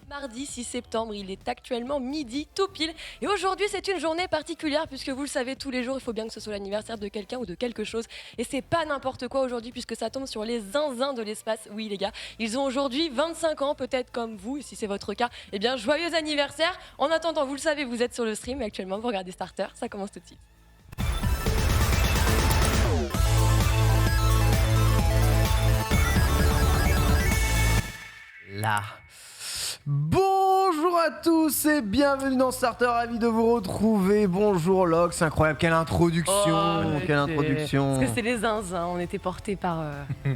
Mardi 6 septembre, il est actuellement midi tout pile. Et aujourd'hui, c'est une journée particulière puisque vous le savez, tous les jours, il faut bien que ce soit l'anniversaire de quelqu'un ou de quelque chose. Et c'est pas n'importe quoi aujourd'hui puisque ça tombe sur les zinzins de l'espace. Oui, les gars, ils ont aujourd'hui 25 ans, peut-être comme vous, et si c'est votre cas, eh bien, joyeux anniversaire. En attendant, vous le savez, vous êtes sur le stream et actuellement, vous regardez Starter. Ça commence tout de suite. Là. Bonjour à tous et bienvenue dans Starter, ravi de vous retrouver. Bonjour Lox, incroyable, quelle introduction, quelle introduction. Parce que c'est les zinzins, on était portés par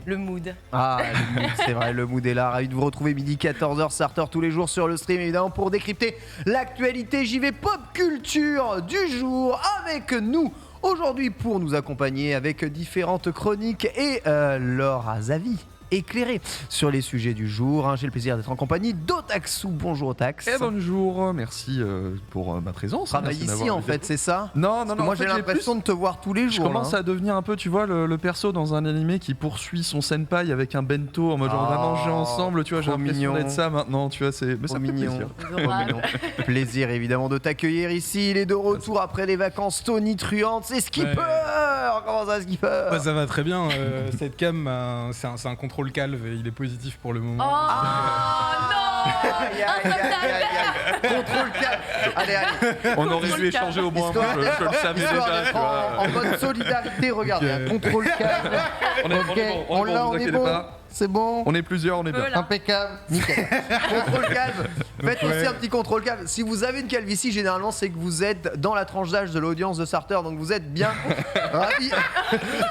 le mood. Ah, le mood, c'est vrai, le mood est là, ravi de vous retrouver midi 14h, Starter tous les jours sur le stream évidemment pour décrypter l'actualité JV pop culture du jour avec nous. Aujourd'hui pour nous accompagner avec différentes chroniques et leur avis éclairé sur les sujets du jour. J'ai le plaisir d'être en compagnie d'Otaxou. Bonjour Otax. Bonjour, merci pour ma présence. Travaille ici en fait, c'est ça? Non, moi j'ai l'impression de te voir tous les jours. Je commence à devenir un peu, tu vois, le perso dans un animé qui poursuit son senpai avec un bento en mode genre on va manger ensemble, tu vois, j'ai l'impression d'être ça maintenant, tu vois, mais ça fait plaisir. Plaisir évidemment de t'accueillir ici. Il est de retour après les vacances tonitruantes. C'est Skipper. Comment ça, Skipper? Bah, ça va très bien. Cette cam, c'est un contrôle calve et il est positif pour le moment. Oh non. Contrôle calme. Allez. On aurait dû échanger au moins. Je le savais déjà. Tu vois. En mode solidarité, regardez. Contrôle calme. On est bon. C'est bon. On est plusieurs, on est bien. Impeccable. Nickel. Contrôle calme. Faites aussi un petit contrôle calme. Si vous avez une calvitie, généralement, c'est que vous êtes dans la tranche d'âge de l'audience de Starter, donc vous êtes bien ravis.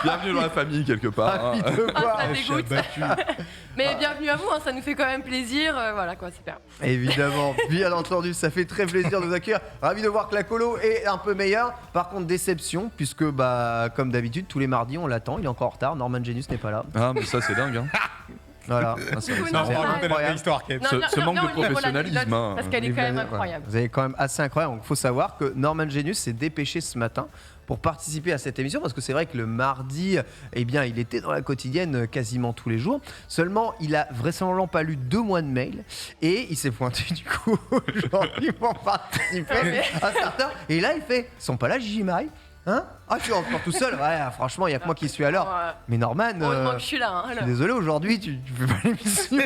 Bienvenue dans la famille, quelque part. Ravis de voir. Ça dégoûte. Mais bienvenue à vous, ça nous fait quand même plaisir. Voilà quoi, super. Évidemment, bien entendu, ça fait très plaisir de vous accueillir. Ravi de voir que la colo est un peu meilleure. Par contre, déception, puisque comme d'habitude, tous les mardis, on l'attend. Il est encore en retard. Norman Genius n'est pas là. Ah, mais ça, c'est dingue. Hein. Voilà. C'est incroyable. Ce manque de professionnalisme. Parce qu'elle est quand même incroyable. Vous avez quand même assez incroyable. Donc, il faut savoir que Norman Genius s'est dépêché ce matin pour participer à cette émission parce que c'est vrai que le mardi, eh bien, il était dans la quotidienne quasiment tous les jours. Seulement, il a vraisemblablement pas lu 2 mois de mail et il s'est pointé du coup aujourd'hui pour participer à Starter. Et là, il fait, ils sont pas là, Gigi Marie? Hein? Ah, tu es encore tout seul? Ouais, franchement, il n'y a que moi qui suis à l'heure. Mais Norman, heureusement que je suis là. Je suis désolé, aujourd'hui, tu fais pas l'émission.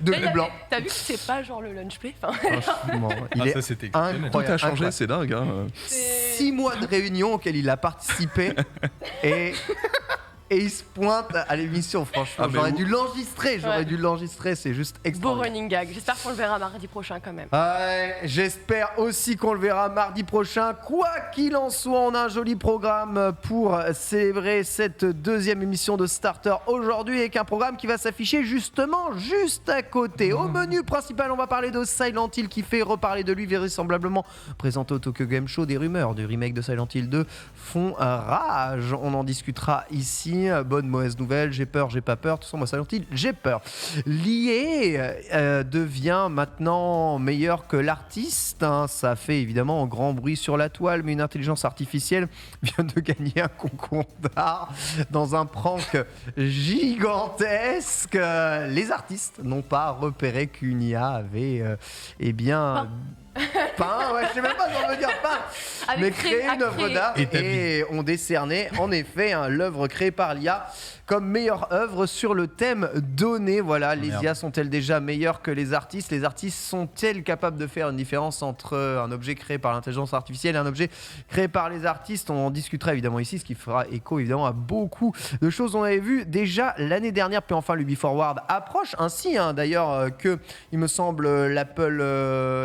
De blanc. T'as vu que c'est pas genre le lunch play? Franchement, il est incroyable. Tout a changé, c'est dingue. Hein. 6 mois de réunion auxquelles il a participé et il se pointe à l'émission, franchement. J'aurais dû l'enregistrer, c'est juste extraordinaire. Beau running gag, j'espère qu'on le verra mardi prochain quand même. J'espère aussi qu'on le verra mardi prochain. Quoi qu'il en soit, on a un joli programme pour célébrer cette 2e émission de Starter aujourd'hui avec un programme qui va s'afficher justement juste à côté. Au menu principal, on va parler de Silent Hill qui fait reparler de lui vraisemblablement présenté au Tokyo Game Show. Des rumeurs du remake de Silent Hill 2 font rage. On en discutera ici. Bonne, mauvaise nouvelle, j'ai peur, j'ai pas peur. De toute façon, moi, Silent Hill, j'ai peur. L'IA devient maintenant meilleur que l'artiste. Ça fait évidemment un grand bruit sur la toile, mais une intelligence artificielle vient de gagner un concours d'art dans un prank gigantesque. Les artistes n'ont pas repéré qu'une IA avait, je sais même pas si on veut dire peint, mais créé une œuvre d'art et ont décerné en effet l'œuvre créée par l'IA comme meilleure œuvre sur le thème donné. Voilà, les IA sont-elles déjà meilleures que les artistes? Les artistes sont-elles capables de faire une différence entre un objet créé par l'intelligence artificielle et un objet créé par les artistes? On en discutera évidemment ici, ce qui fera écho évidemment à beaucoup de choses. On avait vu déjà l'année dernière, puis enfin l'Ubiforward approche ainsi d'ailleurs que il me semble l'Apple,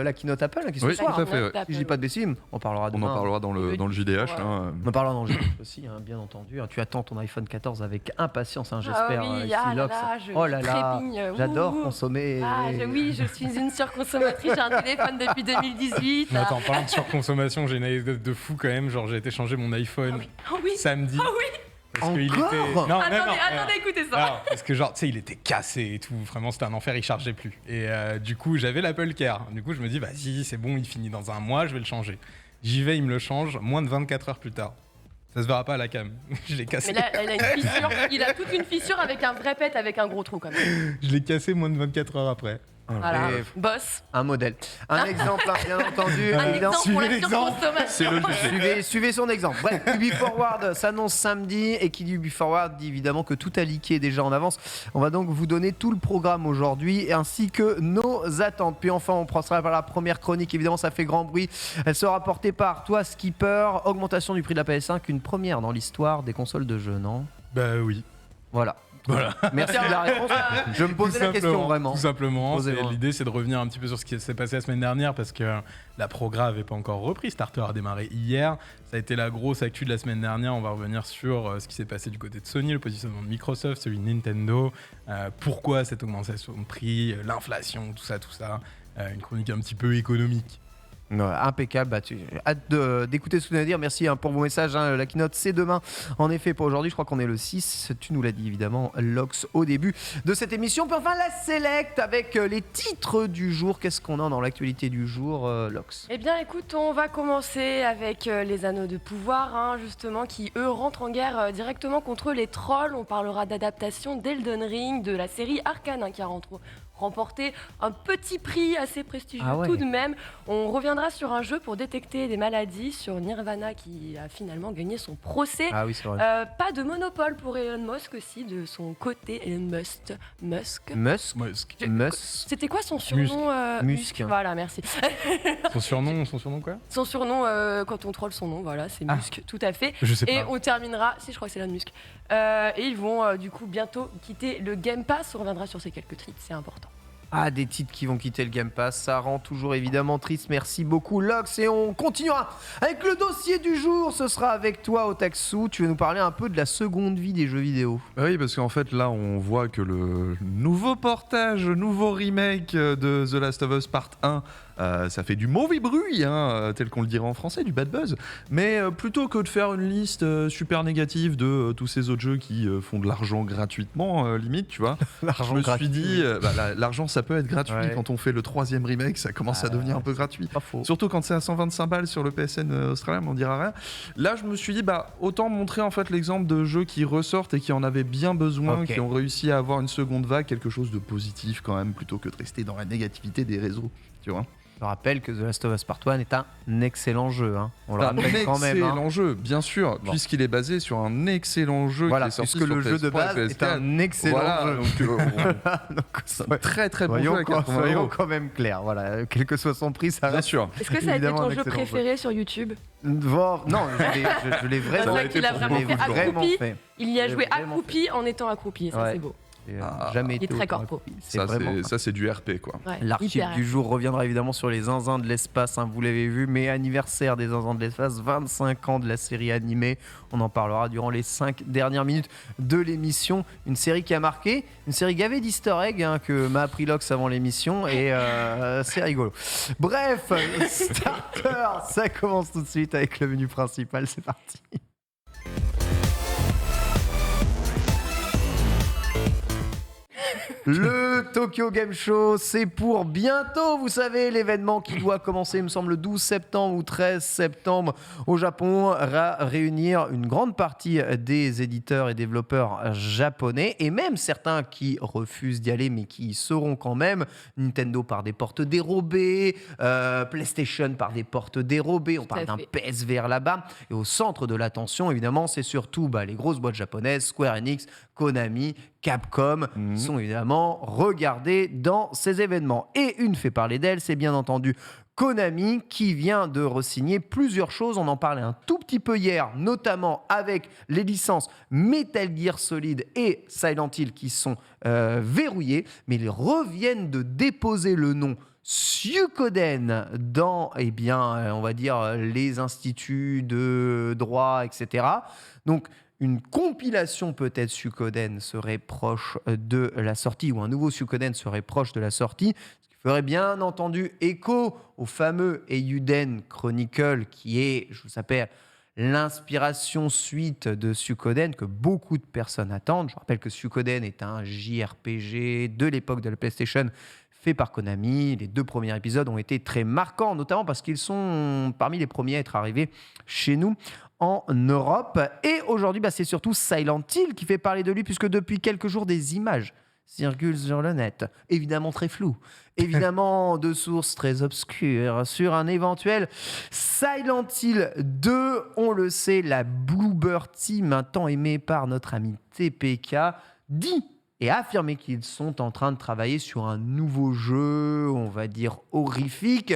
la keynote Apple qui se soir. Tout à fait. Ouais. Si je dis pas de bêtises, on parlera demain. On en parlera dans le JDH. Là. On en parlera dans le JDH aussi, bien entendu. Tu attends ton iPhone 14 avec impatience, j'espère. Oh là là, j'adore consommer. Oui, je suis une surconsommatrice. J'ai un téléphone depuis 2018. Mais attends, en parlant de surconsommation, j'ai une anecdote de fou quand même. Genre, j'ai été changer mon iPhone samedi. Parce qu'il était. Non, attendez, écoutez ça. Alors, parce que genre, tu sais, il était cassé et tout. Vraiment, c'était un enfer, il chargeait plus. Et du coup, j'avais l'Apple Care. Du coup, je me dis, vas-y, c'est bon, il finit dans un mois, je vais le changer. J'y vais, il me le change, moins de 24 heures plus tard. Ça se verra pas à la cam. Je l'ai cassé. Mais là, elle a une fissure. Il a toute une fissure avec un vrai pet, avec un gros trou quand même. Je l'ai cassé moins de 24 heures après. Voilà, boss. Un modèle. Un exemple, bien entendu. Un exemple pour la surconsommation. Suivez son exemple. Bref, Ubiforward s'annonce samedi et qui dit Ubiforward dit évidemment que tout a leaké déjà en avance. On va donc vous donner tout le programme aujourd'hui ainsi que nos attentes. Puis enfin, on passera par la première chronique. Évidemment, ça fait grand bruit. Elle sera portée par toi, Skipper. Augmentation du prix de la PS5, une première dans l'histoire des consoles de jeux, non ? Bah oui. Voilà. Merci de la réponse. Je me posais la question vraiment. Tout simplement. L'idée, c'est de revenir un petit peu sur ce qui s'est passé la semaine dernière parce que la progra n'avait pas encore repris. Starter a démarré hier. Ça a été la grosse actu de la semaine dernière. On va revenir sur ce qui s'est passé du côté de Sony, le positionnement de Microsoft, celui de Nintendo. Pourquoi cette augmentation de prix, l'inflation, tout ça. Une chronique un petit peu économique. Ouais, impeccable, hâte d'écouter ce que vous allez dire. Merci pour vos messages. La keynote, c'est demain. En effet, pour aujourd'hui, je crois qu'on est le 6. Tu nous l'as dit évidemment, Lox, au début de cette émission. Puis enfin, la Select avec les titres du jour. Qu'est-ce qu'on a dans l'actualité du jour, Lox ? Eh bien, écoute, on va commencer avec les Anneaux de Pouvoir, justement, qui eux rentrent en guerre directement contre les trolls. On parlera d'adaptation d'Elden Ring, de la série Arcane, qui a remporté un petit prix assez prestigieux tout de même. On reviendra sur un jeu pour détecter des maladies, sur Nirvana qui a finalement gagné son procès. Ah oui, c'est vrai. Pas de monopole pour Elon Musk aussi, de son côté. Elon Musk. C'était quoi son surnom Musk. Voilà, merci. Son surnom quoi ? Son surnom, quand on troll son nom, voilà, c'est Musk, tout à fait. Je sais pas. Et on terminera, si je crois que c'est Elon Musk. Et ils vont du coup bientôt quitter le Game Pass. On reviendra sur ces quelques titres, c'est important. Ah, des titres qui vont quitter le Game Pass, ça rend toujours évidemment triste. Merci beaucoup, Lox. Et on continuera avec le dossier du jour. Ce sera avec toi, Otaksu. Tu veux nous parler un peu de la seconde vie des jeux vidéo. Oui, parce qu'en fait, là, on voit que le nouveau remake de The Last of Us Part 1, ça fait du mauvais bruit, tel qu'on le dirait en français, du bad buzz. Mais plutôt que de faire une liste super négative de tous ces autres jeux qui font de l'argent gratuitement, limite, tu vois, je me suis dit, l'argent, ça peut être gratuit quand on fait le 3e remake, ça commence à devenir un peu gratuit. Pas faux. Surtout quand c'est à 125 balles sur le PSN australien, on dira rien. Là, je me suis dit, autant montrer en fait l'exemple de jeux qui ressortent et qui en avaient bien besoin, qui ont réussi à avoir une seconde vague, quelque chose de positif quand même, plutôt que de rester dans la négativité des réseaux, tu vois. Je rappelle que The Last of Us Part 1 est un excellent jeu. On le rappelle quand même. Un excellent jeu, bien sûr, puisqu'il est basé sur un excellent jeu qui est sorti puisque le jeu de base est un excellent jeu. Donc c'est un très très bon jeu à 80 €. Soyons quand même clairs, voilà, quel que soit son prix, ça reste. Bien sûr. Est-ce que ça a été ton jeu préféré sur YouTube ? Non, je l'ai vraiment, fait. Il y a joué accroupi en étant accroupi, ça c'est beau. Jamais il est très corpo. Ça, c'est du RP, quoi. Ouais, l'archive du jour reviendra évidemment sur les zinzins de l'espace, vous l'avez vu, mais anniversaire des zinzins de l'espace, 25 ans de la série animée. On en parlera durant les 5 dernières minutes de l'émission. Une série qui a marqué, une série gavée d'easter eggs que m'a appris Lox avant l'émission, et c'est rigolo. Bref, Starter, ça commence tout de suite avec le menu principal, c'est parti. Le Tokyo Game Show, c'est pour bientôt, vous savez, l'événement qui doit commencer, il me semble, le 12 septembre ou 13 septembre au Japon, va réunir une grande partie des éditeurs et développeurs japonais, et même certains qui refusent d'y aller, mais qui y seront quand même. Nintendo par des portes dérobées, PlayStation par des portes dérobées, on parle d'un PSVR là-bas, et au centre de l'attention, évidemment, c'est surtout les grosses boîtes japonaises, Square Enix, Konami, Capcom, sont évidemment regardés dans ces événements. Et une fait parler d'elle, c'est bien entendu Konami qui vient de re-signer plusieurs choses. On en parlait un tout petit peu hier, notamment avec les licences Metal Gear Solid et Silent Hill qui sont verrouillées, mais ils reviennent de déposer le nom Suikoden dans, on va dire, les instituts de droit, etc. Donc, une compilation peut-être Suikoden serait proche de la sortie, ou un nouveau Suikoden serait proche de la sortie, ce qui ferait bien entendu écho au fameux Eiyuden Chronicle, qui est, je vous rappelle, l'inspiration suite de Suikoden que beaucoup de personnes attendent. Je rappelle que Suikoden est un JRPG de l'époque de la PlayStation, fait par Konami. Les 2 premiers épisodes ont été très marquants, notamment parce qu'ils sont parmi les premiers à être arrivés chez nous en Europe. Et aujourd'hui, c'est surtout Silent Hill qui fait parler de lui, puisque depuis quelques jours, des images circulent sur le net, évidemment très flou, évidemment de sources très obscures, sur un éventuel Silent Hill 2. On le sait, la Bloober Team, un temps aimé par notre ami TPK, dit et a affirmé qu'ils sont en train de travailler sur un nouveau jeu, on va dire horrifique, qui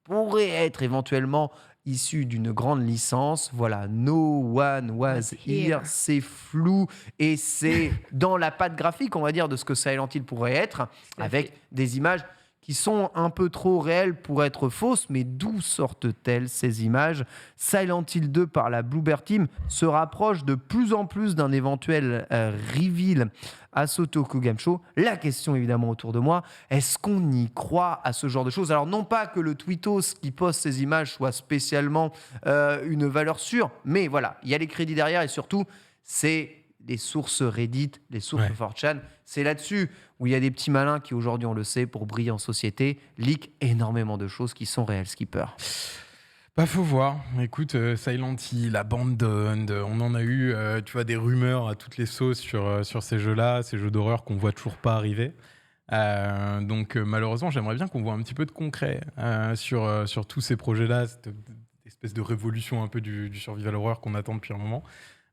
pourrait être éventuellement issu d'une grande licence. Voilà, no one was here, c'est flou et c'est dans la patte graphique, on va dire, de ce que Silent Hill pourrait être, avec des images qui sont un peu trop réelles pour être fausses, mais d'où sortent-elles ces images ? Silent Hill 2 par la Bloober Team se rapproche de plus en plus d'un éventuel reveal à ce Tokyo Game Show. La question évidemment autour de moi, est-ce qu'on y croit à ce genre de choses ? Alors non pas que le tweetos qui poste ces images soit spécialement une valeur sûre, mais voilà, il y a les crédits derrière et surtout, c'est les sources Reddit, les sources 4chan. C'est là-dessus où il y a des petits malins qui aujourd'hui, on le sait, pour briller en société, leak énormément de choses qui sont réelles, Skipper. Bah faut voir. Écoute, Silent Hill, Abandoned, on en a eu, tu vois, des rumeurs à toutes les sauces sur ces jeux-là, ces jeux d'horreur qu'on voit toujours pas arriver. Donc malheureusement, j'aimerais bien qu'on voit un petit peu de concret sur tous ces projets-là, cette espèce de révolution un peu du survival horror qu'on attend depuis un moment.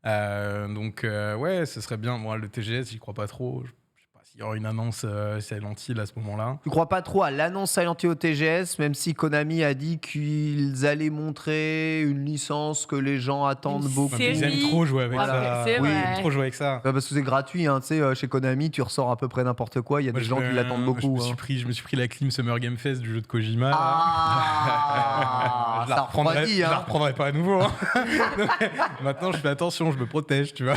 Donc ouais, ce serait bien. Moi, le TGS, j'y crois pas trop. Je sais pas s'il y aura une annonce Silent Hill à ce moment-là. Tu crois pas trop à l'annonce Silent Hill au TGS, même si Konami a dit qu'ils allaient montrer une licence que les gens attendent beaucoup. Ils aiment trop jouer avec ça. C'est Oui, vrai. ils aiment trop jouer avec ça. Parce que c'est gratuit, hein, tu sais, chez Konami, tu ressors à peu près n'importe quoi. Il y a des gens qui l'attendent beaucoup. Je me suis pris la clim Summer Game Fest du jeu de Kojima. Ah, je la reprendrai pas à nouveau. Hein. Maintenant, je fais attention, je me protège, tu vois.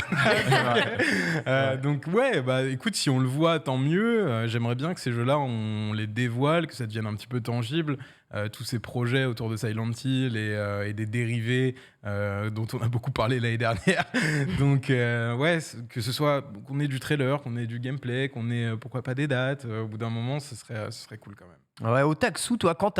Donc ouais, bah écoute, si on le voit, tant mieux. J'aimerais bien que ces jeux-là, on les dévoile, que ça devienne un petit peu tangible. Tous ces projets autour de Silent Hill et des dérivés dont on a beaucoup parlé l'année dernière. Donc ouais, que ce soit qu'on ait du trailer, qu'on ait du gameplay, qu'on ait pourquoi pas des dates. Au bout d'un moment, ce serait cool quand même. Ouais, au Taksu, toi, quant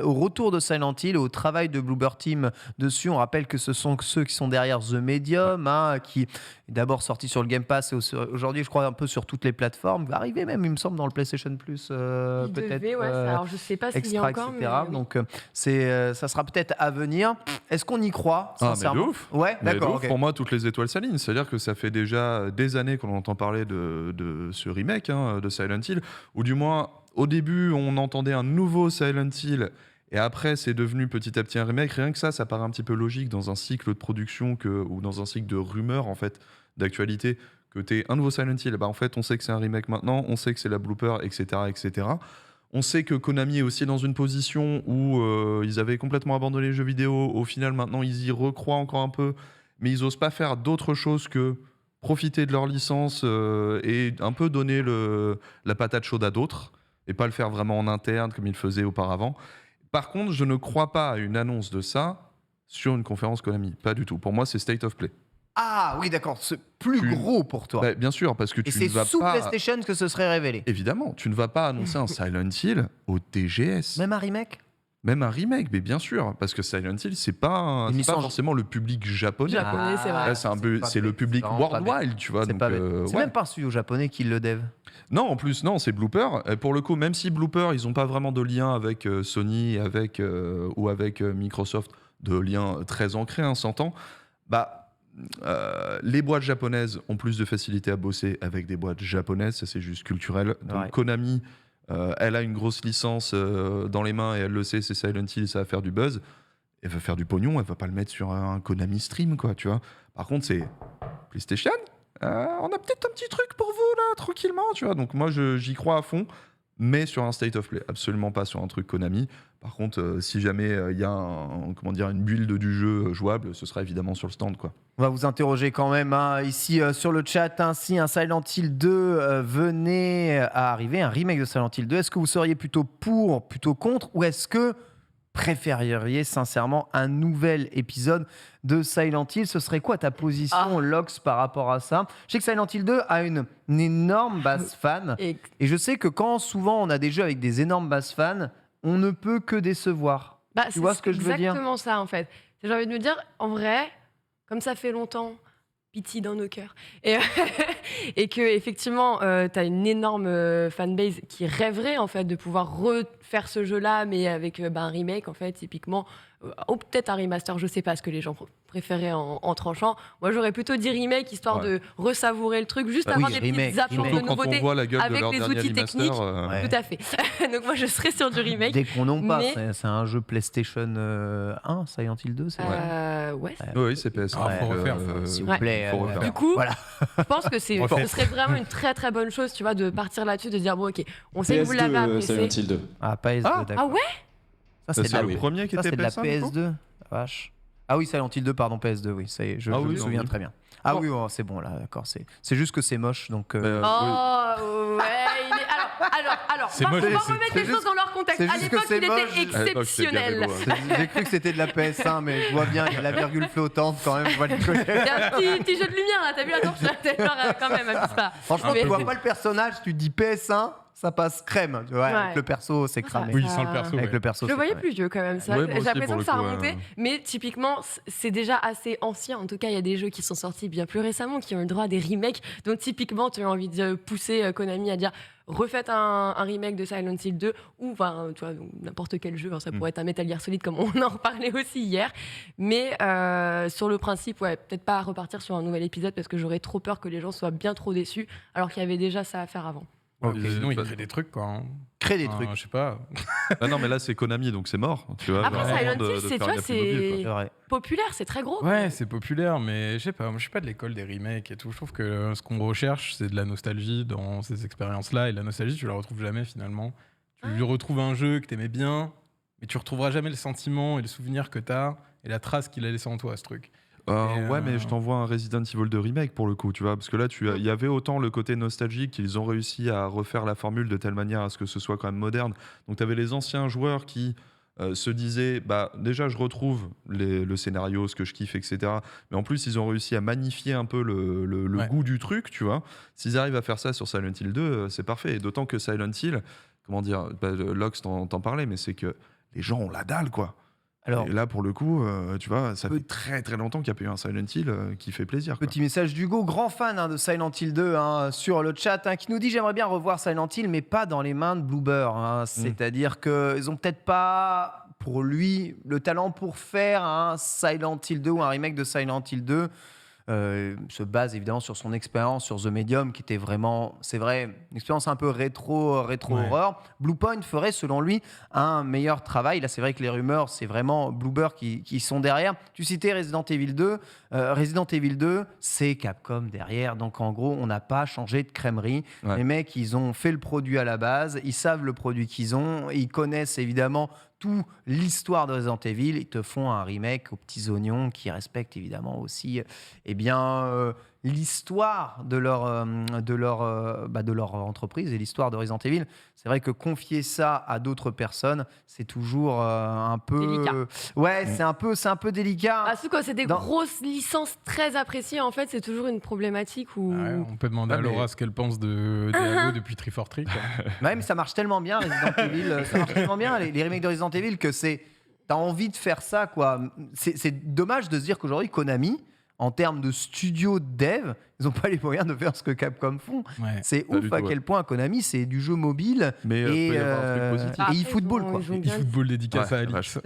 au retour de Silent Hill, au travail de Bloober Team dessus, on rappelle que ce sont ceux qui sont derrière The Medium, hein, qui est d'abord sorti sur le Game Pass et aujourd'hui, je crois, un peu sur toutes les plateformes. Va arriver même, il me semble, dans le PlayStation Plus, peut-être. Alors, je sais pas s'il y a encore, etc. Mais donc, ça sera peut-être à venir. Est-ce qu'on y croit, sincèrement ? Mais de ouf. Ouais, d'accord. Okay. Pour moi, toutes les étoiles s'alignent. C'est-à-dire que ça fait déjà des années qu'on entend parler de ce remake de Silent Hill, ou du moins... Au début, on entendait un nouveau Silent Hill et après, c'est devenu petit à petit un remake. Rien que ça paraît un petit peu logique dans un cycle de production ou dans un cycle de rumeurs, en fait, d'actualité, que tu aies un nouveau Silent Hill. Bah, en fait, on sait que c'est un remake maintenant, on sait que c'est la Bloober, etc., etc. On sait que Konami est aussi dans une position où ils avaient complètement abandonné les jeux vidéo. Au final, maintenant, ils y recroient encore un peu, mais ils n'osent pas faire d'autre chose que profiter de leur licence et un peu donner la patate chaude à d'autres. Et pas le faire vraiment en interne comme il le faisait auparavant. Par contre, je ne crois pas à une annonce de ça sur une conférence Konami. Pas du tout. Pour moi, c'est State of Play. Ah oui, d'accord. C'est plus gros pour toi. Bah, bien sûr, parce que tu ne vas pas... Et c'est sous PlayStation que ce serait révélé. Évidemment, tu ne vas pas annoncer un Silent Hill au TGS. Même un remake ? Même un remake, mais bien sûr, parce que Silent Hill, c'est pas forcément le public japonais. C'est vrai. Là, c'est le public worldwide, tu vois. C'est même pas un studio japonais qui le dev. Non, en plus, non, c'est Bloober. Pour le coup, même si Bloober, ils n'ont pas vraiment de lien avec Sony ou avec Microsoft, de lien très ancré, hein, 100 ans, bah, les boîtes japonaises ont plus de facilité à bosser avec des boîtes japonaises, ça c'est juste culturel. Donc Konami, elle a une grosse licence dans les mains et elle le sait, c'est Silent Hill, ça va faire du buzz. Elle va faire du pognon, elle va pas le mettre sur un Konami Stream, quoi, tu vois. Par contre, c'est PlayStation. On a peut-être un petit truc pour vous là, tranquillement, tu vois. Donc moi, j'y crois à fond, mais sur un State of Play, absolument pas sur un truc Konami. Par contre, si jamais il y a une build du jeu jouable, ce sera évidemment sur le stand, quoi. On va vous interroger quand même ici sur le chat. Si un Silent Hill 2 venait à arriver, un remake de Silent Hill 2, est-ce que vous seriez plutôt pour, plutôt contre, ou est-ce que préféreriez sincèrement un nouvel épisode de Silent Hill ? Ce serait quoi ta position, Lox, par rapport à ça ? Je sais que Silent Hill 2 a une énorme base fan, et je sais que quand souvent on a des jeux avec des énormes bases fans, on ne peut que décevoir. Tu vois ce que je veux dire ? C'est exactement ça, en fait. J'ai envie de me dire, en vrai, comme ça fait longtemps pitié dans nos cœurs. Et que effectivement, tu as une énorme fanbase qui rêverait en fait de pouvoir refaire ce jeu-là, mais avec un remake en fait, typiquement, ou peut-être un remaster, je sais pas ce que les gens préféraient en tranchant. Moi, j'aurais plutôt dit remake, histoire de resavourer le truc, juste avoir des petites apports de nouveautés avec les outils techniques. Tout à fait. Donc moi, je serais sur du remake. Dès qu'on n'en passe, c'est un jeu PlayStation 1, Silent Hill 2, c'est vrai. Ouais. Oui, c'est PS1. Faut refaire. S'il vous plaît. Du coup, je pense que ce serait vraiment une très très bonne chose, tu vois, de partir là-dessus, de dire bon, ok, on sait que vous l'avez apprécié. Silent Hill 2. Ah, PS2, d'accord. Ah ouais. Ça, c'est le premier qui était de la PS1. PS2. Vache. Ah oui, Silent Hill 2, pardon, PS2, oui, ça y est, je me souviens très bien. Ah oui, c'est bon là, d'accord. C'est juste que c'est moche, donc. Ouais, il est. Alors, on va remettre les choses dans leur contexte. À l'époque, il était exceptionnel. J'ai cru que c'était de la PS1, mais je vois bien, il y a la virgule flottante quand même. Il y a un petit jeu de lumière là, t'as vu la torche là, quand même, abuse pas. Franchement, tu vois pas le personnage, tu dis PS1. Ça passe crème, tu vois, avec le perso, c'est cramé. Oui, sans le perso. Avec le perso, je le voyais plus vieux quand même. J'ai l'impression que ça a remonté, mais typiquement, c'est déjà assez ancien. En tout cas, il y a des jeux qui sont sortis bien plus récemment, qui ont eu le droit à des remakes. Donc, typiquement, tu as envie de pousser Konami à dire refaites un remake de Silent Hill 2 ou tu vois, n'importe quel jeu. Ça pourrait être un Metal Gear Solid, comme on en reparlait aussi hier. Mais sur le principe, peut-être pas repartir sur un nouvel épisode parce que j'aurais trop peur que les gens soient bien trop déçus, alors qu'il y avait déjà ça à faire avant. Sinon, il crée des trucs, quoi. Crée des trucs. Je sais pas. Non, mais là, c'est Konami, donc c'est mort. Tu vois, après, Silent Hill, c'est populaire, c'est très gros. Ouais, c'est populaire, mais je sais pas. Moi, je suis pas de l'école des remakes et tout. Je trouve que ce qu'on recherche, c'est de la nostalgie dans ces expériences-là. Et la nostalgie, tu la retrouves jamais, finalement. Tu retrouves un jeu que t'aimais bien, mais tu retrouveras jamais le sentiment et le souvenir que t'as et la trace qu'il a laissé en toi, ce truc. Ouais, mais je t'envoie un Resident Evil 2 remake pour le coup, tu vois, parce que là, il y avait autant le côté nostalgique qu'ils ont réussi à refaire la formule de telle manière à ce que ce soit quand même moderne. Donc, tu avais les anciens joueurs qui se disaient, déjà, je retrouve le scénario, ce que je kiffe, etc. Mais en plus, ils ont réussi à magnifier un peu le goût du truc, tu vois. S'ils arrivent à faire ça sur Silent Hill 2, c'est parfait. Et d'autant que Silent Hill, comment dire, Lox t'en parlait, mais c'est que les gens ont la dalle, quoi. Alors, et là, pour le coup, tu vois, ça fait très très longtemps qu'il n'y a pas eu un Silent Hill qui fait plaisir. Petit message d'Hugo, grand fan de Silent Hill 2 sur le chat, qui nous dit « J'aimerais bien revoir Silent Hill, mais pas dans les mains de Bloober ». C'est-à-dire qu'ils n'ont peut-être pas, pour lui, le talent pour faire un Silent Hill 2 ou un remake de Silent Hill 2. Se base évidemment sur son expérience sur The Medium qui était vraiment, c'est vrai, une expérience un peu rétro horreur. Bluepoint ferait selon lui un meilleur travail. Là c'est vrai que les rumeurs c'est vraiment Bloober qui sont derrière. Tu citais Resident Evil 2. Resident Evil 2 c'est Capcom derrière, donc en gros on n'a pas changé de crèmerie. Les mecs ils ont fait le produit à la base, ils savent le produit qu'ils ont, ils connaissent évidemment l'histoire de Resident Evil, ils te font un remake aux petits oignons qui respecte évidemment aussi l'histoire de leur entreprise et l'histoire de Resident Evil. C'est vrai que confier ça à d'autres personnes, c'est toujours un peu délicat. C'est un peu délicat. Surtout quand c'est des grosses licences très appréciées, en fait, c'est toujours une problématique où on peut demander à Laura ce qu'elle pense de Halo depuis 343. Mais ça marche tellement bien Resident Evil, ça marche tellement bien les remakes de Resident Evil que t'as envie de faire ça, quoi. C'est dommage de se dire qu'aujourd'hui Konami, en termes de studio de dev, ils n'ont pas les moyens de faire ce que Capcom font. C'est ouf à quel point Konami, c'est du jeu mobile et eFootball, quoi. eFootball dédicace à Alix.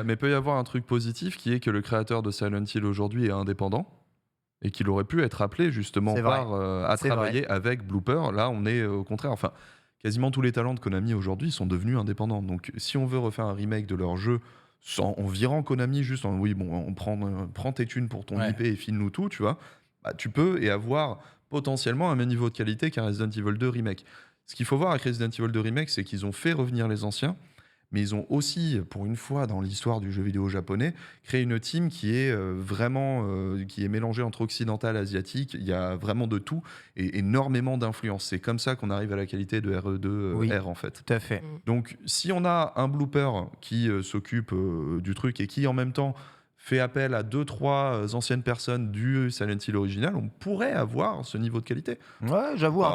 Mais peut y avoir un truc positif qui est que le créateur de Silent Hill aujourd'hui est indépendant et qu'il aurait pu être appelé justement à travailler avec Blooper. Là, on est au contraire. Enfin, quasiment tous les talents de Konami aujourd'hui sont devenus indépendants. Donc, si on veut refaire un remake de leur jeu en virant Konami juste on prend tes thunes pour ton IP et file-nous tout, tu vois, tu peux et avoir potentiellement un même niveau de qualité qu'un Resident Evil 2 remake. Ce qu'il faut voir avec Resident Evil 2 remake, c'est qu'ils ont fait revenir les anciens, mais ils ont aussi, pour une fois dans l'histoire du jeu vidéo japonais, créé une team qui est vraiment qui est mélangée entre occidental et asiatique. Il y a vraiment de tout et énormément d'influence. C'est comme ça qu'on arrive à la qualité de RE2 R en fait. Tout à fait. Donc si on a un Blooper qui s'occupe du truc et qui en même temps fait appel à 2-3 anciennes personnes du Silent Hill original, on pourrait avoir ce niveau de qualité. Ouais, j'avoue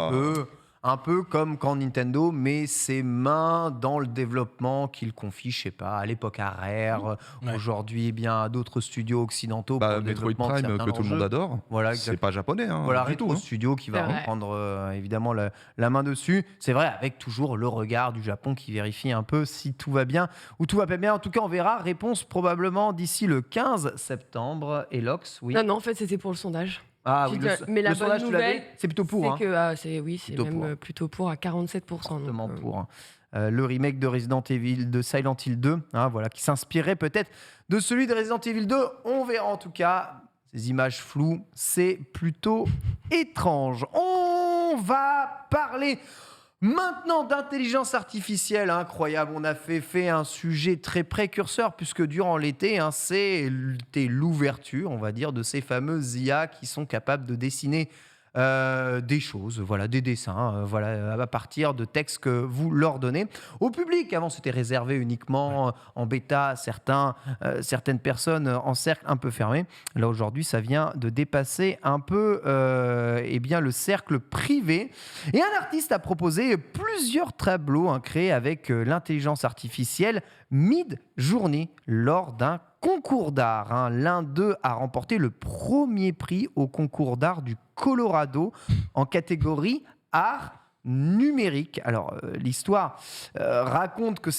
Un peu comme quand Nintendo met ses mains dans le développement qu'il confie, je sais pas, à l'époque à Rare, aujourd'hui à d'autres studios occidentaux pour le Metroid développement de Prime certains que tout le monde adore. Voilà, c'est pas japonais. Voilà, Retro Studio qui va reprendre évidemment la main dessus. C'est vrai, avec toujours le regard du Japon qui vérifie un peu si tout va bien ou tout va pas bien. En tout cas, on verra. Réponse probablement d'ici le 15 septembre. Elox, oui. Non, en fait, c'était pour le sondage. Ah oui, mais la bonne nouvelle, c'est plutôt pour. C'est plutôt pour à 47%. Fortement pour. Le remake de Resident Evil, de Silent Hill 2, qui s'inspirait peut-être de celui de Resident Evil 2. On verra en tout cas. Ces images floues, c'est plutôt étrange. On va parler maintenant d'intelligence artificielle, incroyable. On a fait un sujet très précurseur puisque durant l'été, c'était l'ouverture, on va dire, de ces fameuses IA qui sont capables de dessiner des choses, des dessins, à partir de textes que vous leur donnez au public. Avant, c'était réservé uniquement en bêta à certaines personnes en cercle un peu fermé. Là, aujourd'hui, ça vient de dépasser un peu le cercle privé. Et un artiste a proposé plusieurs tableaux créés avec l'intelligence artificielle Midjourney lors d'un concours d'art. L'un d'eux a remporté le premier prix au concours d'art du Colorado en catégorie art numérique. Alors, l'histoire raconte que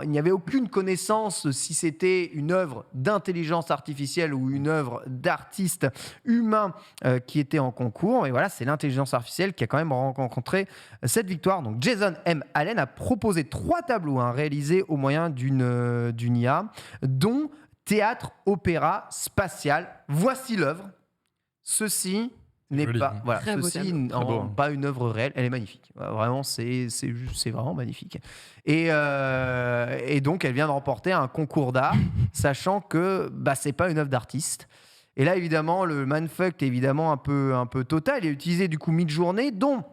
il n'y avait aucune connaissance si c'était une œuvre d'intelligence artificielle ou une œuvre d'artiste humain qui était en concours. Et voilà, c'est l'intelligence artificielle qui a quand même rencontré cette victoire. Donc, Jason M. Allen a proposé 3 tableaux réalisés au moyen d'une IA, dont théâtre, opéra, spatial. Voici l'œuvre. Ceci n'est pas, pas une œuvre réelle. Elle est magnifique. Vraiment, c'est vraiment magnifique. Et donc, elle vient de remporter un concours d'art, sachant que c'est pas une œuvre d'artiste. Et là, évidemment, le mindfuck est évidemment un peu total. Il a utilisé du coup Midjourney, dont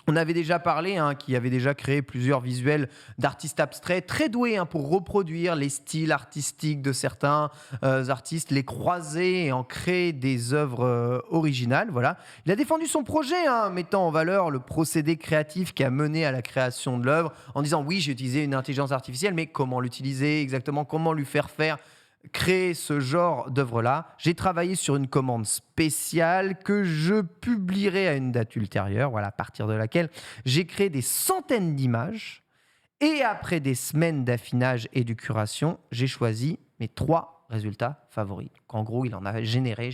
on avait déjà parlé, qui avait déjà créé plusieurs visuels d'artistes abstraits, très doués pour reproduire les styles artistiques de certains artistes, les croiser et en créer des œuvres originales. Voilà. Il a défendu son projet, mettant en valeur le procédé créatif qui a mené à la création de l'œuvre, en disant oui, j'ai utilisé une intelligence artificielle, mais comment l'utiliser exactement, comment lui faire créer ce genre d'œuvre-là. J'ai travaillé sur une commande spéciale que je publierai à une date ultérieure, à partir de laquelle j'ai créé des centaines d'images. Et après des semaines d'affinage et de curation, j'ai choisi mes 3 résultats favoris. Donc, en gros, il en a généré.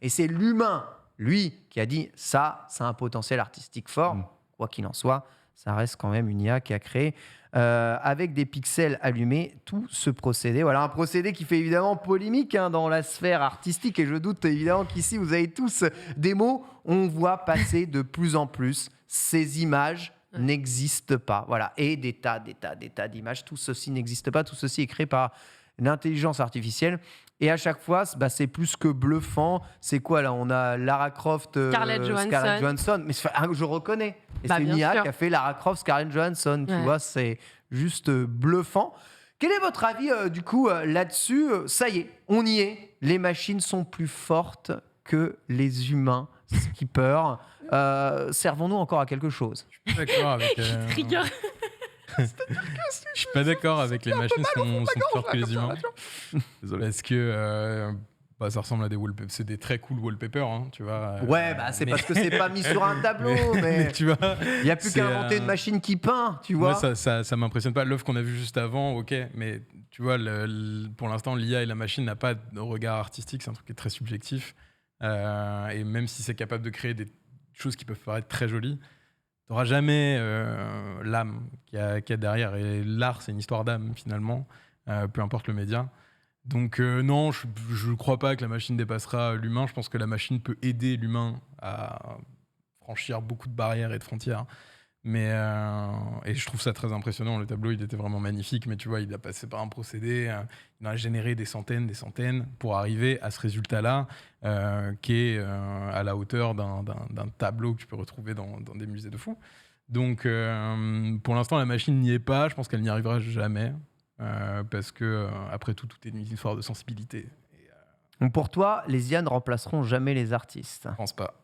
Et c'est l'humain, lui, qui a dit ça a un potentiel artistique fort. Quoi qu'il en soit, ça reste quand même une IA qui a créé avec des pixels allumés, tout ce procédé. Voilà, un procédé qui fait évidemment polémique dans la sphère artistique, et je doute évidemment qu'ici vous avez tous des mots. On voit passer de plus en plus ces images n'existent pas. Voilà, et des tas d'images. Tout ceci n'existe pas, tout ceci est créé par l'intelligence artificielle. Et à chaque fois, c'est plus que bluffant. C'est quoi là ? On a Lara Croft, Scarlett Johansson. Mais je reconnais. Et c'est une IA qui a fait Lara Croft, Scarlett Johansson. Tu vois, c'est juste bluffant. Quel est votre avis du coup là-dessus ? Ça y est, on y est. Les machines sont plus fortes que les humains. Skipper. Servons-nous encore à quelque chose ? Je suis d'accord avec. Je suis pas d'accord avec les machines sont plus fortes que les humains. Désolé. Parce que ça ressemble à des wallpapers. C'est des très cool wallpapers, tu vois. C'est parce que c'est pas mis sur un tableau, mais tu vois, il y a plus qu'à inventer une machine qui peint, tu vois. Moi, ça m'impressionne pas. L'œuvre qu'on a vue juste avant, ok, mais tu vois, pour l'instant, l'IA et la machine n'a pas de regard artistique. C'est un truc qui est très subjectif. Et même si c'est capable de créer des choses qui peuvent paraître très jolies, t'auras jamais l'âme qu'il y a derrière. Et l'art, c'est une histoire d'âme, finalement, peu importe le média. Donc non, je ne crois pas que la machine dépassera l'humain. Je pense que la machine peut aider l'humain à franchir beaucoup de barrières et de frontières. Mais, et je trouve ça très impressionnant. Le tableau, il était vraiment magnifique. Mais tu vois, il a passé par un procédé. Il a généré des centaines pour arriver à ce résultat-là qui est à la hauteur d'un tableau que tu peux retrouver dans des musées de fous. Donc, pour l'instant, la machine n'y est pas. Je pense qu'elle n'y arrivera jamais. Parce que, après tout est une histoire de sensibilité. Et, donc pour toi, les IA ne remplaceront jamais les artistes ? Je pense pas.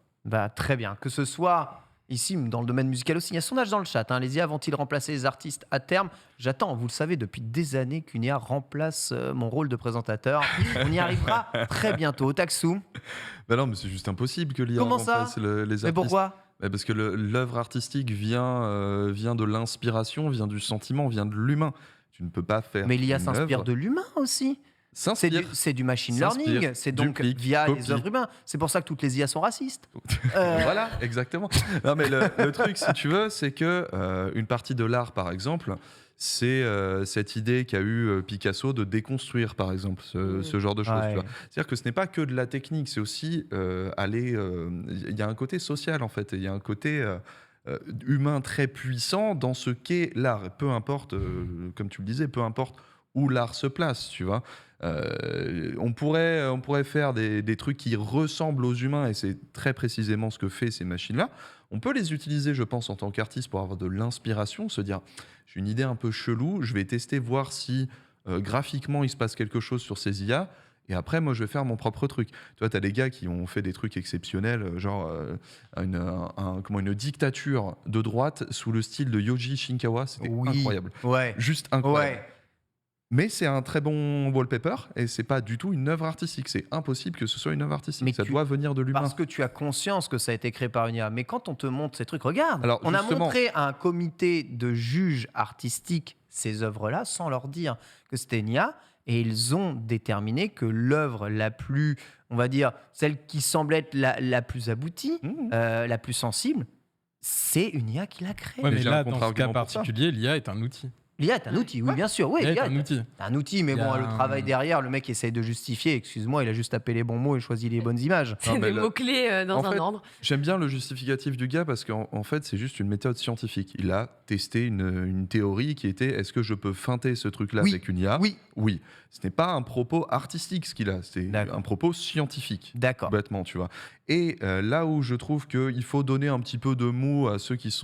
Très bien. Que ce soit ici dans le domaine musical aussi. Il y a un sondage dans le chat. Les IA vont-ils remplacer les artistes à terme? J'attends, vous le savez, depuis des années qu'une IA remplace mon rôle de présentateur. On y arrivera très bientôt. Taxou. Bah non, mais c'est juste impossible que l'IA Comment remplace les artistes. Mais pourquoi? Parce que l'œuvre artistique vient de l'inspiration, vient du sentiment, vient de l'humain. Tu ne peux pas faire. Mais l'IA s'inspire de l'humain aussi. C'est du machine learning, c'est donc via les œuvres humaines. C'est pour ça que toutes les IA sont racistes. Voilà, exactement. Non, mais le truc, si tu veux, c'est que une partie de l'art, par exemple, c'est cette idée qu'a eu Picasso de déconstruire, par exemple, ce genre de choses. Ouais. Tu vois. C'est-à-dire que ce n'est pas que de la technique, c'est aussi aller. Il y a un côté social, en fait, il y a un côté. Humain très puissant dans ce qu'est l'art. Peu importe, comme tu le disais, peu importe où l'art se place, tu vois. On pourrait faire des trucs qui ressemblent aux humains, et c'est très précisément ce que fait ces machines-là. On peut les utiliser, je pense, en tant qu'artiste pour avoir de l'inspiration, se dire, j'ai une idée un peu chelou, je vais tester, voir si graphiquement il se passe quelque chose sur ces IA, et après, moi, je vais faire mon propre truc. Tu vois, tu as des gars qui ont fait des trucs exceptionnels, genre une dictature de droite sous le style de Yoji Shinkawa. C'était incroyable. Ouais. Juste incroyable. Ouais. Mais c'est un très bon wallpaper et c'est pas du tout une œuvre artistique. C'est impossible que ce soit une œuvre artistique. Mais ça doit venir de l'humain. Parce que tu as conscience que ça a été créé par une IA. Mais quand on te montre ces trucs, regarde, alors, on a montré à un comité de juges artistiques ces œuvres-là sans leur dire que c'était une IA. Et ils ont déterminé que l'œuvre la plus, on va dire, celle qui semble être la plus aboutie, la plus sensible, c'est une IA qui l'a créée. Ouais, mais là, dans ce cas particulier, l'IA est un outil. L'IA est un outil, oui, bien sûr. Oui, l'IA est un outil. Un outil, mais bon, le travail derrière, le mec essaye de justifier. Excuse-moi, il a juste tapé les bons mots et choisi les bonnes images. C'est des mots-clés dans un ordre. J'aime bien le justificatif du gars parce qu'en fait, c'est juste une méthode scientifique. Il a testé une théorie qui était est-ce que je peux feinter ce truc-là avec une IA? Oui. Ce n'est pas un propos artistique ce qu'il a, c'est un propos scientifique. D'accord. Bêtement, tu vois. Et là où je trouve qu'il faut donner un petit peu de mou à ceux qui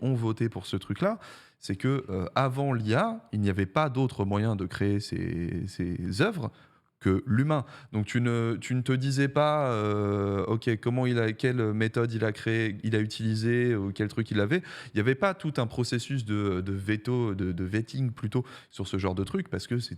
ont voté pour ce truc-là, c'est que avant l'IA, il n'y avait pas d'autre moyen de créer ces œuvres que l'humain. Donc tu ne te disais pas, ok, quelle méthode il a créé, il a utilisé, ou quel truc il avait. Il n'y avait pas tout un processus de veto, de vetting plutôt sur ce genre de truc, parce que ça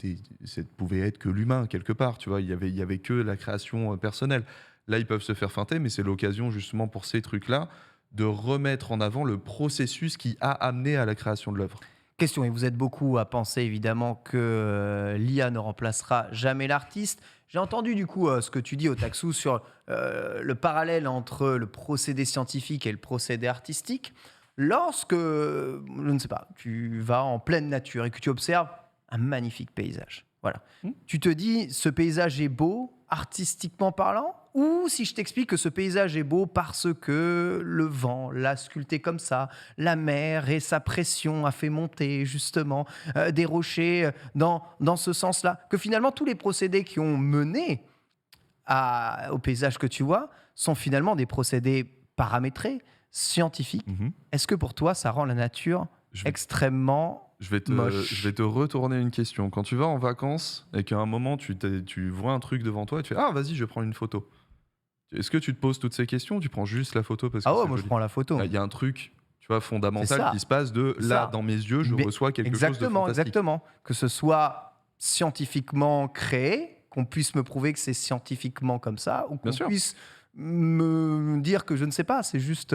pouvait être que l'humain quelque part. Tu vois, il y avait que la création personnelle. Là, ils peuvent se faire feinter, mais c'est l'occasion justement pour ces trucs-là de remettre en avant le processus qui a amené à la création de l'œuvre. Question, et vous êtes beaucoup à penser évidemment que l'IA ne remplacera jamais l'artiste. J'ai entendu du coup ce que tu dis au Taxou sur le parallèle entre le procédé scientifique et le procédé artistique. Lorsque, je ne sais pas, tu vas en pleine nature et que tu observes un magnifique paysage, voilà. Tu te dis, ce paysage est beau, artistiquement parlant, ou si je t'explique que ce paysage est beau parce que le vent l'a sculpté comme ça, la mer et sa pression a fait monter justement des rochers dans ce sens-là, que finalement tous les procédés qui ont mené au paysage que tu vois sont finalement des procédés paramétrés, scientifiques. Est-ce que pour toi, ça rend la nature extrêmement... Je vais te retourner une question. Quand tu vas en vacances et qu'à un moment, tu vois un truc devant toi et tu fais « Ah, vas-y, je vais prendre une photo ». Est-ce que tu te poses toutes ces questions ou tu prends juste la photo parce que moi je prends la photo. Il y a un truc, tu vois, fondamental qui se passe dans mes yeux, je reçois quelque chose de fantastique. Exactement. Que ce soit scientifiquement créé, qu'on puisse me prouver que c'est scientifiquement comme ça, ou qu'on puisse me dire que je ne sais pas, c'est juste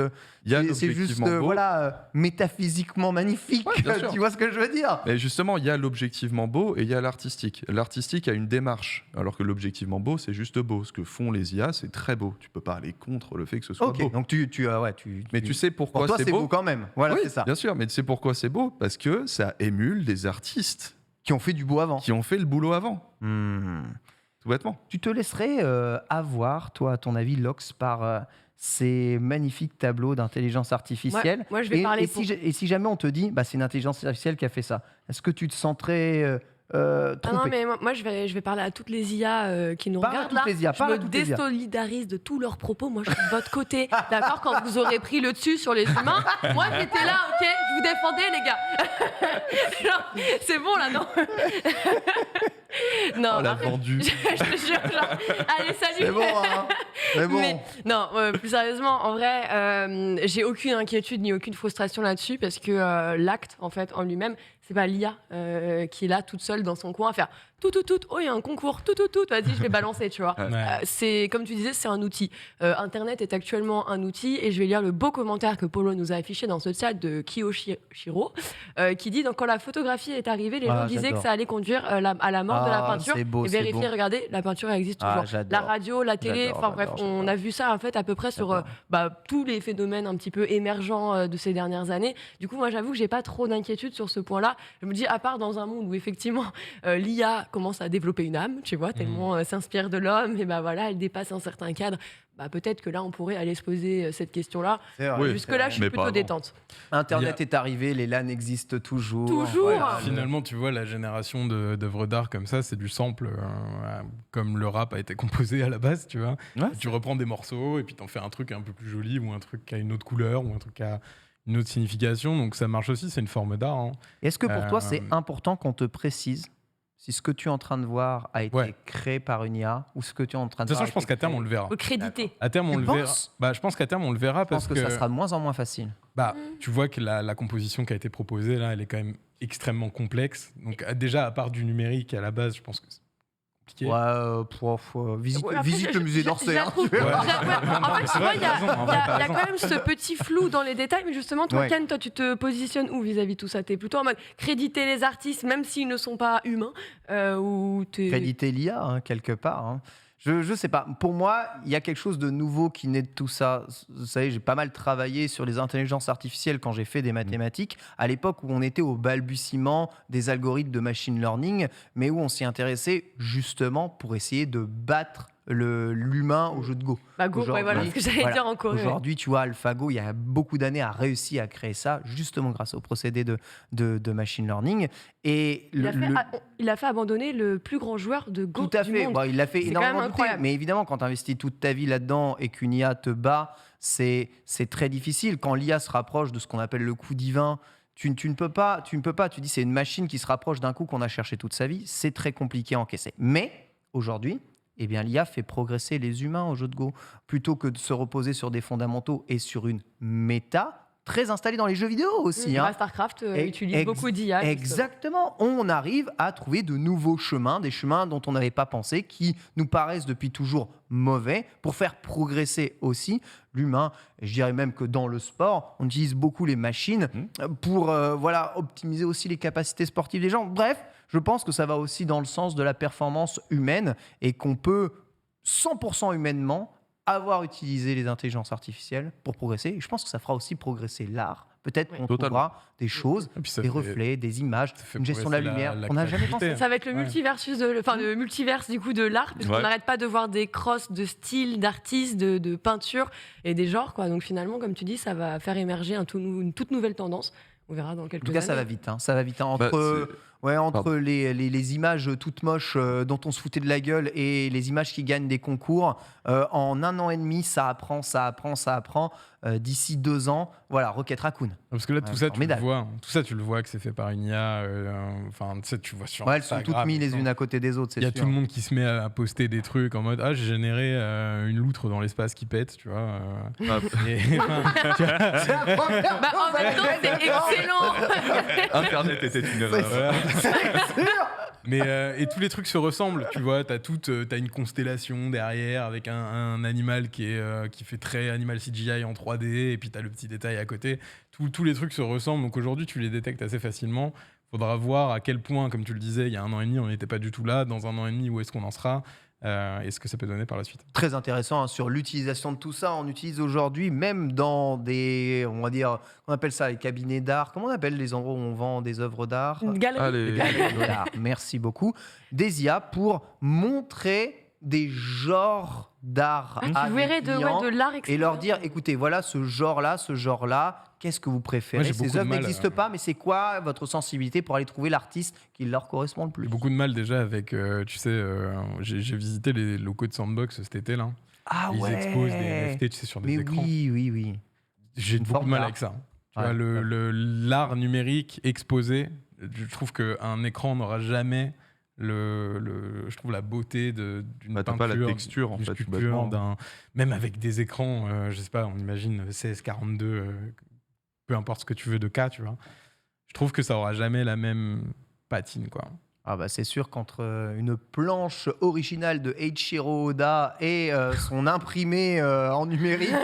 métaphysiquement magnifique. Ouais, tu vois ce que je veux dire? Et justement, il y a l'objectivement beau et il y a l'artistique. L'artistique a une démarche, alors que l'objectivement beau, c'est juste beau. Ce que font les IA, c'est très beau. Tu peux pas aller contre le fait que ce soit beau. Donc mais tu sais pourquoi pour toi, c'est beau quand même. Voilà, oui, c'est ça. Bien sûr, mais tu sais pourquoi c'est beau? Parce que ça émule des artistes qui ont fait du beau avant, qui ont fait le boulot avant. Tout bêtement. Tu te laisserais avoir, toi, à ton avis, Lox, par ces magnifiques tableaux d'intelligence artificielle? Moi, je vais parler et si jamais on te dit, c'est une intelligence artificielle qui a fait ça, est-ce que tu te sentirais trompé? Non, mais moi, je vais parler à toutes les IA qui nous regardent là. Je me désolidarise de tous leurs propos. Moi, je suis de votre côté. D'accord? Quand vous aurez pris le dessus sur les humains, moi, j'étais là, ok? Je vous défendais, les gars. Genre, c'est bon, là, non? Non, on l'a vendu. Je te jure, genre, allez, salut. C'est bon, hein. Mais bon. Non, plus sérieusement, en vrai, j'ai aucune inquiétude ni aucune frustration là-dessus parce que l'acte, en fait, en lui-même, c'est pas l'IA qui est là toute seule dans son coin à faire tout, oh, il y a un concours, tout, vas-y, je vais balancer, tu vois. C'est, comme tu disais, c'est un outil. Internet est actuellement un outil et je vais lire le beau commentaire que Polo nous a affiché dans ce chat de Kiyoshiro qui dit donc, quand la photographie est arrivée, les gens disaient que ça allait conduire à la mort de la peinture. Beau, et vérifiez, regardez, la peinture elle existe toujours. La radio, la télé, enfin bref, on a vu ça en fait à peu près sur tous les phénomènes un petit peu émergents de ces dernières années. Du coup, moi j'avoue que j'ai pas trop d'inquiétude sur ce point-là. Je me dis, à part dans un monde où effectivement l'IA commence à développer une âme, tu vois, tellement s'inspire de l'homme, et voilà, elle dépasse un certain cadre. Peut-être que là, on pourrait aller se poser cette question-là. Jusque-là, je suis plutôt détente. Internet est arrivé, les LAN existent toujours. Toujours. Finalement, tu vois, la génération d'œuvres d'art comme ça, c'est du sample, comme le rap a été composé à la base, tu vois. Tu reprends des morceaux et puis t'en fais un truc un peu plus joli ou un truc qui a une autre couleur ou un truc qui a une autre signification. Donc ça marche aussi, c'est une forme d'art. Hein. Est-ce que pour toi, c'est important qu'on te précise si ce que tu es en train de voir a été créé par une IA ou ce que tu es en train de voir. De toute façon, je pense qu'à terme, on le verra. Crédité. À terme, on le verra. Je pense qu'à terme, on le verra parce que ça sera de moins en moins facile. Tu vois que la composition qui a été proposée, là, elle est quand même extrêmement complexe. Donc, déjà, à part du numérique à la base, je pense que c'est compliqué. Visite le musée d'Orsay. En fait, tu vois, il y a quand même ce petit flou dans les détails. Mais justement, toi, Ken, toi, tu te positionnes où vis-à-vis de tout ça? T'es plutôt en mode créditer les artistes, même s'ils ne sont pas humains ou créditer l'IA, quelque part. Je sais pas. Pour moi, il y a quelque chose de nouveau qui naît de tout ça. Vous savez, j'ai pas mal travaillé sur les intelligences artificielles quand j'ai fait des mathématiques, à l'époque où on était au balbutiement des algorithmes de machine learning, mais où on s'y intéressait justement pour essayer de battre l'humain au jeu de Go. Go, voilà ce que j'allais dire en Corée. Aujourd'hui, tu vois, AlphaGo, il y a beaucoup d'années, a réussi à créer ça, justement grâce au procédé de machine learning. Et il a fait abandonner le plus grand joueur de Go tout à du fait. monde. Il l'a fait énormément douter, mais évidemment, quand tu investis toute ta vie là-dedans et qu'une IA te bat, c'est très difficile. Quand l'IA se rapproche de ce qu'on appelle le coup divin, tu ne peux pas, tu dis c'est une machine qui se rapproche d'un coup qu'on a cherché toute sa vie, c'est très compliqué à encaisser. Mais aujourd'hui, l'IA fait progresser les humains au jeu de Go. Plutôt que de se reposer sur des fondamentaux et sur une méta très installée dans les jeux vidéo aussi. StarCraft utilise beaucoup d'IA. Exactement. On arrive à trouver de nouveaux chemins, des chemins dont on n'avait pas pensé, qui nous paraissent depuis toujours mauvais, pour faire progresser aussi l'humain. Je dirais même que dans le sport, on utilise beaucoup les machines pour optimiser aussi les capacités sportives des gens. Bref, je pense que ça va aussi dans le sens de la performance humaine et qu'on peut 100% humainement avoir utilisé les intelligences artificielles pour progresser. Et je pense que ça fera aussi progresser l'art. Peut-être qu'on trouvera des choses, des reflets, des images, une gestion de la lumière. On n'a jamais pensé. Ça va être le multiverse le multiverse du coup de l'art, puisqu'on n'arrête pas de voir des crosses de styles, d'artistes, de peinture et des genres, quoi. Donc finalement, comme tu dis, ça va faire émerger une toute nouvelle tendance. On verra dans quelques années. En tout cas, ça va vite. Ça va vite. Entre les images toutes moches dont on se foutait de la gueule et les images qui gagnent des concours, en 1 an et demi, ça apprend. D'ici 2 ans, Rocket Raccoon. Parce que là, tout ça, tu le vois que c'est fait par une IA. Tu vois sur elles sont toutes mises les unes à côté des autres, c'est sûr. Il y a tout le monde qui se met à poster des trucs en mode j'ai généré une loutre dans l'espace qui pète, tu vois. C'est la première en même temps, c'est excellent. Internet était une erreur. C'est sûr. Mais et tous les trucs se ressemblent, tu vois. T'as une constellation derrière avec un animal qui fait très animal CGI en 3D, et puis t'as le petit détail à côté. Tous les trucs se ressemblent, donc aujourd'hui tu les détectes assez facilement. Faudra voir à quel point, comme tu le disais, il y a 1 an et demi, on n'était pas du tout là. Dans 1 an et demi, où est-ce qu'on en sera et ce que ça peut donner par la suite. Très intéressant sur l'utilisation de tout ça. On utilise aujourd'hui, même dans des, on va dire, on appelle ça les cabinets d'art. Comment on appelle les endroits où on vend des œuvres d'art? Une galerie. Des galeries d'art. Merci beaucoup. Des IA pour montrer des genres d'art à des clients de l'art et leur dire, écoutez, voilà ce genre-là, qu'est-ce que vous préférez? Ces œuvres n'existent pas, mais c'est quoi votre sensibilité pour aller trouver l'artiste qui leur correspond le plus? J'ai beaucoup de mal déjà avec, j'ai visité les locaux de Sandbox cet été là. Ils exposent des NFT, sur des écrans. Oui. J'ai beaucoup de mal avec ça. Tu vois, l'art numérique exposé, je trouve qu'un écran n'aura jamais je trouve la beauté d'une t'as peinture, pas la texture en d'une fait, sculpture, bêtement. même avec des écrans, je sais pas, on imagine CS42, peu importe ce que tu veux de cas, tu vois. Je trouve que ça aura jamais la même patine, quoi. Ah bah c'est sûr qu'entre une planche originale de Eiichiro Oda et son imprimé en numérique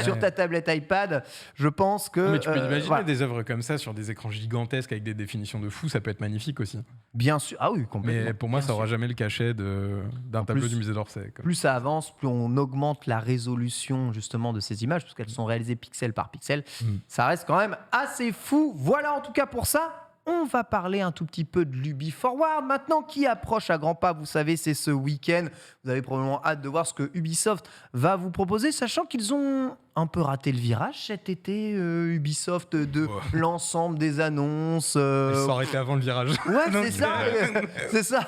sur ta tablette iPad, je pense que... Non, mais tu peux imaginer voilà. des œuvres comme ça sur des écrans gigantesques avec des définitions de fou, ça peut être magnifique aussi. Bien sûr, ah oui, complètement. Mais pour moi, Bien ça aura sûr. jamais le cachet d'un tableau plus- du musée d'Orsay. Plus ça avance, plus on augmente la résolution justement de ces images, parce qu'elles sont réalisées pixel par pixel. Ça reste quand même assez fou. Voilà en tout cas pour ça. On va parler un tout petit peu de l'Ubi Forward maintenant qui approche à grands pas. Vous savez, c'est ce week-end. Vous avez probablement hâte de voir ce que Ubisoft va vous proposer, sachant qu'ils ont un peu raté le virage cet été, Ubisoft, de l'ensemble des annonces. Ils sont arrêtés avant le virage. Ouais, Donc, c'est ça, c'est ça.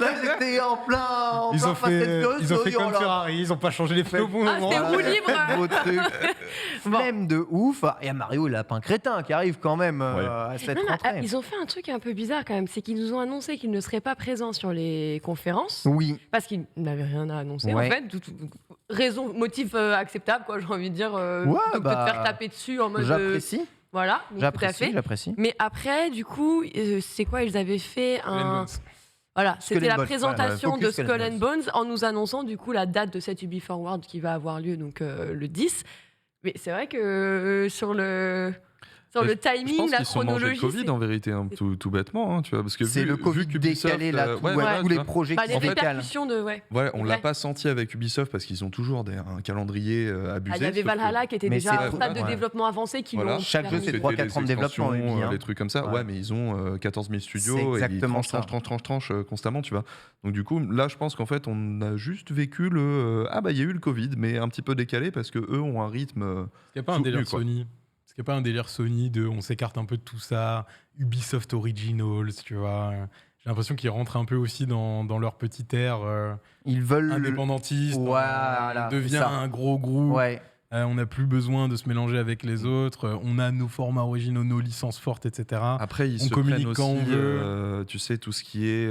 Là, j'étais en plein ils ont Fast and Furious, fait oh comme là. Ferrari, ils ont pas changé les pneus au bon moment. c'était roue libre. Beau truc. Flemme de ouf. Et il y a Mario le lapin crétin qui arrive quand même à cette Non, rentrée. ils ont fait un truc un peu bizarre quand même, c'est qu'ils nous ont annoncé qu'ils ne seraient pas présents sur les conférences Oui, parce qu'ils n'avaient rien à annoncer Ouais. en fait. Raison, motif acceptable quoi, j'ai envie de dire. De bah, te faire taper dessus en mode. j'apprécie. Voilà, donc tout à fait. J'apprécie. Mais après, du coup, c'est quoi? Ils avaient fait un. Voilà, c'était Skull and la Bones, présentation voilà, de Focus Skull and Bones en nous annonçant du coup la date de cette Ubi Forward qui va avoir lieu donc le 10. Mais c'est vrai que sur le Je timing, pense la qu'ils sont mangés chronologie, le Covid c'est en vérité, hein, tout bêtement, hein, tu vois, parce que C'est vu, le Covid vu qu'Ubisoft, décalé là, ouais, voilà, tous tu les vois. projets pas qui les sont décalés. répercussions de Ouais, on Ouais. l'a pas senti avec Ubisoft parce qu'ils ont toujours un calendrier abusé. Il y avait sauf que- Valhalla qui était Mais déjà c'est à un trop- stade de ouais. développement avancé qui Voilà. l'ont Chaque jeu, permis. c'est C'était 3-4 ans de les développement, extensions, Ubi, hein. les trucs comme ça. Ouais. Ouais, mais ils ont 14 000 studios C'est et ils exactement ça. tranchent constamment, tu vois. Donc du coup, là, je pense qu'en fait, on a juste vécu il y a eu le Covid, mais un petit peu décalé parce que eux ont un rythme. Est-ce qu'il n'y a pas un soutenu, délire quoi. Sony? Est-ce qu'il n'y a pas un délire Sony de on s'écarte un peu de tout ça, Ubisoft Originals, tu vois? J'ai l'impression qu'ils rentrent un peu aussi dans leur petit air Ils veulent. indépendantiste. Voilà, On c'est devient ça. un gros groupe. Ouais. On n'a plus besoin de se mélanger avec les autres. On a nos formats originaux, nos licences fortes, etc. Après, ils On se communique prennent quand on aussi, veut. tu sais, tout ce qui est,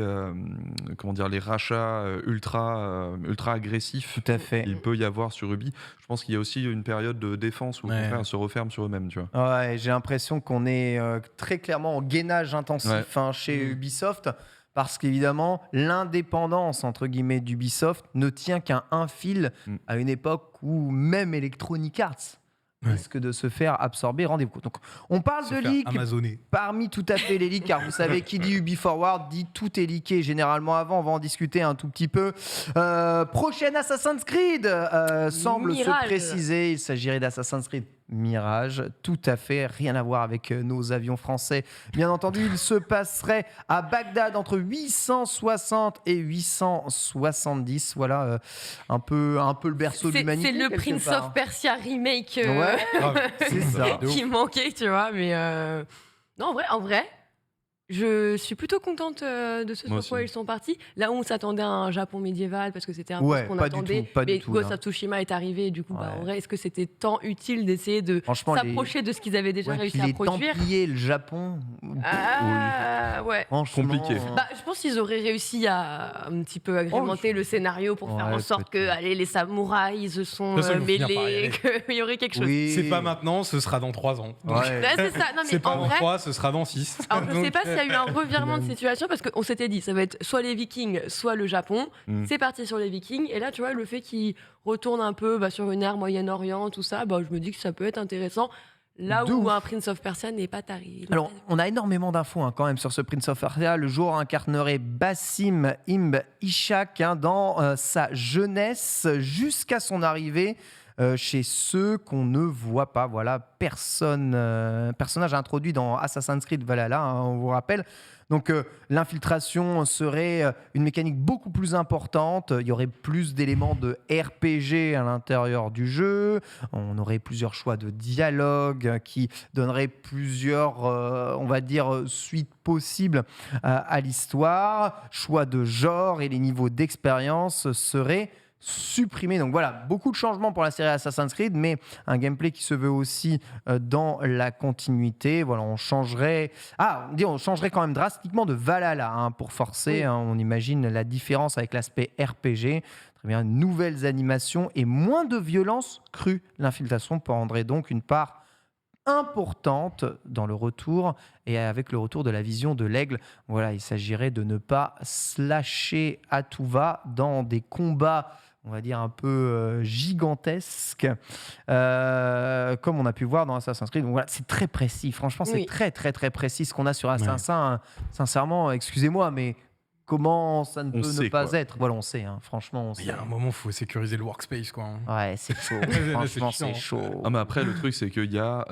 les rachats ultra agressifs. Tout à fait. Il peut y avoir sur Ubi. Je pense qu'il y a aussi une période de défense où au Ouais. contraire, ils se referment sur eux-mêmes, tu vois. Ouais, j'ai l'impression qu'on est très clairement en gainage intensif Ouais. chez Ubisoft. Parce qu'évidemment, l'indépendance, entre guillemets, d'Ubisoft ne tient qu'à un fil à une époque où même Electronic Arts risque de se faire absorber. Rendez-vous compte. Donc, on parle Se de faire leak Amazonner. parmi tout à fait les leaks, car vous savez, qui dit Ubi Forward dit tout est leaké généralement avant. On va en discuter un tout petit peu. Prochain Assassin's Creed semble Mirage. se préciser. Il s'agirait d'Assassin's Creed Mirage, tout à fait, rien à voir avec nos avions français. Bien entendu, il se passerait à Bagdad entre 860 et 870. Voilà, un peu le berceau de C'est l'humanité. le quelque Prince part. of Persia remake Ouais, c'est ça. qui manquait, tu vois. Mais non, en vrai, je suis plutôt contente de ce Moi sur quoi aussi. ils sont partis. Là où on s'attendait à un Japon médiéval, parce que c'était un peu Ouais, ce qu'on pas du attendait. tout, pas du mais tout, Ghost là. of Tsushima est arrivé, et du coup, Ouais. en vrai, est-ce que c'était tant utile d'essayer de Franchement, s'approcher de ce qu'ils avaient déjà Ouais, réussi puis à les produire? Templiers, le Japon. Ouais. Franchement, Compliqué. Bah, je pense qu'ils auraient réussi à un petit peu agrémenter le scénario pour faire Ouais, en sorte que peut-être. allez, les samouraïs ils se sont De toute façon, ils vont finir par y mêlés, aller. qu'il y aurait quelque chose. oui. C'est pas maintenant, ce sera dans 3 ans. Ouais. Ouais, c'est ça. Non, mais C'est pas en dans vrai, 3, ce sera dans 6. alors, je sais pas s'il y a eu un revirement de situation parce qu'on s'était dit ça va être soit les Vikings, soit le Japon. C'est parti sur les Vikings. Et là, tu vois, le fait qu'ils retournent un peu sur une ère Moyen-Orient, tout ça, je me dis que ça peut être intéressant. Là De où ouf. un Prince of Persia n'est pas taré. Alors, on a énormément d'infos quand même sur ce Prince of Persia. Le joueur incarnerait Basim Imb Ishak dans sa jeunesse jusqu'à son arrivée chez ceux qu'on ne voit pas. Voilà, personnage introduit dans Assassin's Creed Valhalla, hein, on vous rappelle. Donc l'infiltration serait une mécanique beaucoup plus importante. Il y aurait plus d'éléments de RPG à l'intérieur du jeu. On aurait plusieurs choix de dialogue qui donneraient plusieurs, on va dire, suites possibles à l'histoire. Choix de genre et les niveaux d'expérience seraient supprimé. Donc voilà, beaucoup de changements pour la série Assassin's Creed, mais un gameplay qui se veut aussi dans la continuité. Voilà, on changerait quand même drastiquement de Valhalla pour forcer. On imagine la différence avec l'aspect RPG. Très bien, nouvelles animations et moins de violence crue. L'infiltration prendrait donc une part importante dans le retour et avec le retour de la vision de l'aigle. Voilà, il s'agirait de ne pas slasher à tout va dans des combats, on va dire un peu gigantesques, comme on a pu voir dans Assassin's Creed. Donc voilà, c'est très précis. Franchement, c'est très très très précis ce qu'on a sur Assassin. Sincèrement, excusez-moi, mais comment ça ne peut ne pas être? Voilà, on sait, franchement, on sait. Il y a un moment, il faut sécuriser le workspace, quoi. Ouais, c'est chaud. Franchement, c'est chaud. Ah, mais après, le truc, c'est qu'il y a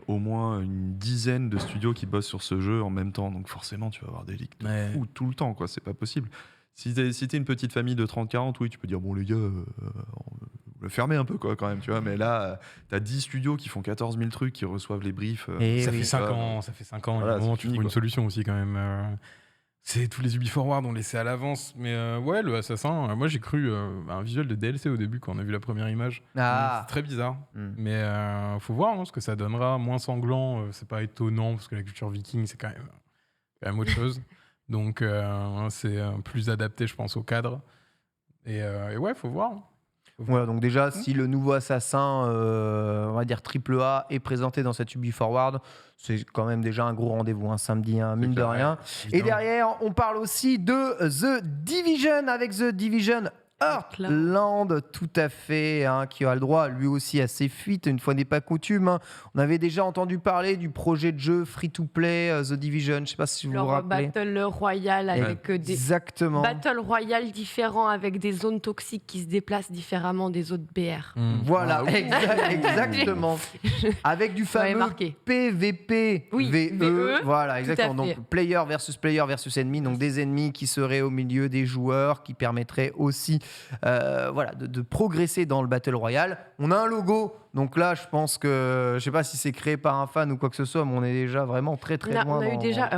au moins une dizaine de studios qui bossent sur ce jeu en même temps. Donc forcément, tu vas avoir des leaks de fou tout le temps, quoi. C'est pas possible. Si t'es une petite famille de 30-40, oui, tu peux dire, bon, les gars, le fermer un peu, quoi, quand même, tu vois. Mais là, t'as 10 studios qui font 14 000 trucs, qui reçoivent les briefs. Ça fait 5 ans. Voilà, à un moment, tu trouves une solution aussi, quand même. C'est tous les Ubiforward ont laissé à l'avance, mais le Assassin, moi j'ai cru un visuel de DLC au début quand on a vu la première image. C'est très bizarre, mais faut voir ce que ça donnera. Moins sanglant, c'est pas étonnant parce que la culture viking c'est quand même autre chose. Donc c'est plus adapté, je pense, au cadre. Et faut voir. Voilà, donc déjà, si le nouveau Assassin, on va dire AAA, est présenté dans cette Ubiforward, c'est quand même déjà un gros rendez-vous, samedi, mine de rien. Et derrière, on parle aussi de The Division, avec The Division Heartland, tout à fait, qui a le droit lui aussi à ses fuites, une fois n'est pas coutume. On avait déjà entendu parler du projet de jeu free-to-play The Division, je ne sais pas si vous vous rappelez. Battle Royale avec des Battle Royale différents avec des zones toxiques qui se déplacent différemment des autres BR. Voilà, exactement. Avec du fameux PVP, VE. Voilà, exactement. Donc player versus ennemi, donc des ennemis qui seraient au milieu des joueurs, qui permettraient aussi de progresser dans le Battle Royale. On a un logo, donc là je pense que, je sais pas si c'est créé par un fan ou quoi que ce soit, mais on est déjà vraiment très très loin. On a eu déjà,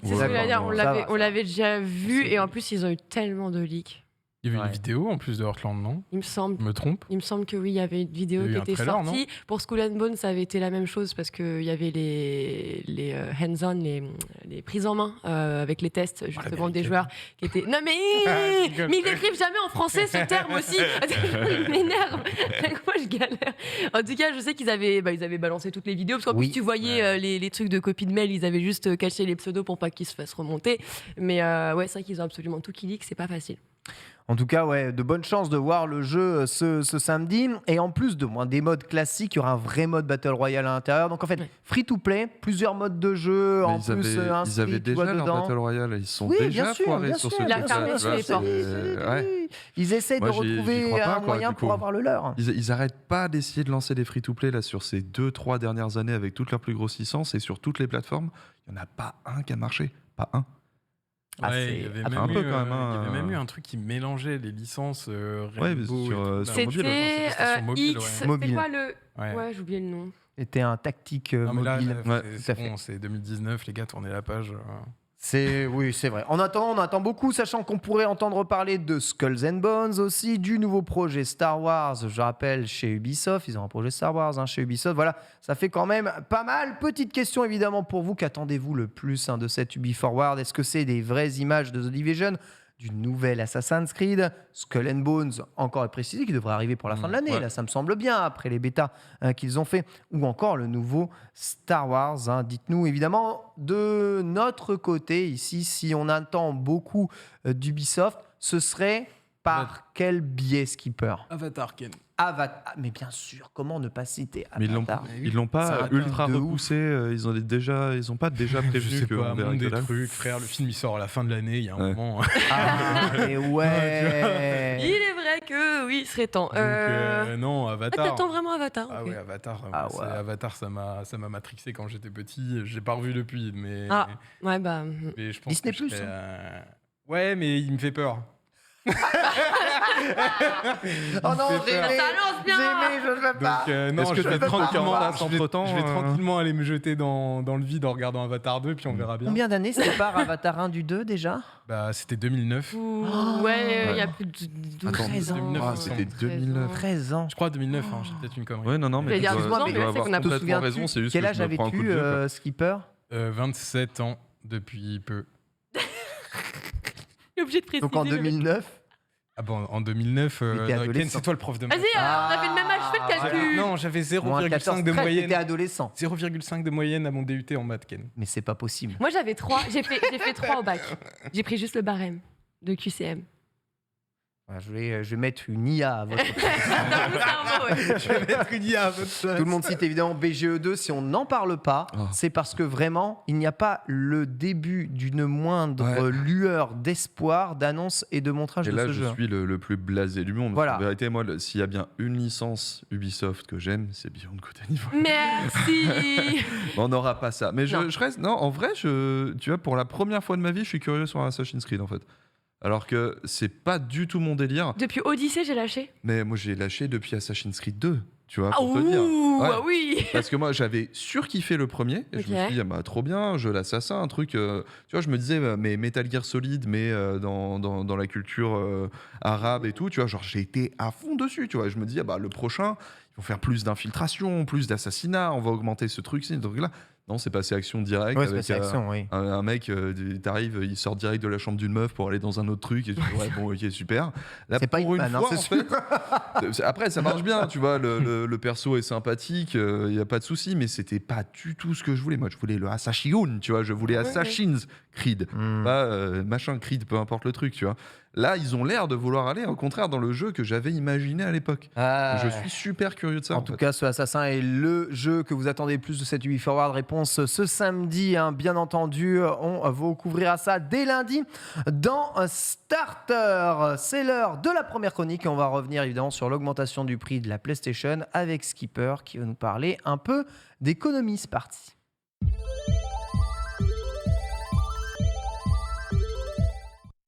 c'est ce que je voulais dire, on l'avait déjà vu et en plus ils ont eu tellement de leaks. Il y avait une vidéo en plus de Heartland, non ? Il me semble. Je me trompe ? Il me semble que oui, il y avait une vidéo qui était sortie. Pour Skull and Bones, ça avait été la même chose parce qu'il y avait les hands-on, les prises en main avec les tests justement des joueurs qui étaient. Non mais ils n'écrivent jamais en français ce terme aussi. Il m'énerve. Moi je galère. En tout cas, je sais qu'ils avaient balancé toutes les vidéos parce qu'en plus tu voyais les trucs de copie de mail, ils avaient juste caché les pseudos pour pas qu'ils se fassent remonter. Mais c'est vrai qu'ils ont absolument tout qui leak, c'est pas facile. En tout cas, de bonnes chances de voir le jeu ce samedi. Et en plus des modes classiques, il y aura un vrai mode Battle Royale à l'intérieur. Donc en fait, free-to-play, plusieurs modes de jeu. Mais ils avaient déjà leur Battle Royale. Ils sont déjà foirés sur ce jeu. Ils essayent de retrouver un moyen pour avoir le leur. Ils n'arrêtent pas d'essayer de lancer des free-to-play là, sur ces 2-3 dernières années avec toute leur plus grosse licence et sur toutes les plateformes. Il n'y en a pas un qui a marché. Pas un. Il y avait même eu un truc qui mélangeait les licences Rainbow sur mobile. C'était quoi le... Ouais, j'ai oublié le nom. C'était un tactique mobile. C'est 2019, les gars, tournez la page. C'est vrai. En attendant, on attend beaucoup, sachant qu'on pourrait entendre parler de Skulls and Bones aussi, du nouveau projet Star Wars, je rappelle, chez Ubisoft. Ils ont un projet Star Wars chez Ubisoft. Voilà, ça fait quand même pas mal. Petite question évidemment pour vous, qu'attendez-vous le plus de cette Ubiforward ? Est-ce que c'est des vraies images de The Division ? Du nouvel Assassin's Creed, Skull and Bones, encore précisé, qui devrait arriver pour la fin de l'année. Là, ça me semble bien, après les bêtas qu'ils ont fait. Ou encore le nouveau Star Wars. Dites-nous, évidemment, de notre côté, ici, si on attend beaucoup d'Ubisoft, ce serait par quel biais, Skipper ? Avatar, Ken. Avatar, mais bien sûr, comment ne pas citer Avatar ? Mais ils l'ont pas ultra repoussé, ils ont pas déjà prévu que on verrait des trucs, frère, le film il sort à la fin de l'année, il y a un moment. Mais ouais. Il est vrai que oui, il serait temps. Donc, non, Avatar. T'attends vraiment Avatar ? Ah ouais, Avatar. Avatar, ça m'a matrixé quand j'étais petit. Je l'ai pas revu depuis, mais. Mais je pense Disney+. Ouais, mais il me fait peur. Oh non, j'ai aimé, je ne veux pas. Non, Est-ce que je vais tranquillement aller me jeter dans le vide en regardant Avatar 2, puis on verra bien. Combien d'années sépare Avatar 1 du 2 déjà? Bah, c'était 2009. Ouais, il y a plus de 12, 13 ans. 2009, c'était 2009. 13 ans. Je crois 2009, j'ai peut-être une connerie. Ouais, non, mais tu dois avoir complètement raison. C'est juste quel que âge je me prends un coup de avais-tu, vieux, quoi. Skipper? 27 ans depuis peu. J'ai obligé de préciser. Donc en 2009? Ah bon, en 2009, Ken, c'est toi le prof de maths. Vas-y, on avait le même âge, fais le calcul. Non, j'avais Moins 14, 0,5 de 13, moyenne. t'étais adolescent. 0,5 de moyenne à mon DUT en maths, Ken. Mais c'est pas possible. Moi, j'avais 3. J'ai fait 3 au bac. J'ai pris juste le barème de QCM. Je vais mettre une IA à votre place. Je vais mettre une IA à votre place. Tout le monde cite évidemment BGE2. Si on n'en parle pas, c'est parce que vraiment, il n'y a pas le début d'une moindre lueur d'espoir, d'annonce et de montrage de ce jeu. Et là, je suis le plus blasé du monde. Voilà. En vérité, moi, s'il y a bien une licence Ubisoft que j'aime, c'est Beyond Good and Evil. Merci. On n'aura pas ça. Mais je reste... Non, en vrai, tu vois, pour la première fois de ma vie, je suis curieux sur Assassin's Creed, en fait. Alors que c'est pas du tout mon délire. Depuis Odyssey, j'ai lâché. Mais moi, j'ai lâché depuis Assassin's Creed 2, tu vois, pour te dire. Ouais. Ah oui. Parce que moi, j'avais surkiffé le premier. Et je me suis dit, trop bien, jeu l'assassin, un truc... tu vois, je me disais, mais Metal Gear Solid, mais dans la culture arabe et tout, tu vois, genre, j'ai été à fond dessus, tu vois. Je me disais, le prochain, ils vont faire plus d'infiltration, plus d'assassinats, on va augmenter ce truc-ci, ce truc-là. Non, c'est passé action direct. Ouais, avec oui. un mec, t'arrives, il sort direct de la chambre d'une meuf pour aller dans un autre truc. Et tu dis, ouais, bon, ok, super. Là, c'est pas une fois, en fait, après, ça marche bien, tu vois. Le perso est sympathique, il n'y a pas de souci, mais c'était pas du tout ce que je voulais. Moi, je voulais le Assassin, tu vois. Je voulais Assassin's Creed. Pas machin Creed, peu importe le truc, tu vois. Là, ils ont l'air de vouloir aller, au contraire, dans le jeu que j'avais imaginé à l'époque. Je suis super curieux de ça. En tout cas, ce Assassin est le jeu que vous attendez le plus de cette Ubiforward. Réponse ce samedi, bien entendu. On vous couvrira ça dès lundi dans Starter. C'est l'heure de la première chronique et on va revenir évidemment sur l'augmentation du prix de la PlayStation avec Skipper qui va nous parler un peu d'économie. C'est parti.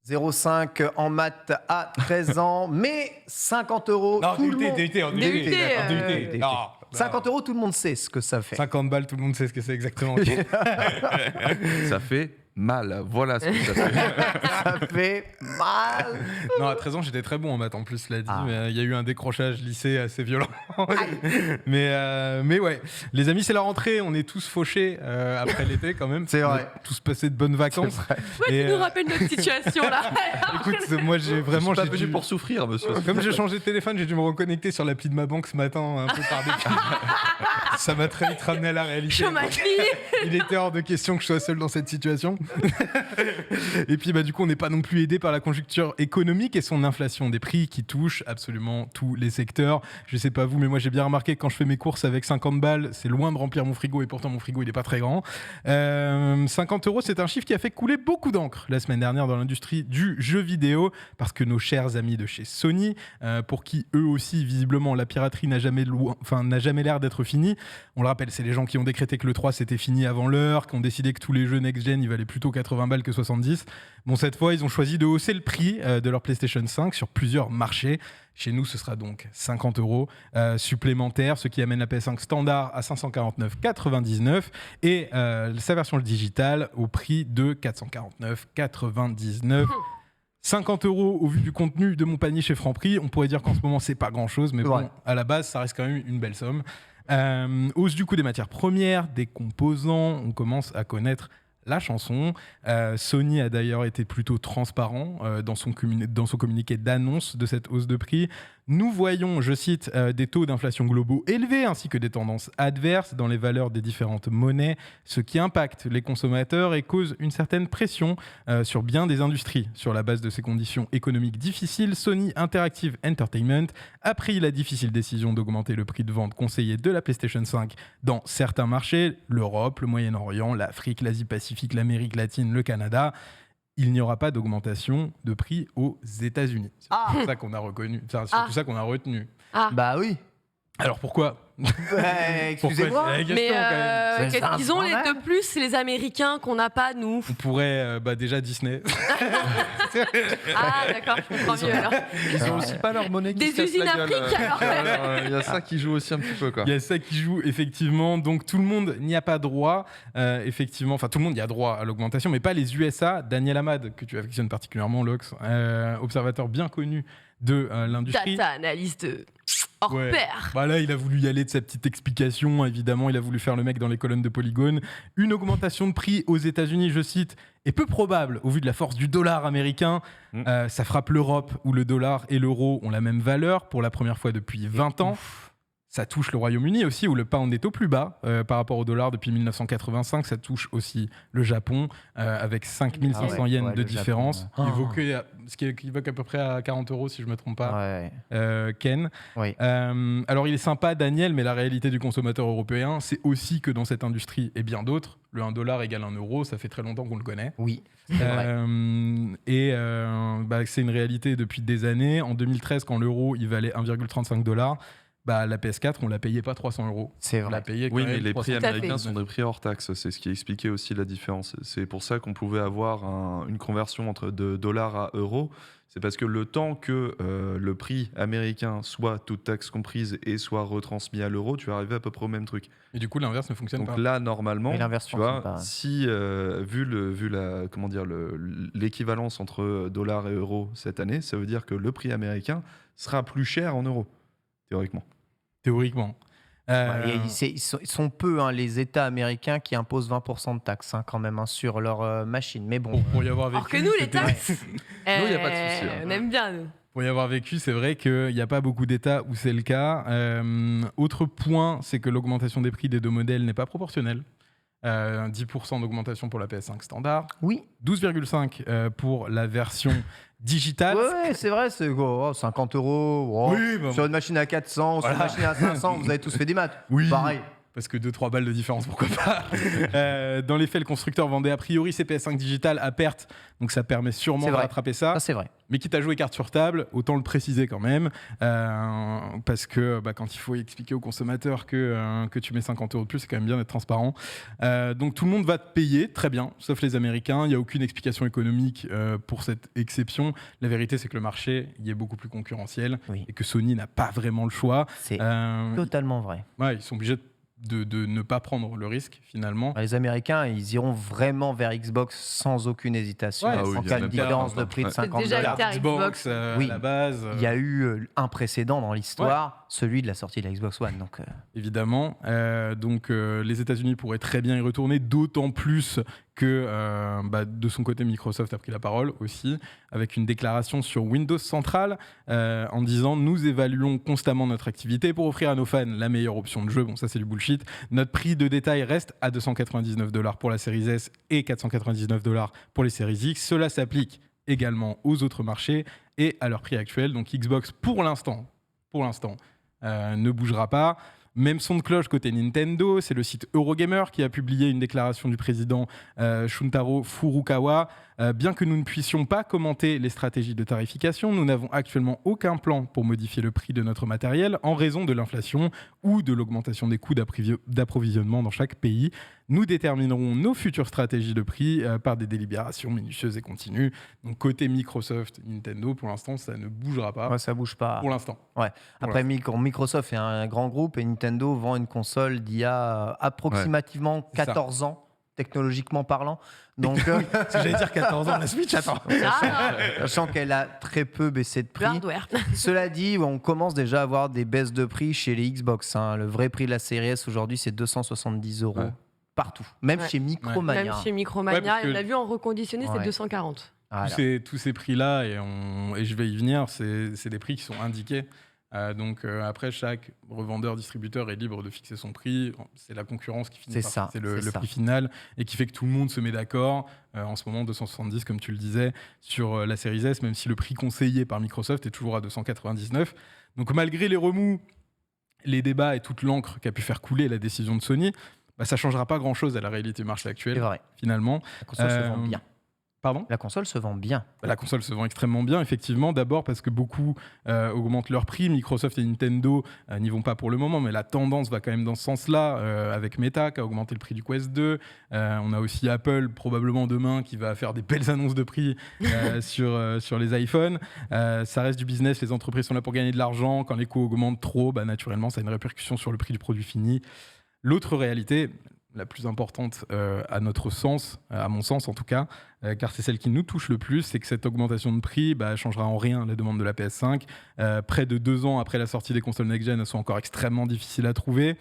0,5 en maths à 13 ans, mais 50 €. Non, tout le monde... DUT. 50 €, tout le monde sait ce que ça fait. 50 balles, tout le monde sait ce que c'est exactement. Ça fait mal. Voilà ce que ça fait. Ça fait mal. Non, à 13 ans, j'étais très bon en maths en plus, l'a dit. Mais il y a eu un décrochage lycée assez violent. mais ouais, les amis, c'est la rentrée. On est tous fauchés après l'été quand même. C'est vrai. On a tous passé de bonnes vacances. Ouais, tu nous rappelles notre situation là. Écoute, moi j'ai vraiment. Je suis pas venu pour souffrir, monsieur. Comme j'ai changé de téléphone, j'ai dû me reconnecter sur l'appli de ma banque ce matin, un peu par dépit. Ça m'a très vite ramené à la réalité. Il était hors de question que je sois seul dans cette situation. Et puis du coup, on n'est pas non plus aidé par la conjoncture économique et son inflation des prix qui touche absolument tous les secteurs. Je sais pas vous, mais moi j'ai bien remarqué que quand je fais mes courses avec 50 balles, c'est loin de remplir mon frigo et pourtant mon frigo il est pas très grand. 50 €, c'est un chiffre qui a fait couler beaucoup d'encre la semaine dernière dans l'industrie du jeu vidéo parce que nos chers amis de chez Sony, pour qui eux aussi visiblement la piraterie n'a jamais l'air d'être finie. On le rappelle, c'est les gens qui ont décrété que le 3 c'était fini avant l'heure, qui ont décidé que tous les jeux next-gen ils valaient plutôt 80 balles que 70. Bon, cette fois, ils ont choisi de hausser le prix de leur PlayStation 5 sur plusieurs marchés. Chez nous, ce sera donc 50 € supplémentaires, ce qui amène la PS5 standard à 549,99 et sa version digitale au prix de 449,99. 50 € au vu du contenu de mon panier chez Franprix. On pourrait dire qu'en ce moment, c'est pas grand-chose, mais bon, à la base, ça reste quand même une belle somme. Hausse du coût des matières premières, des composants, on commence à connaître la chanson. Sony a d'ailleurs été plutôt transparent dans son communiqué d'annonce de cette hausse de prix. Nous voyons, je cite, des taux d'inflation globaux élevés ainsi que des tendances adverses dans les valeurs des différentes monnaies, ce qui impacte les consommateurs et cause une certaine pression sur bien des industries. Sur la base de ces conditions économiques difficiles, Sony Interactive Entertainment a pris la difficile décision d'augmenter le prix de vente conseillé de la PlayStation 5 dans certains marchés, l'Europe, le Moyen-Orient, l'Afrique, l'Asie-Pacifique, l'Amérique latine, le Canada. Il n'y aura pas d'augmentation de prix aux États-Unis. C'est tout ça qu'on a reconnu. C'est tout ça qu'on a retenu. Bah oui. Alors pourquoi Excusez-moi. Mais qu'est-ce qu'ils ont les de plus, les Américains qu'on n'a pas, nous? On pourrait déjà Disney. Ah d'accord, je comprends mieux alors. Ils ont aussi pas leur monnaie qui Des se casse usines la à gueule. fric alors. Il y a ça qui joue aussi un petit peu, quoi. Il y a ça qui joue, effectivement. Donc, tout le monde n'y a pas droit. Effectivement, enfin, tout le monde y a droit à l'augmentation, mais pas les USA. Daniel Hamad, que tu affectionnes particulièrement, Lox, observateur bien connu de l'industrie. Data analyste hors pair. Bah là, il a voulu y aller de sa petite explication. Évidemment, il a voulu faire le mec dans les colonnes de Polygone. Une augmentation de prix aux États-Unis, je cite, est peu probable au vu de la force du dollar américain. Ça frappe l'Europe où le dollar et l'euro ont la même valeur pour la première fois depuis 20 ans. Ça touche le Royaume-Uni aussi, où le pound est au plus bas par rapport au dollar depuis 1985. Ça touche aussi le Japon, avec 5500 yens de différence. Ce qui équivaut à peu près à 40 €, si je ne me trompe pas, Ken. Oui. Alors, il est sympa, Daniel, mais la réalité du consommateur européen, c'est aussi que dans cette industrie et bien d'autres, le 1 dollar égale 1 euro, ça fait très longtemps qu'on le connaît. Oui, c'est vrai. C'est une réalité depuis des années. En 2013, quand l'euro il valait 1,35 $, la PS4, on la payait pas 300 €. C'est vrai. On la payait Oui, mais les prix Tout à fait. américains sont des prix hors taxe. C'est ce qui expliquait aussi la différence. C'est pour ça qu'on pouvait avoir une conversion entre de dollars à euros. C'est parce que le temps que le prix américain soit toute taxe comprise et soit retransmis à l'euro, tu vas arriver à peu près au même truc. Et du coup, l'inverse ne fonctionne Donc pas. là, normalement, Et l'inverse tu vois, fonctionne pas. si vu l'équivalence entre dollars et euros cette année, ça veut dire que le prix américain sera plus cher en euros, théoriquement. Théoriquement. Ils sont peu, les États américains qui imposent 20% de taxes quand même sur leur machine. Mais bon. Pour y avoir vécu, Alors que nous, les c'était- taxes, Nous, y a pas de souci, on aime bien, nous. Pour y avoir vécu, c'est vrai qu'il n'y a pas beaucoup d'États où c'est le cas. Autre point, c'est que l'augmentation des prix des deux modèles n'est pas proportionnelle. 10% d'augmentation pour la PS5 standard, Oui. 12,5 pour la version digitale. Ouais, c'est vrai, c'est 50 €. Oui, bah, Sur une machine à 400, sur une machine à 500, vous avez tous fait des maths. Oui. Pareil. Parce que 2-3 balles de différence, pourquoi pas. Dans les faits, le constructeur vendait a priori ses PS5 digitales à perte, donc ça permet sûrement C'est de vrai. rattraper ça. Ça, c'est vrai. Mais quitte à jouer carte sur table, autant le préciser quand même, parce que quand il faut expliquer au consommateur que tu mets 50 € de plus, c'est quand même bien d'être transparent. Donc tout le monde va te payer, très bien, sauf les Américains. Il n'y a aucune explication économique pour cette exception. La vérité, c'est que le marché y est beaucoup plus concurrentiel et que Sony n'a pas vraiment le choix. C'est totalement vrai. Ils sont obligés de ne pas prendre le risque finalement. Les Américains, ils iront vraiment vers Xbox sans aucune hésitation. Ouais, en cas de différence de prix de 50 déjà $. le cas. Xbox Oui. à la base. Il y a eu un précédent dans l'histoire, celui de la sortie de la Xbox One. Donc, Évidemment. Donc les États-Unis pourraient très bien y retourner, d'autant plus que de son côté, Microsoft a pris la parole aussi, avec une déclaration sur Windows Central en disant « Nous évaluons constamment notre activité pour offrir à nos fans la meilleure option de jeu. » Bon, ça c'est du bullshit. Notre prix de détail reste à 299 $ pour la série S et 499 $ pour les séries X. Cela s'applique également aux autres marchés et à leur prix actuel. Donc Xbox, pour l'instant, ne bougera pas. Même son de cloche côté Nintendo, c'est le site Eurogamer qui a publié une déclaration du président Shuntaro Furukawa. Bien que nous ne puissions pas commenter les stratégies de tarification, nous n'avons actuellement aucun plan pour modifier le prix de notre matériel en raison de l'inflation ou de l'augmentation des coûts d'approvisionnement dans chaque pays. Nous déterminerons nos futures stratégies de prix par des délibérations minutieuses et continues. Donc côté Microsoft, Nintendo, pour l'instant, ça ne bougera pas. ouais, ça bouge pas. Pour l'instant. Ouais. Après, Microsoft est un grand groupe et Nintendo vend une console d'il y a approximativement 14 ans, technologiquement parlant. Donc, J'allais dire 14 ans, la Switch, attends. sachant qu'elle a très peu baissé de Le prix. hardware. Cela dit, on commence déjà à avoir des baisses de prix chez les Xbox. Le vrai prix de la série S aujourd'hui, c'est 270 € partout. Même chez Micromania. Même chez Micromania, Ouais, parce que- et on l'a vu en reconditionné, c'est 240. Voilà. Tous ces prix-là, et je vais y venir, c'est des prix qui sont indiqués. Après, chaque revendeur-distributeur est libre de fixer son prix. C'est la concurrence qui finit par fixer le prix final et qui fait que tout le monde se met d'accord. En ce moment, 270, comme tu le disais, sur la série S, même si le prix conseillé par Microsoft est toujours à 299. Donc malgré les remous, les débats et toute l'encre qu'a pu faire couler la décision de Sony, ça ne changera pas grand-chose à la réalité du marché actuel, C'est vrai. finalement. La console se vend bien. Pardon ? La console se vend bien. La console se vend extrêmement bien, effectivement. D'abord parce que beaucoup augmentent leur prix. Microsoft et Nintendo n'y vont pas pour le moment, mais la tendance va quand même dans ce sens-là, avec Meta qui a augmenté le prix du Quest 2. On a aussi Apple, probablement demain, qui va faire des belles annonces de prix sur les iPhones. Ça reste du business, les entreprises sont là pour gagner de l'argent. Quand les coûts augmentent trop, naturellement, ça a une répercussion sur le prix du produit fini. L'autre réalité, la plus importante à notre sens, à mon sens en tout cas, car c'est celle qui nous touche le plus, c'est que cette augmentation de prix changera en rien la demande de la PS5. Près de 2 ans après la sortie des consoles next-gen, elles sont encore extrêmement difficiles à trouver.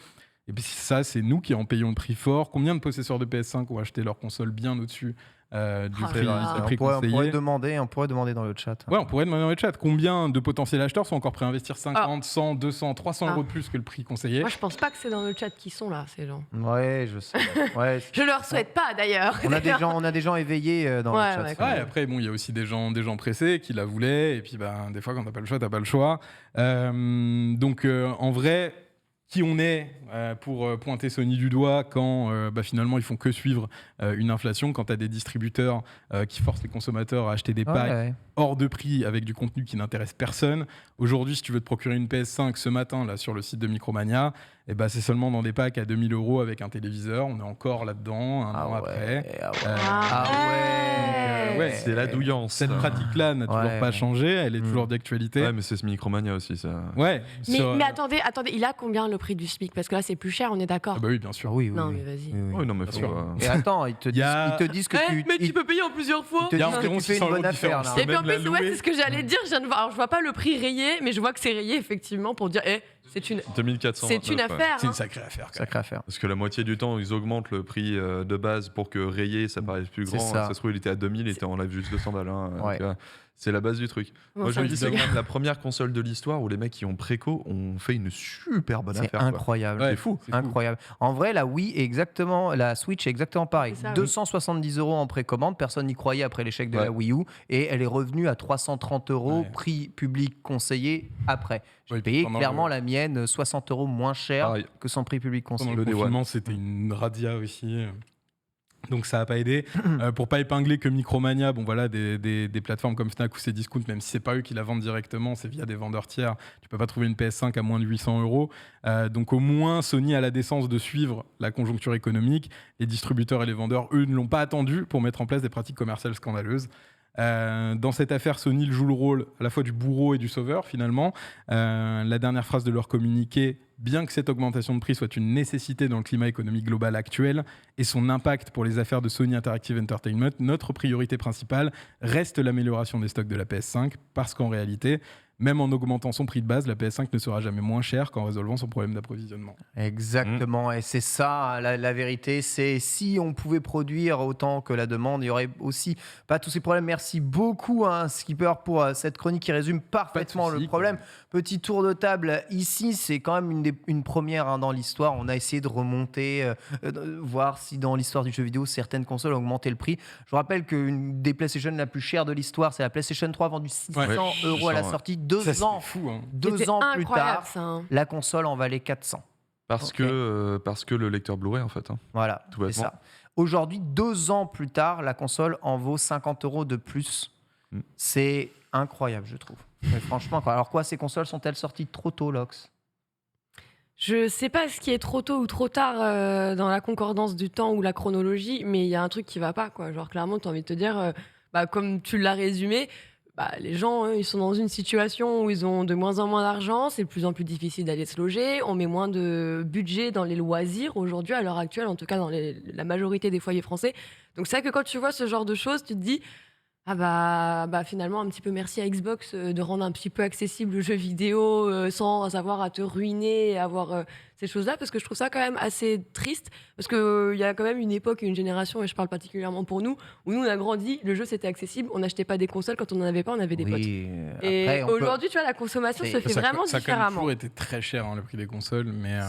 Et puis ça, c'est nous qui en payons le prix fort. Combien de possesseurs de PS5 ont acheté leur console bien au-dessus du prix conseillé? On pourrait demander dans le chat. Ouais, on pourrait demander dans le chat. Combien de potentiels acheteurs sont encore prêts à investir 50, 100, 200, 300 euros de plus que le prix conseillé? Moi, je pense pas que c'est dans le chat qu'ils sont là, ces gens. Ouais, je sais. Ouais, je leur souhaite pas d'ailleurs. On a des gens éveillés dans le chat. Ouais, après, il y a aussi des gens pressés qui la voulaient. Et puis, des fois, quand t'as pas le choix, t'as pas le choix. Donc, en vrai, qui on est pour pointer Sony du doigt quand finalement ils font que suivre une inflation, quand tu as des distributeurs qui forcent les consommateurs à acheter des packs hors de prix avec du contenu qui n'intéresse personne. Aujourd'hui, si tu veux te procurer une PS5 ce matin là, sur le site de Micromania, c'est seulement dans des packs à 2000 € avec un téléviseur. On est encore là-dedans, un an après. C'est la douillance. Cette pratique-là n'a toujours pas changé, elle est toujours d'actualité. Ouais, mais c'est ce Micromania aussi, ça. Ouais. Mais attendez, il a combien le prix du SMIC? Parce que là, c'est plus cher, on est d'accord. Oui, bien sûr. Oui. Non, mais vas-y. Oui, non, mais Et attends, ils te disent que mais tu peux payer en plusieurs fois. Ils te disent que tu fais une bonne affaire. Et puis en plus, c'est ce que j'allais dire. Alors, je vois pas le prix rayé, mais je vois que c'est rayé effectivement pour dire, c'est une 2400. C'est une affaire. C'est une sacrée affaire. Parce que la moitié du temps, ils augmentent le prix de base pour que rayé, ça paraisse plus grand. Ça se trouve, il était à 2000, il était en live juste 200 balles. C'est la base du truc. Moi, je me dis, c'est la première console de l'histoire où les mecs qui ont préco ont fait une super bonne affaire. C'est incroyable. C'est fou. Incroyable. En vrai, la Switch est exactement pareil. 270 € en précommande. Personne n'y croyait après l'échec de la Wii U. Et elle est revenue à 330 €, prix public conseillé après. J'ai payé clairement la mienne 60 € moins cher que son prix public conseillé. Pendant le confinement, c'était une radia aussi. Donc ça n'a pas aidé. Pour pas épingler que Micromania, des plateformes comme Fnac ou Cdiscount, même si c'est pas eux qui la vendent directement, c'est via des vendeurs tiers, tu peux pas trouver une PS5 à moins de 800 €. Donc au moins Sony a la décence de suivre la conjoncture économique. Les distributeurs et les vendeurs, eux, ne l'ont pas attendu pour mettre en place des pratiques commerciales scandaleuses. Dans cette affaire, Sony joue le rôle à la fois du bourreau et du sauveur finalement. La dernière phrase de leur communiqué: bien que cette augmentation de prix soit une nécessité dans le climat économique global actuel et son impact pour les affaires de Sony Interactive Entertainment, notre priorité principale reste l'amélioration des stocks de la PS5, parce qu'en réalité, même en augmentant son prix de base, la PS5 ne sera jamais moins chère qu'en résolvant son problème d'approvisionnement. Exactement, et c'est ça la vérité, c'est si on pouvait produire autant que la demande, il n'y aurait aussi pas tous ces problèmes. Merci beaucoup Skipper pour cette chronique qui résume parfaitement le problème. Petit tour de table ici, c'est quand même une première dans l'histoire. On a essayé de remonter, voir si dans l'histoire du jeu vidéo, certaines consoles ont augmenté le prix. Je vous rappelle qu'une des PlayStation la plus chère de l'histoire, c'est la PlayStation 3, vendue 600 € à la sortie. 2 ans plus tard, la console en valait 400. Parce que le lecteur Blu-ray, en fait. Voilà, c'est ça. Aujourd'hui, 2 ans plus tard, la console en vaut 50 € de plus. C'est incroyable, je trouve. Mais franchement, alors quoi, ces consoles sont-elles sorties trop tôt, Lox ? Je sais pas ce qui est trop tôt ou trop tard dans la concordance du temps ou la chronologie, mais il y a un truc qui va pas, quoi. Genre, clairement, tu as envie de te dire, comme tu l'as résumé, les gens, ils sont dans une situation où ils ont de moins en moins d'argent, c'est de plus en plus difficile d'aller se loger, on met moins de budget dans les loisirs aujourd'hui, à l'heure actuelle, en tout cas dans la majorité des foyers français. Donc c'est vrai que quand tu vois ce genre de choses, tu te dis, finalement, un petit peu merci à Xbox de rendre un petit peu accessible le jeu vidéo sans avoir à te ruiner et avoir ces choses-là, parce que je trouve ça quand même assez triste, parce qu'il y a quand même une époque et une génération, et je parle particulièrement pour nous, où nous on a grandi, le jeu c'était accessible, on n'açatait pas des consoles, quand on n'en avait pas, on avait des potes. Et aujourd'hui, tu vois, la consommation se fait vraiment différemment. Ça a toujours été très cher, le prix des consoles, mais...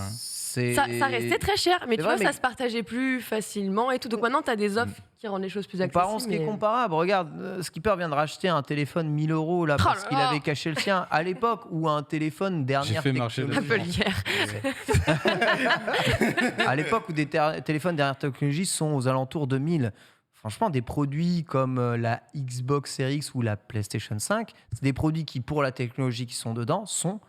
Ça restait très cher, mais tu vois, ça se partageait plus facilement et tout. Donc maintenant, tu as des offres qui rendent les choses plus accessibles. Comparons ce qui est comparable. Regarde, Skipper vient de racheter un téléphone 1000 € là, parce qu'il avait caché le sien. À l'époque où un téléphone dernière technologie... Apple hier. À l'époque où des téléphones dernière technologie sont aux alentours de 1000. franchement, des produits comme la Xbox Series X ou la PlayStation 5, c'est des produits qui, pour la technologie qui sont dedans, sont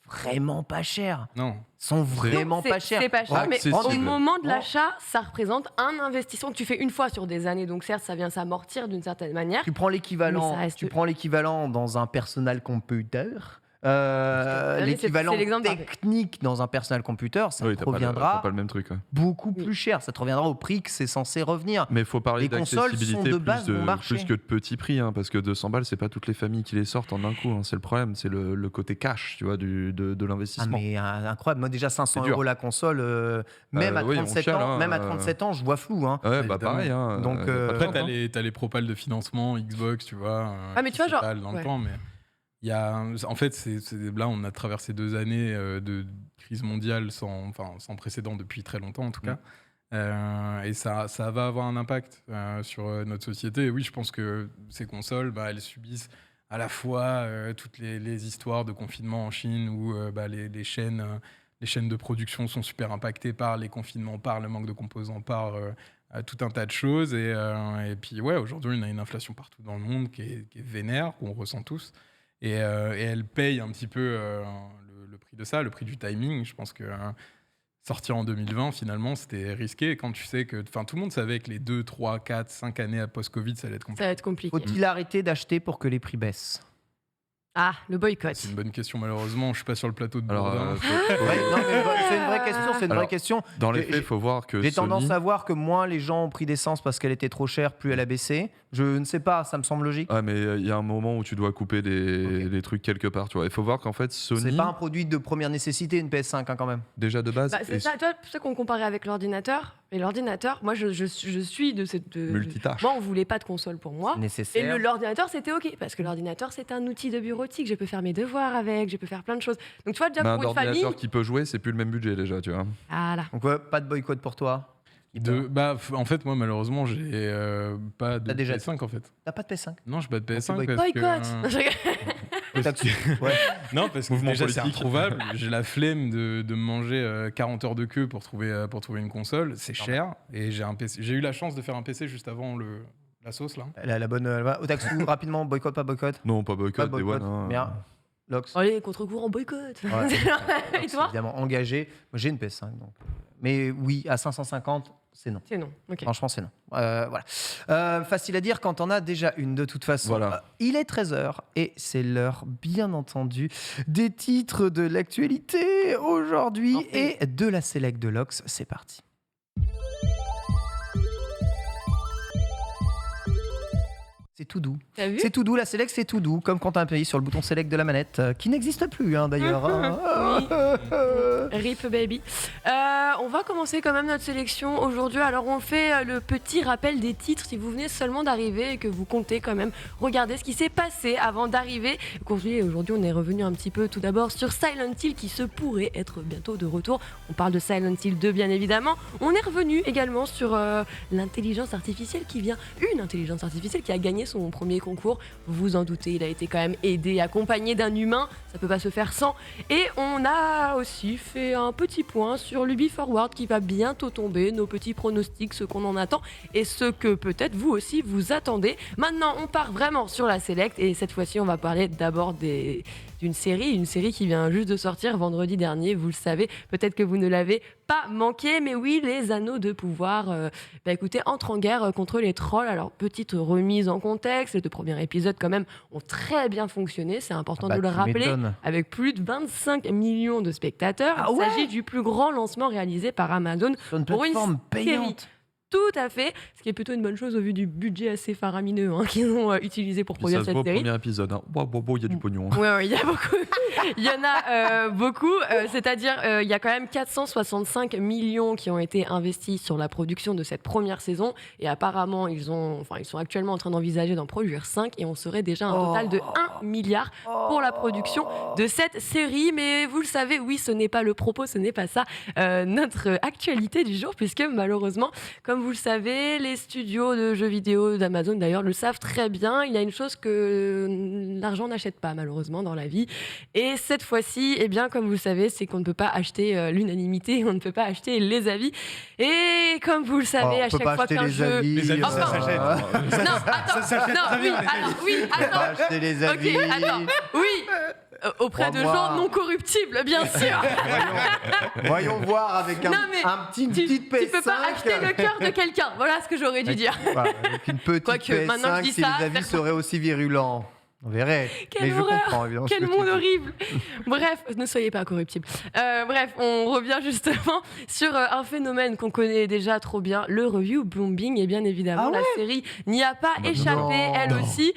vraiment pas chers. Non. Sont vraiment pas chers. C'est pas cher, mais au accessible. moment de l'achat, ça représente un investissement que tu fais une fois sur des années. Donc certes, ça vient s'amortir d'une certaine manière. Tu prends l'équivalent, Mais ça reste- dans un personal computer. c'est L'équivalent l'exemple parfait. technique dans un personal computer, ça Oui, te t'as reviendra pas le même truc. Ouais. beaucoup plus cher. Ça te reviendra au prix que c'est censé revenir. Mais il faut parler Les consoles d'accessibilité sont de base bon marché. plus que de petits prix, hein, parce que 200 balles, c'est pas toutes les familles qui les sortent en un coup. Hein, c'est le problème, c'est le côté cash, tu vois, de l'investissement. Mais incroyable. Moi, déjà 500 C'est dur. € la console, même à oui, 37 on chiale, ans, hein, même à 37 ans, je vois flou. Hein. Ouais, Évidemment. pareil. Hein, Donc, y a pas de Après, temps, hein. t'as les propals de financement Xbox, tu vois. Mais tu vois, qui genre. s'étalent dans le Ouais. temps, mais il y a, en fait, là, on a traversé 2 années de crise mondiale sans précédent depuis très longtemps, en tout cas. Et ça va avoir un impact sur notre société. Et oui, je pense que ces consoles, elles subissent à la fois toutes les histoires de confinement en Chine où les chaînes de production sont super impactées par les confinements, par le manque de composants, par tout un tas de choses. Et puis, ouais, aujourd'hui, on a une inflation partout dans le monde qui est vénère, qu'on ressent tous. Et elle paye un petit peu le prix de ça, le prix du timing. Je pense que sortir en 2020, finalement, c'était risqué. Quand tu sais que tout le monde savait que les 2, 3, 4, 5 années post-Covid, ça allait être compliqué. Ça va être compliqué. Faut-il arrêter d'acheter pour que les prix baissent? Ah, le boycott. C'est une bonne question, malheureusement. Je suis pas sur le plateau de Alors, Bourdin. Ouais, non, mais c'est une vraie question. C'est une Alors, vraie question. Dans les J'ai- faits, il faut voir que J'ai tendance Sony- à voir que moins les gens ont pris d'essence parce qu'elle était trop chère, plus elle a baissé. Je ne sais pas, ça me semble logique. Ouais, mais il y a un moment où tu dois couper Ok. des trucs quelque part. Tu vois. Il faut voir qu'en fait, C'est Sony, pas un produit de première nécessité, une PS5 quand même. déjà de base, C'est est ça, tu vois, c'est ça qu'on comparait avec l'ordinateur. Et l'ordinateur, moi, je suis de cette. multitâche. Moi, on voulait pas de console pour moi. Et Nécessaire. l'ordinateur, c'était OK. Parce que l'ordinateur, c'est un outil de bureautique. Je peux faire mes devoirs avec, je peux faire plein de choses. Donc, tu vois, déjà, Mais un pour une famille. ordinateur qui peut jouer, c'est plus le même budget déjà, tu vois. Voilà. Donc ouais, pas de boycott pour toi. En fait, moi, malheureusement, j'ai pas de T'as déjà- PS5, en fait. T'as pas de PS5? Non, j'ai pas de PS5 boycott. parce Boycott. que... Je rigole. Ouais. Non, parce que Mouvement déjà, c'est politique. introuvable. J'ai la flemme de me manger 40 heures de queue pour trouver une console. C'est cher. Et j'ai un PC. J'ai eu la chance de faire un PC juste avant la sauce, là. La bonne. Otaku, rapidement, boycott, pas boycott? Non, pas Pas boycott, de boycott. Day One, hein. Bien. Lox. Allez, contre-courant, boycott. Ouais. Et Lox, toi évidemment, engagé. Moi, j'ai une PS5. Donc. Mais oui, à 550, c'est non. C'est non. OK. Franchement, c'est non. Voilà. Facile à dire quand on a déjà une, de toute façon. Voilà. Il est 13h et c'est l'heure, bien entendu, des titres de l'actualité aujourd'hui Parfait. et de la Select de Lox. C'est parti. C'est tout doux. T'as vu? C'est tout doux, la Select, c'est tout doux, comme quand tu appuies sur le bouton Select de la manette, qui n'existe plus hein, d'ailleurs. RIP baby. On va commencer quand même notre sélection aujourd'hui. Alors on fait le petit rappel des titres si vous venez seulement d'arriver et que vous comptez quand même regarder ce qui s'est passé avant d'arriver. Aujourd'hui on est revenu un petit peu tout d'abord sur Silent Hill qui se pourrait être bientôt de retour. On parle de Silent Hill 2 bien évidemment. On est revenu également sur l'intelligence artificielle une intelligence artificielle qui a gagné son premier concours. Vous vous en doutez, il a été quand même aidé, accompagné d'un humain. Ça peut pas se faire sans. Et on a aussi fait un petit point sur l'Ubi Forward qui va bientôt tomber, nos petits pronostics, ce qu'on en attend et ce que peut-être vous aussi vous attendez. Maintenant, on part vraiment sur la Select et cette fois-ci, on va parler d'abord d'une série qui vient juste de sortir vendredi dernier, vous le savez, peut-être que vous ne l'avez pas manqué, mais oui, les Anneaux de Pouvoir, écoutez, entrent en guerre contre les trolls. Alors, petite remise en contexte, les 2 premiers épisodes quand même ont très bien fonctionné, c'est important de le rappeler, avec plus de 25 millions de spectateurs. Ah Il ouais s'agit du plus grand lancement réalisé par Amazon Sur une pour une plateforme série. payante. Tout à fait, ce qui est plutôt une bonne chose au vu du budget assez faramineux qu'ils ont utilisé pour Puis ça produire se cette voit au série. premier épisode. Hein. Il y a du pognon. Hein. Ouais, il y a beaucoup. Il y en a beaucoup. C'est-à-dire, il y a quand même 465 millions qui ont été investis sur la production de cette première saison. Et apparemment, ils sont actuellement en train d'envisager d'en produire 5. Et on serait déjà un total de 1 milliard pour la production de cette série. Mais vous le savez, oui, ce n'est pas le propos, ce n'est pas ça notre actualité du jour. Puisque malheureusement, comme vous le savez, les studios de jeux vidéo d'Amazon d'ailleurs le savent très bien. Il y a une chose que l'argent n'achète pas malheureusement dans la vie. Et cette fois-ci, eh bien, comme vous le savez, c'est qu'on ne peut pas acheter l'unanimité, on ne peut pas acheter les avis. Et comme vous le savez, à chaque fois qu'un jeu... Les avis, Enfin, ça s'achète. Non, attends, Ça s'achète très bien. attends. Acheter les avis. Ok, attends, oui. Auprès de gens non corruptibles, bien sûr. Voyons voir avec une petite PS5. Tu peux pas acheter le cœur de quelqu'un. Voilà ce que j'aurais dû dire. Avec une petite PS5, si les avis seraient aussi virulents. On verrait. Quelle mais horreur. je comprends évidemment. Quel monde horrible. Bref, ne soyez pas incorruptibles. Bref, on revient justement sur un phénomène qu'on connaît déjà trop bien, le review bombing. Et bien évidemment, la série n'y a pas échappé, elle aussi.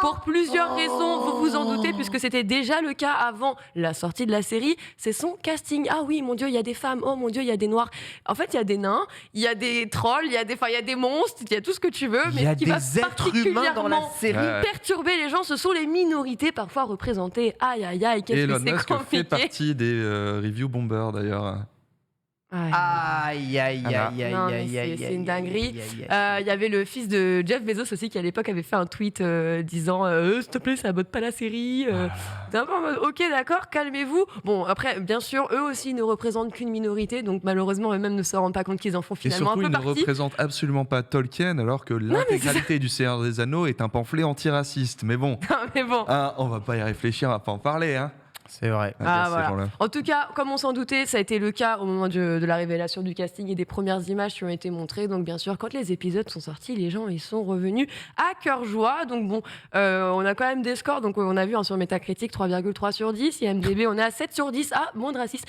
Pour plusieurs raisons, vous vous en doutez, puisque c'était déjà le cas avant la sortie de la série. C'est son casting. Ah oui, mon Dieu, il y a des femmes. Oh mon Dieu, il y a des noirs. En fait, il y a des nains, il y a des trolls, il y a des monstres, il y a tout ce que tu veux. Mais ce qui va particulièrement dans la série perturber les gens, ce sont les minorités parfois représentées. Aïe, aïe, aïe, qu'est-ce que c'est compliqué. fait partie des review bombers d'ailleurs. Aïe, aïe, aïe, aïe, c'est une dinguerie. Il y avait le fils de Jeff Bezos aussi qui à l'époque avait fait un tweet disant s'il te plaît, ça abote pas la série. T'es un peu en mode ok, d'accord, calmez-vous. Bon, après, bien sûr, eux aussi ne représentent qu'une minorité, donc malheureusement, eux-mêmes ne se rendent pas compte qu'ils en font finalement un peu partie. Et surtout, ils ne représentent absolument pas Tolkien, alors que l'intégralité du Seigneur des Anneaux est un pamphlet antiraciste. Mais bon, on va pas y réfléchir, on va pas en parler, hein. C'est vrai. Voilà. En tout cas, comme on s'en doutait, ça a été le cas au moment de la révélation du casting et des premières images qui ont été montrées. Donc bien sûr, quand les épisodes sont sortis, les gens ils sont revenus à cœur joie. Donc bon, on a quand même des scores. Donc on a vu sur Metacritic 3,3 sur 10. IMDb, on est à 7 sur 10. Ah, moins de racisme.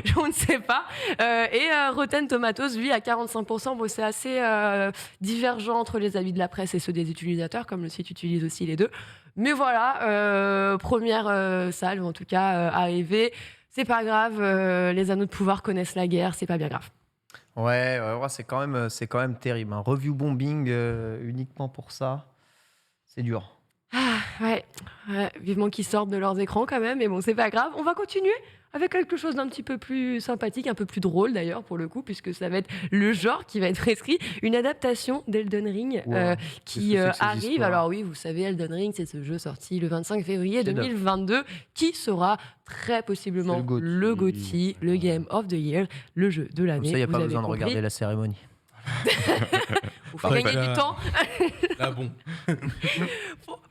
Je ne sais pas. Et Rotten Tomatoes, lui, à 45%. Bon, c'est assez divergent entre les avis de la presse et ceux des utilisateurs, comme le site utilise aussi les deux. Mais voilà, première salve en tout cas arrivée. C'est pas grave, les anneaux de pouvoir connaissent la guerre, c'est pas bien grave. Ouais, c'est quand même terrible. Un review bombing uniquement pour ça, c'est dur. Ouais, vivement qu'ils sortent de leurs écrans quand même, mais bon, c'est pas grave. On va continuer avec quelque chose d'un petit peu plus sympathique, un peu plus drôle d'ailleurs pour le coup, puisque ça va être le genre qui va être prescrit, une adaptation d'Elden Ring qui arrive. Alors oui, vous savez, Elden Ring, c'est ce jeu sorti le 25 février 2022 qui sera très possiblement le GOTY, le Game of the Year, le jeu de l'année. Ça, il n'y a pas besoin de regarder la cérémonie. Vous faites gagner du temps. Là, bon.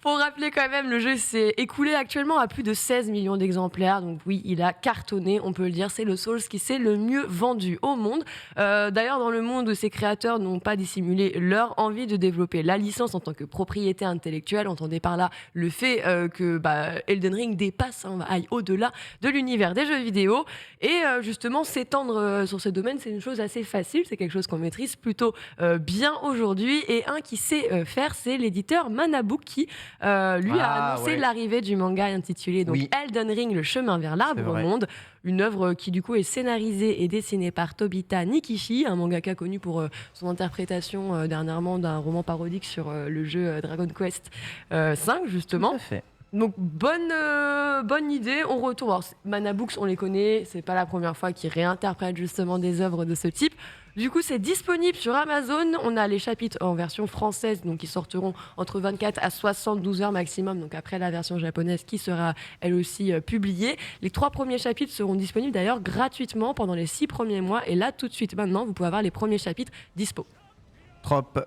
Pour rappeler quand même, le jeu s'est écoulé actuellement à plus de 16 millions d'exemplaires. Donc oui, il a cartonné, on peut le dire. C'est le Souls qui s'est le mieux vendu au monde. D'ailleurs, dans le monde, ses créateurs n'ont pas dissimulé leur envie de développer la licence en tant que propriété intellectuelle. Entendez par là le fait que Elden Ring dépasse, aille au-delà de l'univers des jeux vidéo. Et justement, s'étendre sur ce domaine, c'est une chose assez facile. C'est quelque chose qu'on maîtrise plutôt bien aujourd'hui. Et un qui sait faire, c'est l'éditeur Manabook qui lui a annoncé l'arrivée du manga intitulé donc Elden Ring, le chemin vers l'arbre monde. Une œuvre qui du coup est scénarisée et dessinée par Tobita Nikishi, un mangaka connu pour son interprétation dernièrement d'un roman parodique sur le jeu Dragon Quest V justement. Tout à fait. Donc bonne idée, on retourne. Alors, Manabooks, on les connaît, c'est pas la première fois qu'ils réinterprètent justement des œuvres de ce type. Du coup, c'est disponible sur Amazon. On a les chapitres en version française, donc qui sortiront entre 24 à 72 heures maximum, donc après la version japonaise qui sera elle aussi publiée. Les 3 premiers chapitres seront disponibles d'ailleurs gratuitement pendant les 6 premiers mois. Et là, tout de suite, maintenant, vous pouvez avoir les premiers chapitres dispo.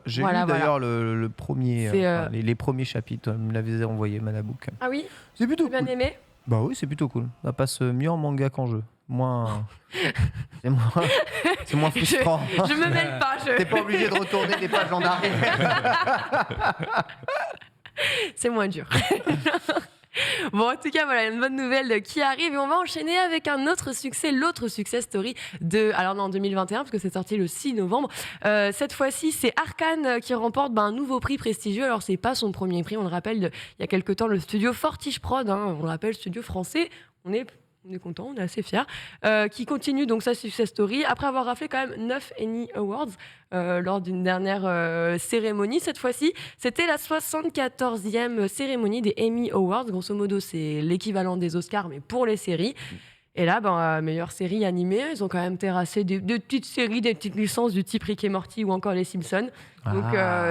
J'ai lu d'ailleurs le premier, les premiers chapitres, me l'avait envoyé Manabook. Ah oui. C'est plutôt cool. Bien aimé. Bah oui, c'est plutôt cool. Ça passe mieux en manga qu'en jeu. C'est moins frustrant. Je me mêle pas. T'es pas obligé de retourner des pages en arrière. C'est moins dur. Bon, en tout cas, voilà, une bonne nouvelle qui arrive et on va enchaîner avec un autre succès, l'autre success story en 2021, parce que c'est sorti le 6 novembre. Cette fois-ci, c'est Arcane qui remporte un nouveau prix prestigieux. Alors, c'est pas son premier prix, on le rappelle, il y a quelques temps, le studio Fortige Prod, on le rappelle, studio français. On est content, on est assez fiers, qui continue donc sa success story après avoir raflé quand même 9 Emmy Awards lors d'une dernière cérémonie. Cette fois-ci, c'était la 74e cérémonie des Emmy Awards. Grosso modo, c'est l'équivalent des Oscars, mais pour les séries. Et là, meilleure série animée, ils ont quand même terrassé des petites séries, des petites licences du type Rick et Morty ou encore les Simpsons. Donc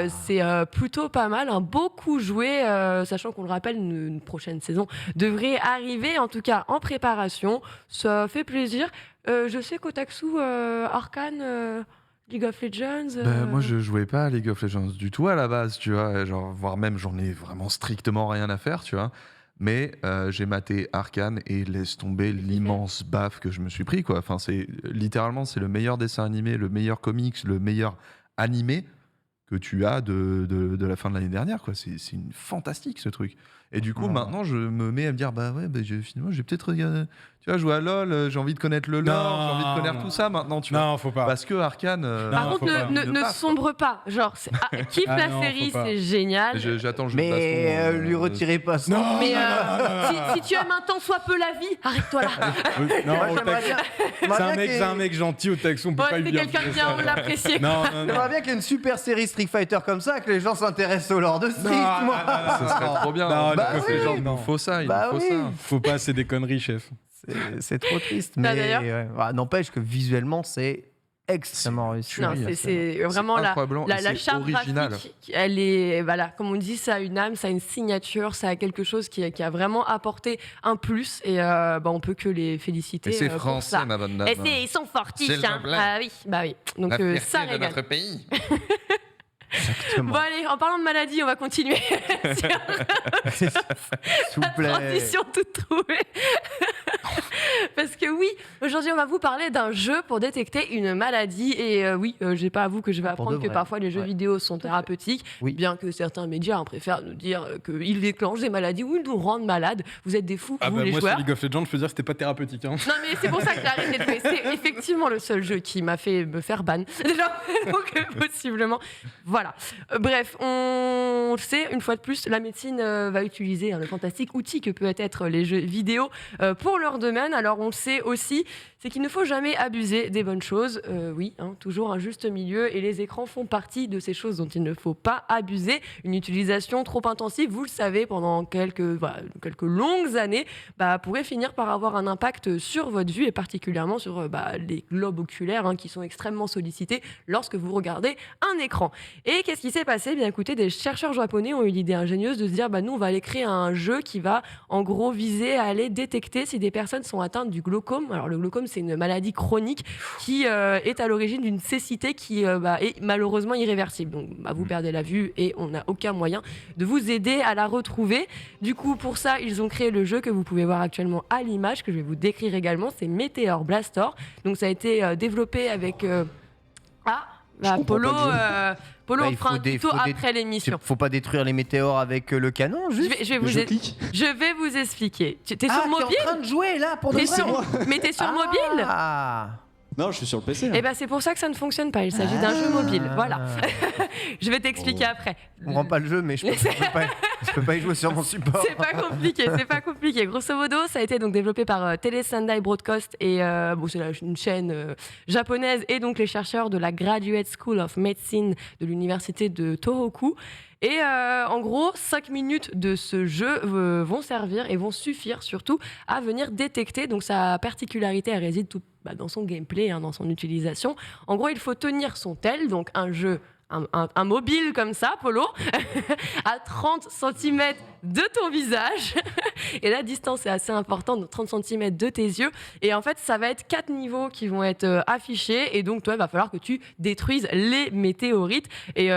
c'est plutôt pas mal, beaucoup joué, sachant qu'on le rappelle, une prochaine saison devrait arriver, en tout cas en préparation. Ça fait plaisir. Je sais qu'Otaksu, Arcane, League of Legends... Moi, je jouais pas à League of Legends du tout à la base, tu vois, genre, voire même j'en ai vraiment strictement rien à faire, tu vois. Mais j'ai maté Arcane et laisse tomber l'immense baffe que je me suis pris, quoi. Enfin, littéralement, c'est le meilleur dessin animé, le meilleur comics, le meilleur animé que tu as de la fin de l'année dernière, quoi. C'est une fantastique, ce truc. Et du coup, maintenant, je me mets à me dire, finalement, j'ai peut-être joué à LoL, j'ai envie de connaître le lore, j'ai envie de connaître tout ça maintenant, tu vois. Non, faut pas. Parce que Arcane... Par contre, ne sombre pas. Genre, kiffe la série, c'est génial. J'attends le jeu de Mais lui retirez pas ça. Non, mais si tu aimes un tant soit peu la vie, arrête-toi là. C'est un mec gentil, Otaksu, on peut pas lui dire. C'est quelqu'un de bien, on l'apprécie. J'aimerais bien qu'il y ait une super série Street Fighter comme ça, que les gens s'intéressent au lore de Street, moi. Ce serait trop bien. Il nous faut ça, Faut pas, c'est des conneries, chef. C'est trop triste, mais n'empêche que visuellement, c'est extrêmement réussi. Non, c'est vraiment la charte graphique. Elle est, comme on dit, ça a une âme, ça a une signature, ça a quelque chose qui a vraiment apporté un plus. Et on peut que les féliciter. Et c'est français, ma bonne dame. Et ils sont fortiches. Ah oui, Donc ça régale. De notre pays. Exactement. Bon allez, en parlant de maladie, on va continuer. S'il vous plaît. Transition toute trouvée. Parce que oui, aujourd'hui on va vous parler d'un jeu pour détecter une maladie. Et j'ai pas à vous que je vais apprendre que parfois les jeux vidéo sont thérapeutiques, bien que certains médias préfèrent nous dire qu'ils déclenchent des maladies ou ils nous rendent malades. Vous êtes des fous, vous les moi, joueurs. Sur League of Legends, je peux dire que c'était pas thérapeutique. Non mais c'est pour ça que j'ai arrêté de jouer. C'est effectivement le seul jeu qui m'a fait me faire ban. Donc possiblement. Voilà. Bref, on le sait, une fois de plus, la médecine va utiliser le fantastique outil que peut être les jeux vidéo pour leur domaine. Alors on le sait aussi, c'est qu'il ne faut jamais abuser des bonnes choses. Toujours un juste milieu, et les écrans font partie de ces choses dont il ne faut pas abuser. Une utilisation trop intensive, vous le savez, pendant quelques longues années, pourrait finir par avoir un impact sur votre vue, et particulièrement sur les globes oculaires qui sont extrêmement sollicités lorsque vous regardez un écran. Et qu'est-ce qui s'est passé ? Bien écoutez, des chercheurs japonais ont eu l'idée ingénieuse de se dire nous on va aller créer un jeu qui va en gros viser à aller détecter si des personnes sont atteintes du glaucome. Alors le glaucome, c'est une maladie chronique qui est à l'origine d'une cécité qui est malheureusement irréversible. Donc vous perdez la vue et on n'a aucun moyen de vous aider à la retrouver. Du coup, pour ça, ils ont créé le jeu que vous pouvez voir actuellement à l'image, que je vais vous décrire également. C'est Meteor Blaster. Donc ça a été développé avec... Polo, on fera un tuto après l'émission. Faut pas détruire les météores avec le canon, juste. Je vais vous expliquer. T'es sur mobile ? T'es en train de jouer là pour de vrai. Mais t'es sur mobile ? Non, je suis sur le PC. Et c'est pour ça que ça ne fonctionne pas. Il s'agit d'un jeu mobile. Voilà. Je vais t'expliquer après. On rend pas le jeu, mais je peux pas y jouer sur mon support. C'est pas compliqué. Grosso modo, ça a été donc développé par Tele Sendai Broadcast et c'est une chaîne japonaise, et donc les chercheurs de la Graduate School of Medicine de l'université de Tohoku. Et en gros, 5 minutes de ce jeu vont servir et vont suffire surtout à venir détecter. Donc sa particularité, elle réside dans son gameplay, dans son utilisation. En gros, il faut tenir son tel, donc un mobile comme ça, Polo, à 30 cm de ton visage. Et la distance est assez importante, donc 30 cm de tes yeux. Et en fait, ça va être 4 niveaux qui vont être affichés. Et donc, toi, il va falloir que tu détruises les météorites. Et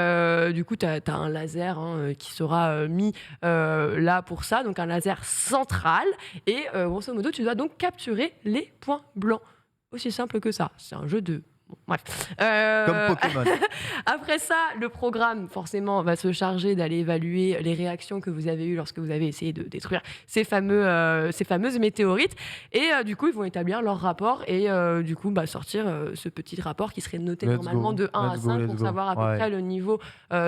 du coup, tu as un laser qui sera mis là pour ça. Donc, un laser central. Et grosso modo, tu dois donc capturer les points blancs. Aussi simple que ça. C'est un jeu de... Bref. Comme Pokémon. Après ça, le programme, forcément, va se charger d'aller évaluer les réactions que vous avez eues lorsque vous avez essayé de détruire ces fameuses météorites. Et du coup, ils vont établir leur rapport et du coup, sortir ce petit rapport qui serait noté normalement de 1 à 5 pour savoir à peu près le niveau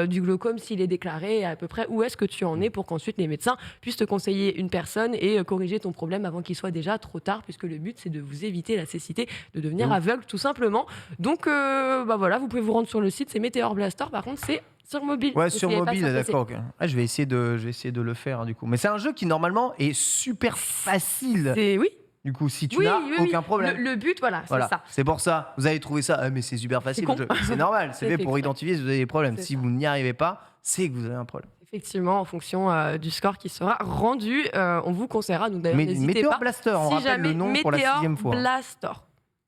du glaucome, s'il est déclaré, et à peu près où est-ce que tu en es, pour qu'ensuite les médecins puissent te conseiller une personne et corriger ton problème avant qu'il soit déjà trop tard, puisque le but, c'est de vous éviter la cécité, de devenir aveugle tout simplement. Donc voilà, vous pouvez vous rendre sur le site, c'est Meteor Blaster. Par contre, c'est sur mobile. Ouais, sur mobile, d'accord. Okay. Je vais essayer de le faire du coup. Mais c'est un jeu qui normalement est super facile. Oui. Du coup, si tu n'as aucun problème. Le but, voilà, c'est ça. C'est pour ça. Vous avez trouvé ça, mais c'est super facile. C'est normal, c'est fait pour identifier si vous avez des problèmes. Si vous n'y arrivez pas, c'est que vous avez un problème. Effectivement, en fonction du score qui sera rendu, on vous conseillera. Donc d'ailleurs, n'hésitez pas. Meteor Blaster, on rappelle le nom pour la 6e fois. Meteor Blaster.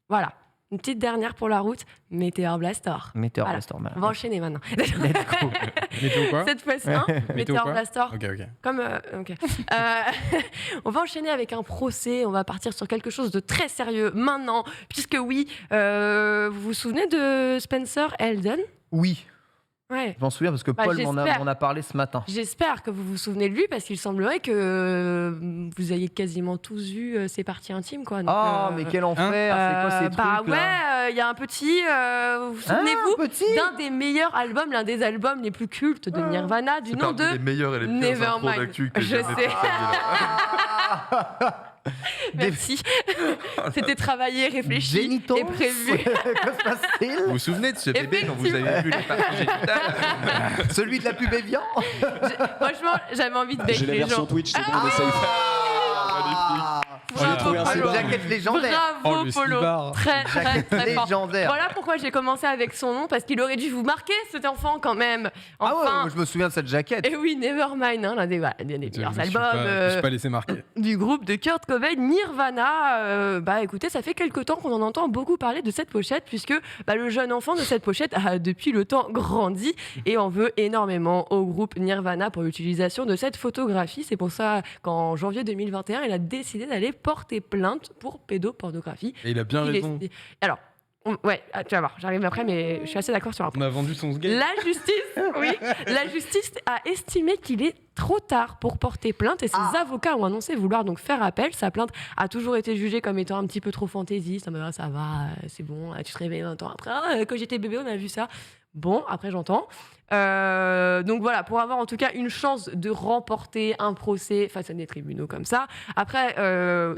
Voilà. Une petite dernière pour la route, Meteor Blaster. Meteor Blaster. On va enchaîner maintenant. Let's go. Météo quoi? Cette fois-ci, Meteor Blaster. Ok. On va enchaîner avec un procès. On va partir sur quelque chose de très sérieux maintenant, puisque oui, vous vous souvenez de Spencer Elden? Oui. Ouais. Je m'en souviens parce que Paul m'en a parlé ce matin. J'espère que vous vous souvenez de lui parce qu'il semblerait que vous ayez quasiment tous vu ses parties intimes, quoi. Donc, mais quel enfer, c'est quoi ces trucs là? Il y a un petit, vous souvenez-vous d'un des meilleurs albums, l'un des albums les plus cultes de Nirvana, du nom de les meilleurs et les pires intros d'actu que je sais. Merci. C'était travaillé, réfléchi Génitos, et prévu. Que se passe-t-il? Vous vous souvenez de ce bébé dont vous avez vu les parties génitales? Celui de la pub Evian? Franchement, j'avais envie de bec J'ai la les version gens. Twitch, c'est bon, on essaye. Jaquette légendaire. Bravo Polo. Très fort. Légendaire. Voilà pourquoi j'ai commencé avec son nom, parce qu'il aurait dû vous marquer cet enfant quand même. Enfin, je me souviens de cette jaquette. Et oui, Nevermind, l'un des meilleurs albums Je suis pas laissé marquer. du groupe de Kurt Cobain, Nirvana. Écoutez, ça fait quelque temps qu'on en entend beaucoup parler de cette pochette, puisque le jeune enfant de cette pochette a depuis le temps grandi et en veut énormément au groupe Nirvana pour l'utilisation de cette photographie. C'est pour ça qu'en janvier 2021, il a décidé d'aller porter plainte pour pédopornographie. Et il a bien raison. Alors, tu vas voir, j'arrive après, mais je suis assez d'accord sur un point. On a vendu son sgate. La justice a estimé qu'il est trop tard pour porter plainte et ses avocats ont annoncé vouloir donc faire appel. Sa plainte a toujours été jugée comme étant un petit peu trop fantaisiste. Ça va, c'est bon, tu te réveilles 20 ans après. Quand j'étais bébé, on a vu ça. Bon, après j'entends. Donc voilà, pour avoir en tout cas une chance de remporter un procès face à des tribunaux comme ça. Après,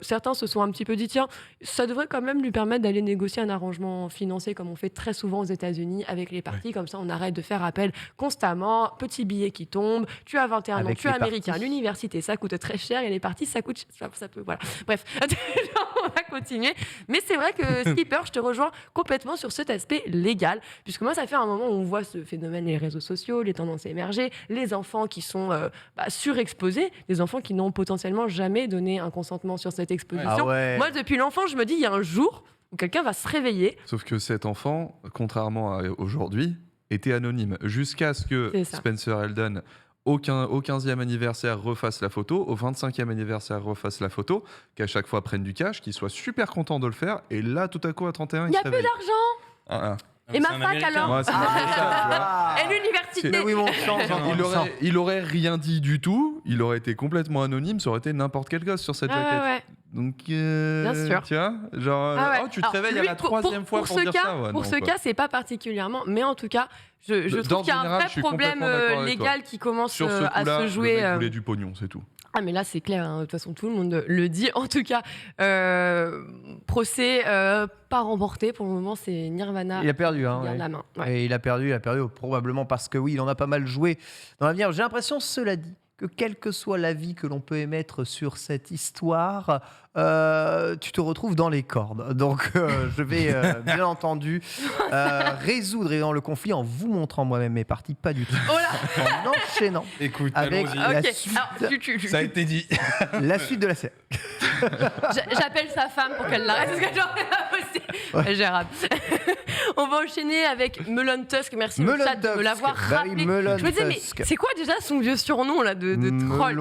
certains se sont un petit peu dit, tiens, ça devrait quand même lui permettre d'aller négocier un arrangement financier comme on fait très souvent aux États-Unis avec les partis. Comme ça, on arrête de faire appel constamment. Petit billet qui tombe, tu as 21 ans, tu es américain, l'université, ça coûte très cher et les partis, ça coûte... Ça peut, voilà. Bref, on va continuer. Mais c'est vrai que Skipper, je te rejoins complètement sur cet aspect légal, puisque moi, ça fait un moment où on voit ce phénomène, les réseaux sociaux, les tendances émergées, les enfants qui sont surexposés, les enfants qui n'ont potentiellement jamais donné un consentement sur cette exposition. Moi, depuis l'enfant, je me dis, il y a un jour où quelqu'un va se réveiller. Sauf que cet enfant, contrairement à aujourd'hui, était anonyme. Jusqu'à ce que Spencer Elden, au 15e anniversaire, refasse la photo, au 25e anniversaire, refasse la photo, qu'à chaque fois prenne du cash, qu'il soit super content de le faire, et là, tout à coup, à 31, il n'y a plus d'argent. Et ma fac alors et l'université. Mais oui, mon chance, il aurait rien dit du tout, il aurait été complètement anonyme, ça aurait été n'importe quel gosse sur cette jaquette. Ouais. Donc, bien sûr. Tu vois, genre, tu te réveilles à la 3e fois pour dire ça. Pour ce cas, c'est pas particulièrement, mais en tout cas, je trouve qu'il y a un vrai problème légal qui commence à se jouer. Le mec voulait du pognon, c'est tout. Ah mais là c'est clair, de toute façon tout le monde le dit. En tout cas, procès pas remporté pour le moment, c'est Nirvana. Il a perdu, qui garde la main. Et il a perdu probablement parce que oui, il en a pas mal joué dans l'avenir. J'ai l'impression, cela dit, que quel que soit l'avis que l'on peut émettre sur cette histoire, tu te retrouves dans les cordes. Donc je vais bien entendu résoudre le conflit en vous montrant moi-même mes parties, pas du tout. En enchaînant. Écoute, avec la suite. Alors, ça a été dit. La suite de la série. J'appelle sa femme pour qu'elle l'arrête parce que j'en ai gérable. On va enchaîner avec Melon Tusk. Merci le chat de me l'avoir rappelé. Je me disais, mais c'est quoi déjà son vieux surnom là de troll?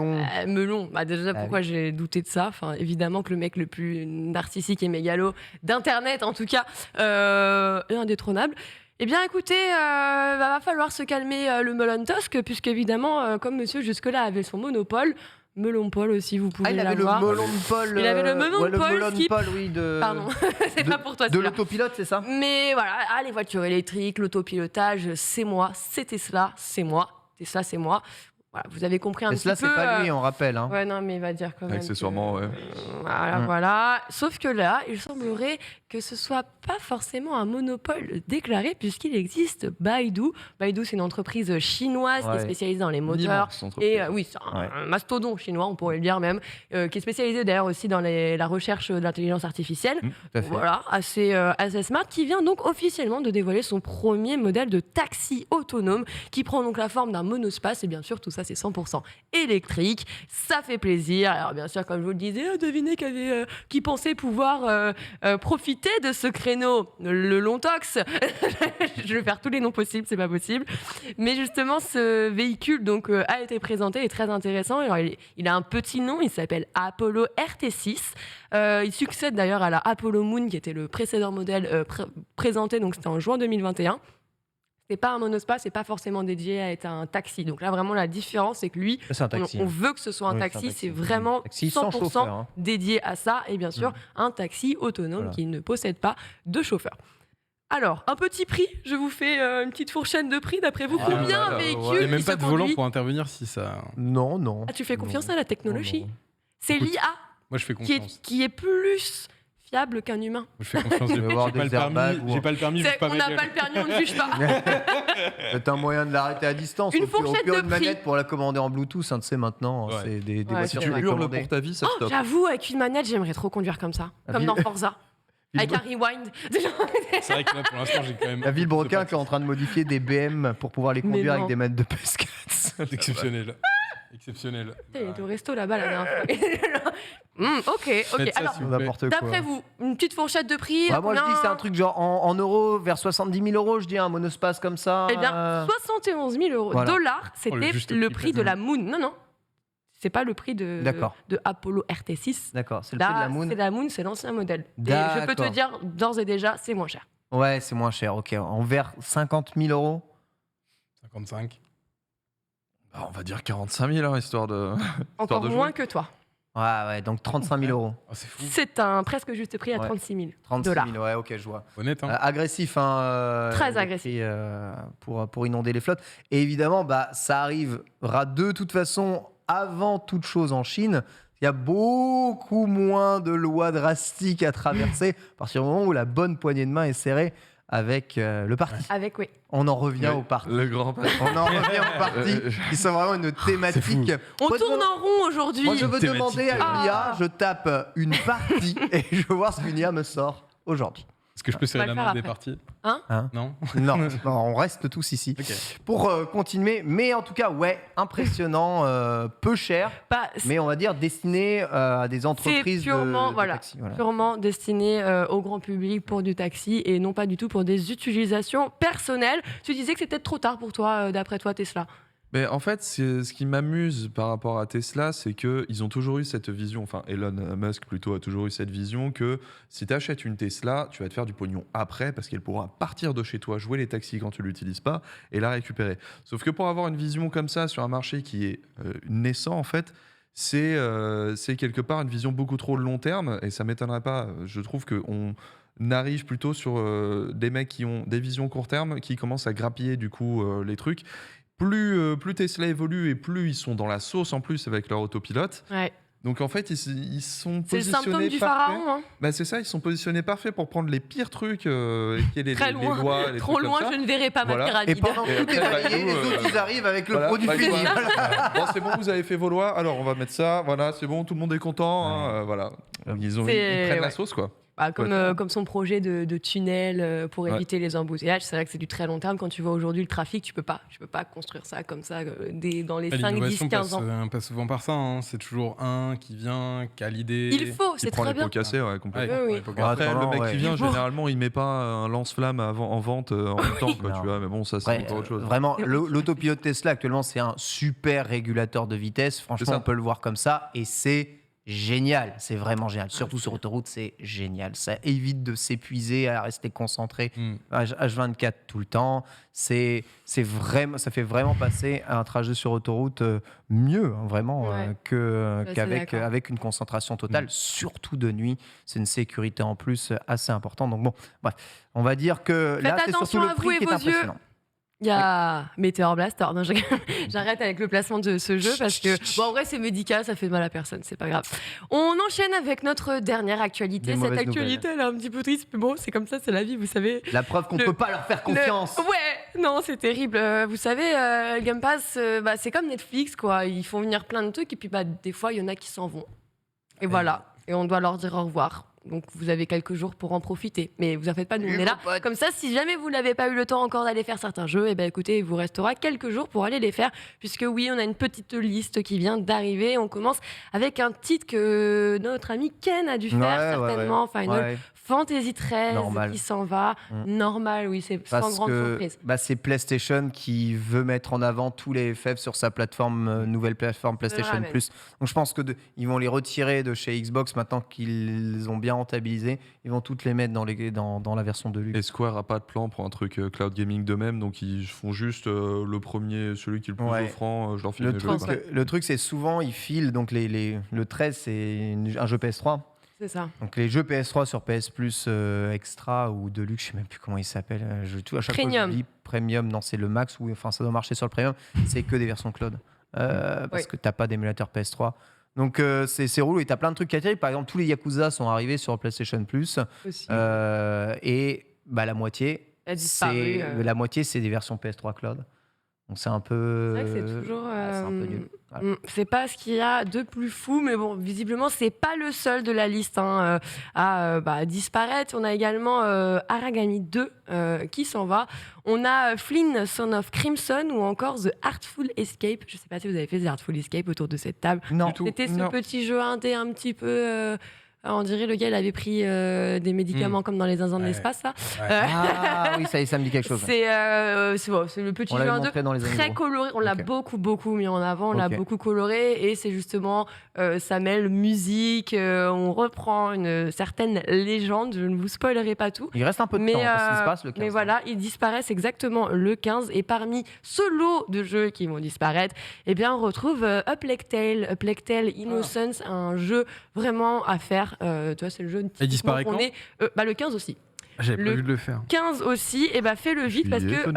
Melon. Déjà, pourquoi j'ai douté de ça? Enfin, évidemment que le mec le plus narcissique et mégalo d'internet, en tout cas, est indétrônable. Eh bien, écoutez, va falloir se calmer le Melon Tusk, puisque évidemment, comme monsieur jusque-là avait son monopole, Melon Paul aussi, vous pouvez l'avoir. Il avait le melon de Paul, oui, Pardon, c'est pas pour toi. De l'autopilote, c'est ça? Mais voilà, les voitures électriques, l'autopilotage, c'est moi. C'est Tesla, c'est moi. Tesla, c'est moi. Voilà, vous avez compris un petit peu. Tesla, c'est pas lui, on rappelle. Hein. Ouais, non, mais il va dire quand même. Accessoirement, ouais. Voilà. Sauf que là, il semblerait que ce soit pas forcément un monopole déclaré, puisqu'il existe Baidu. Baidu, c'est une entreprise chinoise qui est spécialisée dans les moteurs. Et oui, c'est un mastodonte chinois, on pourrait le dire même, qui est spécialisé d'ailleurs aussi dans la recherche de l'intelligence artificielle. Voilà, assez smart, qui vient donc officiellement de dévoiler son premier modèle de taxi autonome, qui prend donc la forme d'un monospace. Et bien sûr, tout ça, c'est 100% électrique. Ça fait plaisir. Alors bien sûr, comme je vous le disais, devinez qui pensait pouvoir profiter de ce créneau. Le Lontox. Je vais faire tous les noms possibles, c'est pas possible. Mais justement, ce véhicule donc a été présenté, est très intéressant. Alors, il a un petit nom, il s'appelle Apollo RT6. Il succède d'ailleurs à la Apollo Moon, qui était le précédent modèle présenté, donc c'était en juin 2021. C'est pas un monospace, c'est pas forcément dédié à être un taxi. Donc là, vraiment, la différence, c'est que lui, on veut que ce soit un taxi. C'est vraiment 100% dédié à ça. Et bien sûr, un taxi autonome qui ne possède pas de chauffeur. Alors, un petit prix, je vous fais une petite fourchette de prix. D'après vous, combien un véhicule Il n'y a même pas de volant pour intervenir si ça... Non. Ah, tu fais confiance à la technologie. Non. C'est l'IA moi, je fais confiance. Qui est plus fiable qu'un humain. Je fais confiance. J'ai pas le permis. On n'a pas le permis, on ne juge pas. C'est un moyen de l'arrêter à distance. Une fourchette de prix. Une manette pour la commander en Bluetooth, tu sais maintenant. C'est des voitures si tu hurles pour ta vie, ça stop. J'avoue, avec une manette, j'aimerais trop conduire comme ça. Comme dans Forza. Avec un rewind. C'est vrai que là, pour l'instant, j'ai quand même... La Villebrequin qui est en train de modifier des BM pour pouvoir les conduire avec des manettes de PS4. C'est exceptionnel. Il est au resto là-bas la dernière fois. Ok. Alors, d'après vous, une petite fourchette de prix. Moi, je dis c'est un truc genre en euros, vers 70 000 euros, je dis un monospace comme ça. Eh bien, 71 000 euros. Voilà. Dollars, c'était le prix de la Moon. Non. C'est pas le prix de Apollo RT6. D'accord, c'est le prix de la Moon. C'est la Moon, c'est l'ancien modèle. Et je peux te dire, d'ores et déjà, c'est moins cher. Ouais, c'est moins cher, ok. En vers 50 000 euros 55. On va dire 45 000, histoire de. Encore moins que toi. Ouais, donc 35 000 euros. Oh, c'est fou. C'est un presque juste prix à 36 000 dollars. 36 000, ouais, ok, je vois. Honnête, hein. Agressif, très agressif. Pour inonder les flottes. Et évidemment, ça arrivera de toute façon avant toute chose en Chine. Il y a beaucoup moins de lois drastiques à traverser à partir du moment où la bonne poignée de main est serrée avec le parti. Oui. On en revient au parti. Le grand parti. On en revient au parti, qui sont vraiment une thématique. On tourne en rond aujourd'hui. Moi, je veux demander à une IA, je tape une partie et je veux voir ce qu'une IA me sort aujourd'hui. Est-ce que je peux serrer la main des parties ? Non, on reste tous ici. Okay. Pour continuer, mais en tout cas, impressionnant, peu cher, mais on va dire destiné à des entreprises de taxi. Purement destiné au grand public pour du taxi et non pas du tout pour des utilisations personnelles. Tu disais que c'était trop tard pour toi, d'après toi, Tesla. Mais en fait, ce qui m'amuse par rapport à Tesla, c'est qu'ils ont toujours eu cette vision, enfin Elon Musk plutôt a toujours eu cette vision que si tu achètes une Tesla, tu vas te faire du pognon après parce qu'elle pourra partir de chez toi, jouer les taxis quand tu ne l'utilises pas et la récupérer. Sauf que pour avoir une vision comme ça sur un marché qui est naissant en fait, c'est quelque part une vision beaucoup trop long terme et ça ne m'étonnerait pas. Je trouve qu'on arrive plutôt sur des mecs qui ont des visions court terme, qui commencent à grappiller du coup les trucs. Plus Tesla évolue et plus ils sont dans la sauce en plus avec leur autopilote. Ouais. Donc en fait, ils sont positionnés. C'est le symptôme du pharaon. C'est ça, ils sont positionnés parfaits pour prendre les pires trucs, qui est les lois, les trop loin, je ne verrai pas ma pyramide. Et pendant que tout est balayé, les autres ils arrivent avec le produit fini. Bon, c'est bon, vous avez fait vos lois. Alors on va mettre ça. Voilà, c'est bon, tout le monde est content. Voilà, ils prennent la sauce quoi. Comme son projet de tunnel pour éviter les embouteillages. C'est vrai que c'est du très long terme. Quand tu vois aujourd'hui le trafic, tu peux pas construire ça comme ça dans les 5, 10, 15 ans. L'innovation passe souvent par ça. Hein. C'est toujours un qui vient, qui a l'idée. Il faut, c'est très bien. Les pots cassés, complètement. Oui. Après, le mec qui vient, généralement, il met pas un lance-flamme en vente en même temps. Quoi, tu vois, mais bon, ça, c'est autre chose. Vraiment, l'autopilote Tesla, actuellement, c'est un super régulateur de vitesse. Franchement, on peut le voir comme ça. Et c'est génial, c'est vraiment génial. Surtout sur autoroute, c'est génial. Ça évite de s'épuiser, à rester concentré H24 tout le temps. Ça fait vraiment passer un trajet sur autoroute mieux, vraiment, qu'avec une concentration totale, surtout de nuit. C'est une sécurité en plus assez importante. Donc bon, bref, on va dire que faites là, c'est surtout le prix qui est impressionnant. Il y a Meteor Blaster. Non, j'arrête avec le placement de ce jeu parce que, en vrai, c'est médical, ça fait de mal à personne, c'est pas grave. On enchaîne avec notre dernière actualité. Cette actualité, elle est un petit peu triste, mais bon, c'est comme ça, c'est la vie, vous savez. La preuve qu'on ne peut pas leur faire confiance. Ouais, non, c'est terrible. Vous savez, le Game Pass, c'est comme Netflix, quoi. Ils font venir plein de trucs et puis des fois, il y en a qui s'en vont. Et voilà. Et on doit leur dire au revoir. Donc vous avez quelques jours pour en profiter. Mais vous en faites pas, nous on est là. Comme ça, si jamais vous n'avez pas eu le temps encore d'aller faire certains jeux, écoutez, il vous restera quelques jours pour aller les faire. Puisque oui, on a une petite liste qui vient d'arriver. On commence avec un titre que notre ami Ken a dû faire certainement. Final Fantasy XIII qui s'en va. Normal, oui, c'est sans grande surprise. C'est PlayStation qui veut mettre en avant tous les FF sur sa plateforme, nouvelle plateforme PlayStation Plus. Donc je pense qu'ils vont les retirer de chez Xbox maintenant qu'ils ont bien rentabilisé. Ils vont toutes les mettre dans la version de luxe. Et Square a pas de plan pour un truc cloud gaming d'eux-mêmes, donc ils font juste le premier, celui qui est le plus offrant. Je leur file le truc, c'est souvent ils filent. Donc le 13, c'est un jeu PS3. C'est ça. Donc les jeux PS3 sur PS Plus Extra ou Deluxe, je sais même plus comment ils s'appellent. À chaque fois je dis Premium, non c'est le Max, ça doit marcher sur le Premium. C'est que des versions cloud parce que t'as pas d'émulateur PS3. Donc c'est relou et t'as plein de trucs qui attirent. Par exemple, tous les Yakuza sont arrivés sur PlayStation Plus et la moitié, la moitié c'est des versions PS3 cloud. Donc c'est un peu. C'est vrai que c'est toujours. C'est un peu nul. Voilà. C'est pas ce qu'il y a de plus fou, mais bon, visiblement, c'est pas le seul de la liste à disparaître. On a également Aragami 2 qui s'en va. On a Flynn, Son of Crimson ou encore The Artful Escape. Je sais pas si vous avez fait The Artful Escape autour de cette table. Non. C'était ce petit jeu indé un petit peu. On dirait le gars, il avait pris des médicaments comme dans les zinzins de l'espace, là. Ah oui, ça me dit quelque chose. C'est le petit jeu indé très coloré. On l'a beaucoup mis en avant, on l'a beaucoup coloré. Et c'est justement, ça mêle musique, on reprend une certaine légende. Je ne vous spoilerai pas tout. Il reste un peu de temps parce qu'il se passe le 15. Mais voilà, ils disparaissent exactement le 15. Et parmi ce lot de jeux qui vont disparaître, on retrouve A Plague Tale Innocence, un jeu vraiment à faire. Toi, c'est le jeu. Et disparaît quand le 15 aussi. J'avais pas vu de le faire. 15 aussi, fais-le vite parce que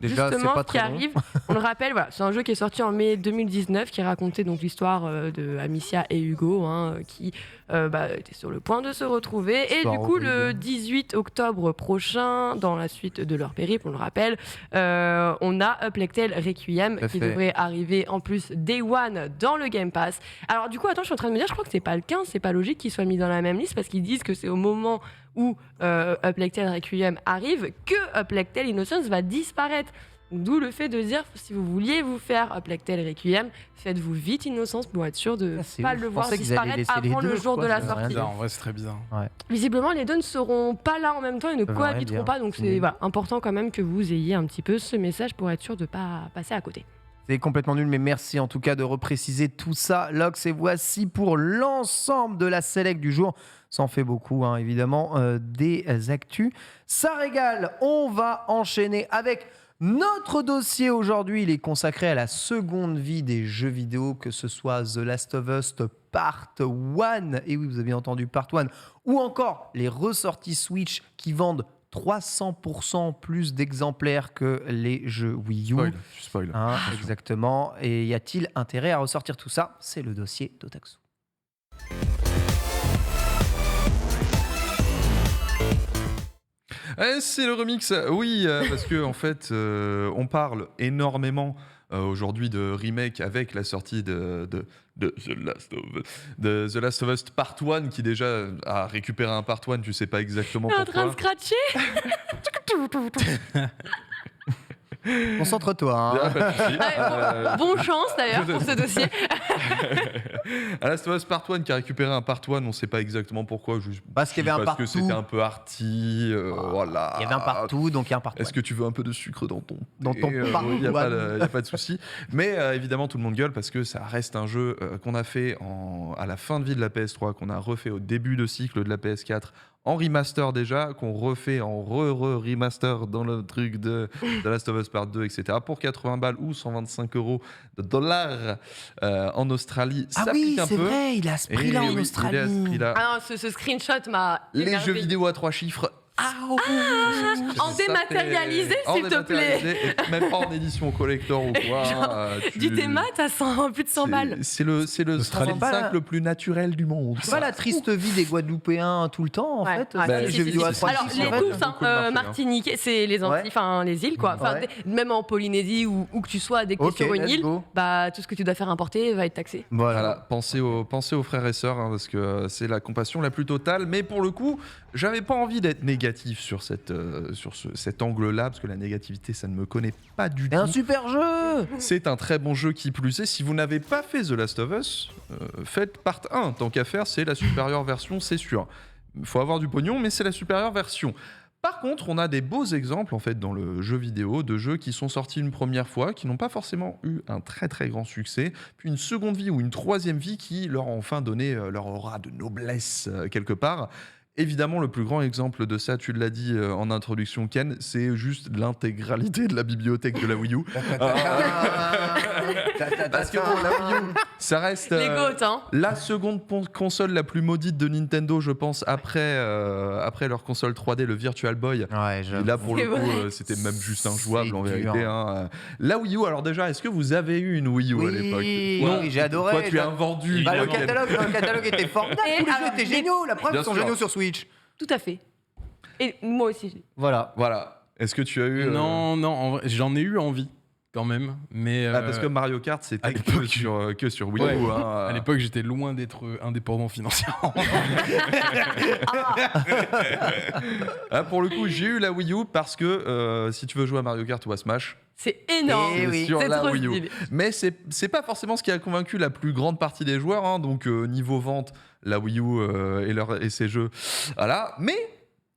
déjà, justement, pas ce qui arrive, on le rappelle, c'est un jeu qui est sorti en mai 2019 qui racontait donc l'histoire de Amicia et Hugo qui étaient sur le point de se retrouver. Et du coup, le 18 octobre prochain, dans la suite de leur périple, on le rappelle, on a A Plague Tale Requiem qui devrait arriver en plus Day One dans le Game Pass. Alors du coup, attends, je suis en train de me dire, je crois que c'est pas le 15, c'est pas logique qu'il soit mis dans la même liste parce qu'ils disent que c'est au moment où A Plague Tale Requiem arrive que A Plague Tale Innocence va disparaître. D'où le fait de dire, si vous vouliez vous faire A Plague Tale Requiem, faites-vous vite Innocence pour être sûr de ne pas le voir disparaître avant le jour de la sortie. En vrai, c'est très bizarre. Ouais. Visiblement, les deux ne seront pas là en même temps et ne cohabiteront pas. Donc c'est important quand même que vous ayez un petit peu ce message pour être sûr de ne pas passer à côté. C'est complètement nul, mais merci en tout cas de repréciser tout ça, Lox. Et voici pour l'ensemble de la select du jour. Ça en fait beaucoup, évidemment, des actus. Ça régale. On va enchaîner avec notre dossier aujourd'hui. Il est consacré à la seconde vie des jeux vidéo, que ce soit The Last of Us Part 1, et oui, vous avez entendu Part 1, ou encore les ressorties Switch qui vendent 300% plus d'exemplaires que les jeux Wii U. Tu spoil. Exactement. Et y a-t-il intérêt à ressortir tout ça ? C'est le dossier d'Otaksu. C'est le remix, oui, parce que en fait, on parle énormément aujourd'hui de remake avec la sortie de The Last of Us Part 1, qui déjà a récupéré un Part 1, tu sais pas exactement pourquoi. T'es en train de scratcher. Concentre-toi. Bonne chance d'ailleurs pour ce dossier. The Last of Us Part 1 qui a récupéré un Part 1, on sait pas exactement pourquoi. Parce qu'il y avait un partout. Parce que c'était un peu arty, voilà. Il y avait un partout, donc il y a un Part 1. Est-ce que tu veux un peu de sucre dans ton Part 1? Il n'y a pas de souci. Mais évidemment, tout le monde gueule parce que ça reste un jeu qu'on a fait à la fin de vie de la PS3, qu'on a refait au début de cycle de la PS4, en remaster déjà, qu'on refait en remaster dans le truc de The Last of Us Part 2, etc. pour 80 balles ou 125 € de dollars en Australie. Ah ça oui, pique un peu. C'est vrai, il a ce prix-là en Australie. Ah non, ce screenshot m'a Les jeux vidéo à 3 chiffres, En dématérialisé, s'il te plaît. Et même pas en édition collector ou quoi. Du démat à plus de 100 balles. C'est le 35 le plus naturel du monde. C'est pas la triste vie des Guadeloupéens tout le temps, en fait. Les jeux vidéo à 3 Alors, les tous, Martinique, c'est les Antilles, les îles, quoi. Même en Polynésie ou que tu sois, dès que tu es sur une île, tout ce que tu dois faire importer va être taxé. Voilà, pensez aux frères et sœurs, parce que c'est la compassion la plus totale. Mais pour le coup, j'avais pas envie d'être négatif sur cet angle-là, parce que la négativité, ça ne me connaît pas du tout. C'est un super jeu. C'est un très bon jeu qui plus est. Si vous n'avez pas fait The Last of Us, faites part 1. Tant qu'à faire, c'est la supérieure version, c'est sûr. Il faut avoir du pognon, mais c'est la supérieure version. Par contre, on a des beaux exemples en fait dans le jeu vidéo de jeux qui sont sortis une première fois, qui n'ont pas forcément eu un très très grand succès, puis une seconde vie ou une troisième vie qui leur ont enfin donné leur aura de noblesse quelque part. Évidemment, le plus grand exemple de ça, tu l'as dit en introduction, Ken, c'est juste l'intégralité de la bibliothèque de la Wii U. Parce que bon, la Wii U, ça reste la seconde console la plus maudite de Nintendo, je pense, après leur console 3D, le Virtual Boy. Ouais, et là, pour le coup, c'était même juste injouable en vérité. La Wii U, alors déjà, est-ce que vous avez eu une Wii U à l'époque? Oui, j'ai adoré. Toi, tu as vendu. Le catalogue était formidable. Tous les jeux étaient géniaux. La preuve, ils sont géniaux sur Switch. Tout à fait. Et moi aussi. Voilà. Est-ce que tu as eu... Non, en vrai, j'en ai eu envie quand même, mais... parce que Mario Kart, c'était que sur Wii U. À l'époque, j'étais loin d'être indépendant financièrement. Pour le coup, j'ai eu la Wii U parce que si tu veux jouer à Mario Kart ou à Smash... C'est énorme, sur la trop Wii U. stylé. Mais c'est pas forcément ce qui a convaincu la plus grande partie des joueurs. Donc niveau vente, la Wii U et ses jeux, voilà. Mais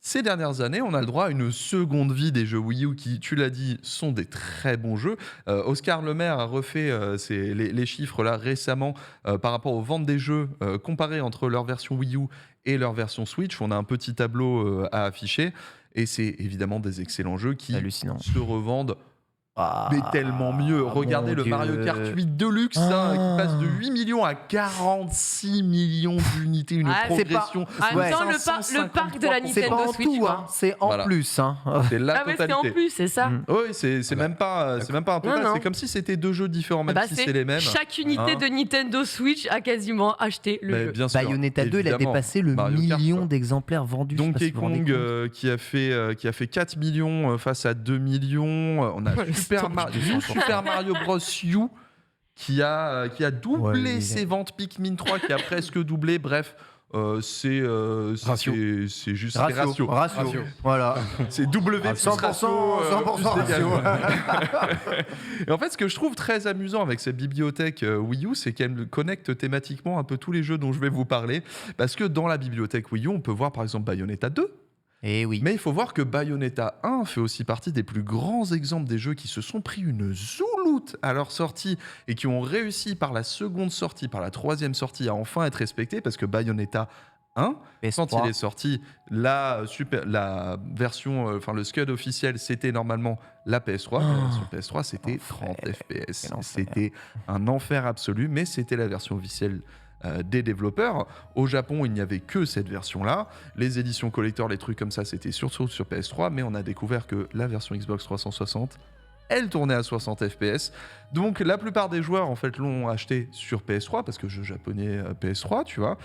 ces dernières années, on a le droit à une seconde vie des jeux Wii U qui, tu l'as dit, sont des très bons jeux. Oscar Lemaire a refait les chiffres là récemment par rapport aux ventes des jeux comparés entre leur version Wii U et leur version Switch. On a un petit tableau à afficher et c'est évidemment des excellents jeux qui se revendent. Mais tellement mieux. Regardez le Mario Kart 8 Deluxe qui passe de 8 millions à 46 millions d'unités, une progression. En même temps, le parc de la Nintendo Switch, c'est en plus. C'est la totalité. C'est en plus, c'est ça. Oui, c'est même pas un total. C'est comme si c'était deux jeux différents, même si c'est les mêmes. Chaque unité de Nintendo Switch a quasiment acheté le jeu. Bien sûr, Bayonetta 2, il a dépassé le million d'exemplares vendus. Donkey Kong qui a fait 4 millions face à 2 millions. On a Super Mario Bros. U qui a doublé ses ventes, Pikmin 3 qui a presque doublé, bref. C'est juste ratio. Voilà. C'est W plus 100% ratio. Et en fait, ce que je trouve très amusant avec cette bibliothèque Wii U, c'est qu'elle connecte thématiquement un peu tous les jeux dont je vais vous parler. Parce que dans la bibliothèque Wii U, on peut voir par exemple Bayonetta 2. Oui. Mais il faut voir que Bayonetta 1 fait aussi partie des plus grands exemples des jeux qui se sont pris une zouloute à leur sortie et qui ont réussi par la seconde sortie, par la troisième sortie à enfin être respectés parce que Bayonetta 1, quand il est sorti, la version, le SCUD officiel, c'était normalement la PS3. La version PS3, c'était 30 FPS. C'était un enfer absolu, mais c'était la version officielle des développeurs. Au Japon, il n'y avait que cette version-là. Les éditions collector, les trucs comme ça, c'était surtout sur PS3, mais on a découvert que la version Xbox 360, elle tournait à 60 FPS. Donc la plupart des joueurs, en fait, l'ont acheté sur PS3, parce que jeu japonais PS3, tu vois,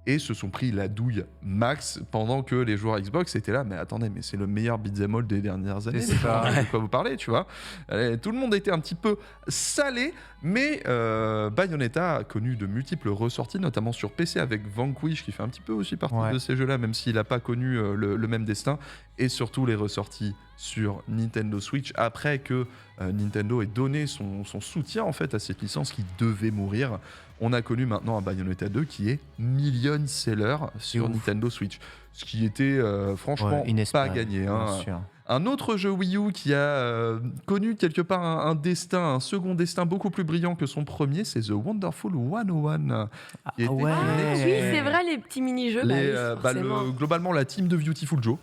et se sont pris la douille max pendant que les joueurs Xbox étaient là. Mais attendez, mais c'est le meilleur beat'em all des dernières années. C'est de quoi vous parlez, tu vois. Tout le monde était un petit peu salé, mais Bayonetta a connu de multiples ressorties, notamment sur PC avec Vanquish, qui fait un petit peu aussi partie de ces jeux-là, même s'il n'a pas connu le même destin, et surtout les ressorties sur Nintendo Switch, après que Nintendo ait donné son soutien en fait à cette licence qui devait mourir. On a connu maintenant un Bayonetta 2 qui est million-seller sur Nintendo Switch. Ce qui était franchement pas gagné. Un autre jeu Wii U qui a connu quelque part un second destin beaucoup plus brillant que son premier, c'est The Wonderful 101. Oui, c'est vrai, les petits mini-jeux. Globalement, la team de Beautiful Joe,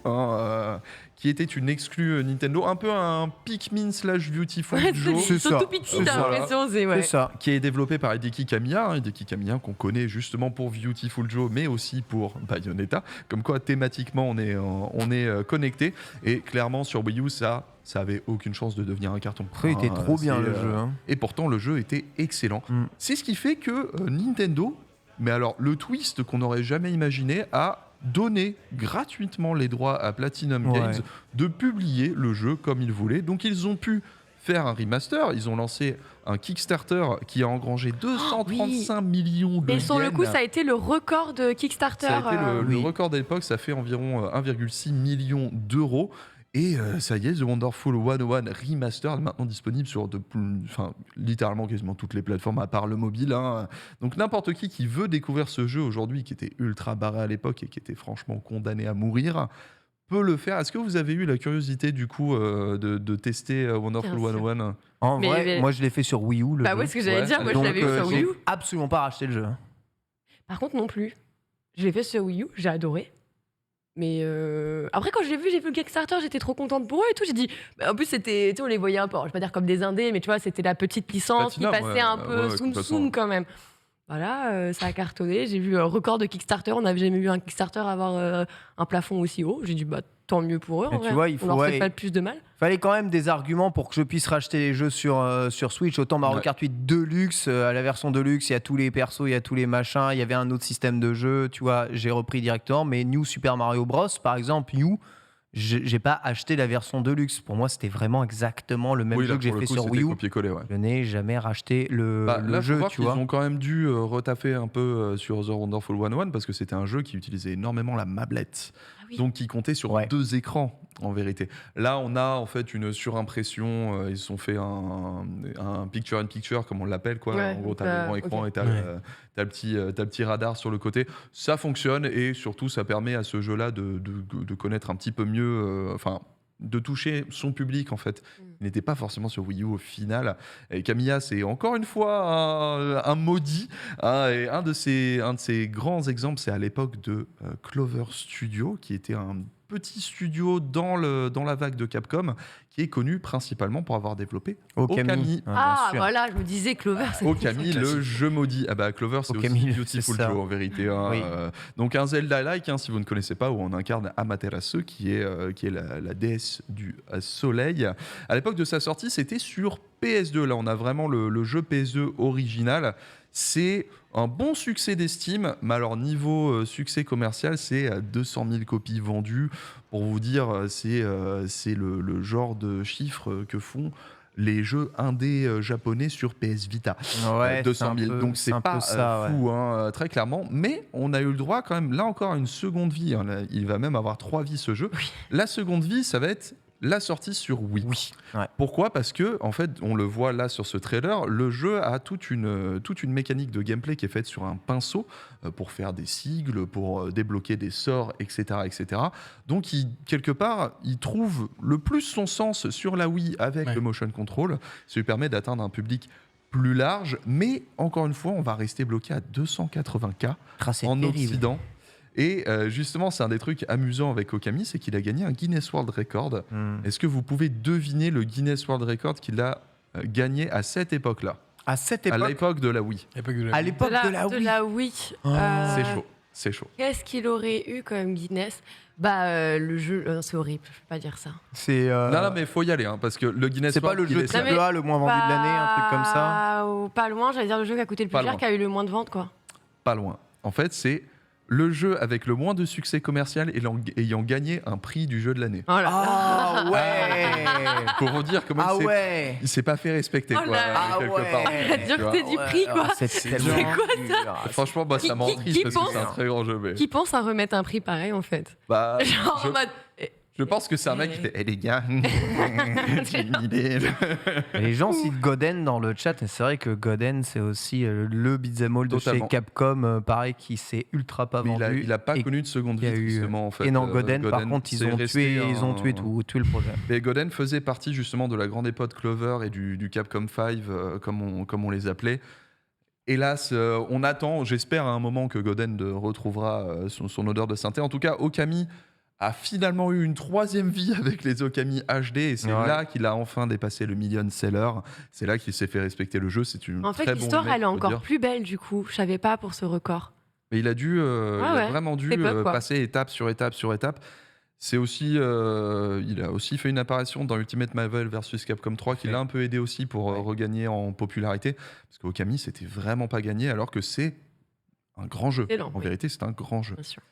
qui était une exclue Nintendo, un peu un Pikmin / Beautiful Joe. C'est ça. Tout petit, t'as l'impression, c'est ça. Qui est développé par Hideki Kamiya, qu'on connaît justement pour Beautiful Joe, mais aussi pour Bayonetta. Comme quoi, thématiquement, on est connecté. Et clairement, sur Wii U, ça avait aucune chance de devenir un carton. Il était trop bien le jeu. Et pourtant, le jeu était excellent. C'est ce qui fait que Nintendo, mais alors le twist qu'on n'aurait jamais imaginé, a donné gratuitement les droits à Platinum Games de publier le jeu comme ils voulaient. Donc ils ont pu faire un remaster. Ils ont lancé un Kickstarter qui a engrangé 235 millions de yens. Et sur le coup, ça a été le record de Kickstarter. Ça a été le record de l'époque. Ça fait environ 1,6 million d'euros. Et ça y est, The Wonderful 101 Remastered, maintenant disponible sur littéralement quasiment toutes les plateformes à part le mobile. Donc n'importe qui veut découvrir ce jeu aujourd'hui, qui était ultra barré à l'époque et qui était franchement condamné à mourir, peut le faire. Est-ce que vous avez eu la curiosité du coup de tester Wonderful 101 ? En vrai, moi je l'ai fait sur Wii U. Bah ouais, ce que j'allais dire, moi je l'avais eu sur Wii U. J'ai absolument pas racheté le jeu. Par contre, non plus. Je l'ai fait sur Wii U, j'ai adoré. Mais après, quand j'ai vu le Kickstarter, j'étais trop contente pour eux et tout. J'ai dit, en plus, c'était, on les voyait un peu, je vais pas dire comme des indés, mais tu vois, c'était la petite licence qui passait un peu soum quand même. Voilà, ça a cartonné. J'ai vu un record de Kickstarter. On n'avait jamais vu un Kickstarter avoir un plafond aussi haut. J'ai dit, tant mieux pour eux. En vrai. Tu vois, il on leur fait pas plus de mal. Fallait quand même des arguments pour que je puisse racheter les jeux sur Switch. Autant Mario Kart 8 Deluxe, à la version Deluxe, il y a tous les persos, il y a tous les machins, il y avait un autre système de jeu. Tu vois, j'ai repris directement. Mais New Super Mario Bros, par exemple, j'ai pas acheté la version Deluxe. Pour moi, c'était vraiment exactement le même jeu que j'ai fait sur Wii U. Je n'ai jamais racheté le jeu. Tu vois, ils ont quand même dû retaffer un peu sur The Wonderful 101 parce que c'était un jeu qui utilisait énormément la mablette. Donc qui comptait sur 2 écrans en vérité. Là, on a en fait une surimpression. Ils se sont fait un picture-in-picture comme on l'appelle quoi. En gros, t'as le grand écran et t'as le petit radar sur le côté. Ça fonctionne et surtout ça permet à ce jeu-là de connaître un petit peu mieux. De toucher son public en fait. Il n'était pas forcément sur Wii U au final. Et Kamiya, c'est encore une fois un maudit. Et un de ses grands exemples, c'est à l'époque de Clover Studio, qui était un petit studio dans la vague de Capcom, qui est connu principalement pour avoir développé Okami. Voilà, je me disais Clover. Okami, le jeu maudit. Clover, c'est aussi Beautiful Joe en vérité. Donc un Zelda-like, si vous ne connaissez pas, où on incarne Amaterasu, qui est la déesse du soleil. À l'époque de sa sortie, c'était sur PS2. Là, on a vraiment le jeu PS2 original. C'est un bon succès d'estime, mais alors niveau succès commercial, c'est 200 000 copies vendues. Pour vous dire, c'est le genre de chiffres que font les jeux indés japonais sur PS Vita. 200 000, donc c'est pas fou, très clairement. Mais on a eu le droit quand même, là encore, à une seconde vie. Il va même avoir 3 vies ce jeu. La seconde vie, ça va être la sortie sur Wii. Pourquoi ? Parce que, en fait, on le voit là sur ce trailer, le jeu a toute une mécanique de gameplay qui est faite sur un pinceau pour faire des sigles, pour débloquer des sorts, etc. etc. Donc, quelque part, il trouve le plus son sens sur la Wii avec le motion control. Ça lui permet d'atteindre un public plus large, mais encore une fois, on va rester bloqué à 280K en Occident. Et justement, c'est un des trucs amusants avec Okami, c'est qu'il a gagné un Guinness World Record. Est-ce que vous pouvez deviner le Guinness World Record qu'il a gagné à cette époque-là ? À cette époque ? À l'époque de la Wii. À l'époque de la Wii. C'est chaud. Qu'est-ce qu'il aurait eu comme Guinness ? Le jeu, c'est horrible, je peux pas dire ça. Non, mais il faut y aller, parce que le Guinness World... C'est pas le jeu AAA le moins vendu de l'année, un truc comme ça ? Pas loin, j'allais dire le jeu qui a coûté le plus cher, qui a eu le moins de ventes, quoi. Pas loin. En fait, c'est le jeu avec le moins de succès commercial et ayant gagné un prix du jeu de l'année. Pour vous dire comment il s'est pas fait respecter quelque part. La dureté du prix, quoi. C'est quoi ça ? Franchement, ça m'en triste parce que c'est un très grand jeu. Qui pense à remettre un prix pareil en fait ? Genre en mode Je pense que c'est un mec qui fait les gars, j'ai une idée. Les gens citent Goden dans le chat, et c'est vrai que Goden, c'est aussi le beat'em all de chez Capcom, pareil, qui s'est ultra pas vendu. Il n'a pas connu de seconde vie, justement. En fait. Et non, Goden, par contre, ils ont tué le projet. Et Goden faisait partie, justement, de la grande époque Clover et du Capcom 5, comme on les appelait. Hélas, on attend, j'espère à un moment que Goden retrouvera son odeur de synthé. En tout cas, Okami a finalement eu une troisième vie avec les Okami HD et c'est là qu'il a enfin dépassé le million seller. C'est là qu'il s'est fait respecter le jeu. C'est une en fait, l'histoire, elle est encore plus belle du coup. Je savais pas pour ce record. Mais il a vraiment dû passer étape sur étape sur étape. C'est aussi, il a aussi fait une apparition dans Ultimate Marvel vs Capcom 3 qui l'a un peu aidé aussi pour regagner en popularité. Parce qu'Okami, c'était vraiment pas gagné alors que c'est un grand jeu. En vérité, c'est un grand jeu. Bien sûr.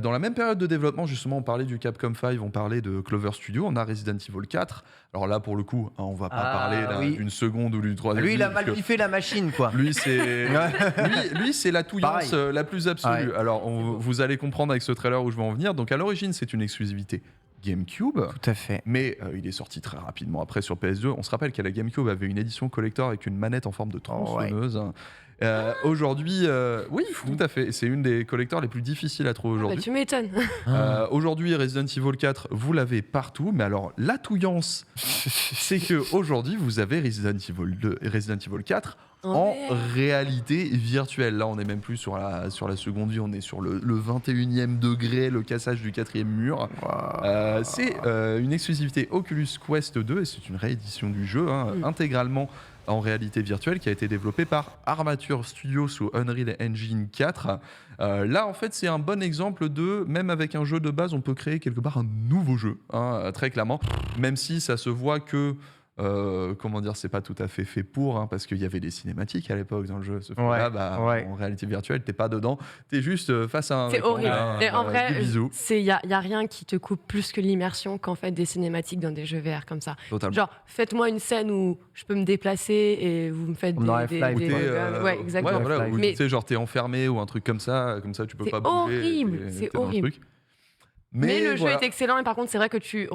Dans la même période de développement, justement, on parlait du Capcom 5, on parlait de Clover Studio, on a Resident Evil 4. Alors là, pour le coup, on va pas parler d'une seconde ou d'une troisième. Lui, il a mal piffé la machine, quoi. Lui, c'est la touillance la plus absolue. Alors, vous allez comprendre avec ce trailer où je vais en venir. Donc, à l'origine, c'est une exclusivité GameCube. Tout à fait. Mais il est sorti très rapidement après sur PS2. On se rappelle qu'à la GameCube avait une édition collector avec une manette en forme de tronçonneuse. Aujourd'hui, oui, tout à fait. C'est une des collecteurs les plus difficiles à trouver aujourd'hui. Tu m'étonnes. Aujourd'hui, Resident Evil 4, vous l'avez partout. Mais alors, la touillance, c'est qu'aujourd'hui, vous avez Resident Evil 4 en réalité virtuelle. Là, on n'est même plus sur la seconde vie, on est sur le 21e degré, le cassage du 4e mur. C'est une exclusivité Oculus Quest 2 et c'est une réédition du jeu intégralement en réalité virtuelle qui a été développée par Armature Studio sous Unreal Engine 4. Là, en fait, c'est un bon exemple de, même avec un jeu de base, on peut créer quelque part un nouveau jeu, très clairement, même si ça se voit que comment dire, c'est pas tout à fait fait pour, parce qu'il y avait des cinématiques à l'époque dans le jeu. Sauf que là, en réalité virtuelle, t'es pas dedans, t'es juste face à un. C'est horrible. Et en vrai, il y a rien qui te coupe plus que l'immersion qu'en fait des cinématiques dans des jeux VR comme ça. Totalement. Genre, faites-moi une scène où je peux me déplacer et vous me faites des ouais, exactement. Voilà, mais tu sais, genre t'es enfermé ou un truc comme ça tu peux pas bouger. C'est horrible. Mais le jeu est excellent et par contre, c'est vrai que tu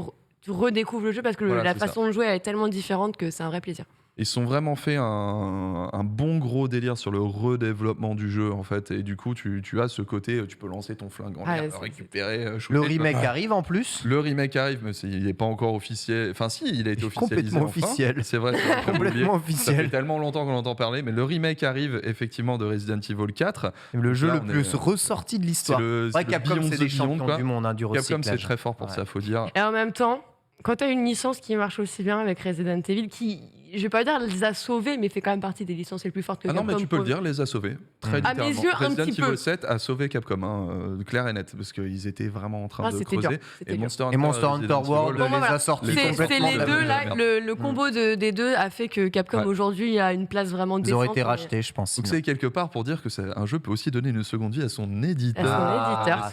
redécouvres le jeu parce que la façon de jouer elle est tellement différente que c'est un vrai plaisir. Ils sont vraiment fait un bon gros délire sur le redéveloppement du jeu en fait et du coup tu as ce côté, tu peux lancer ton flingue en l'air, récupérer, shooter. Le remake arrive en plus. Le remake arrive mais il n'est pas encore officiel. Enfin si, il a été officialisé. Complètement officiel. C'est vrai. Complètement officiel. Ça fait tellement longtemps qu'on entend parler, mais le remake arrive effectivement de Resident Evil 4. Le jeu le plus ressorti de l'histoire. Capcom c'est des champions du monde du recyclage. Capcom c'est très fort pour ça, faut dire. Et en même temps, quand tu as une licence qui marche aussi bien avec Resident Evil, qui, je vais pas dire les a sauvés, mais fait quand même partie des licences les plus fortes que Capcom. Non, mais tu peux le dire, les a sauvés. Très littéralement. À mes yeux, Resident un petit Evil peu. 7 a sauvé Capcom, clair et net, parce qu'ils étaient vraiment en train de creuser. Et Monster Hunter World les a sortis complètement. C'est les deux là, le combo des deux a fait que Capcom aujourd'hui a une place vraiment décente. Ils auraient été rachetés, je pense. Donc c'est quelque part pour dire que un jeu peut aussi donner une seconde vie à son éditeur.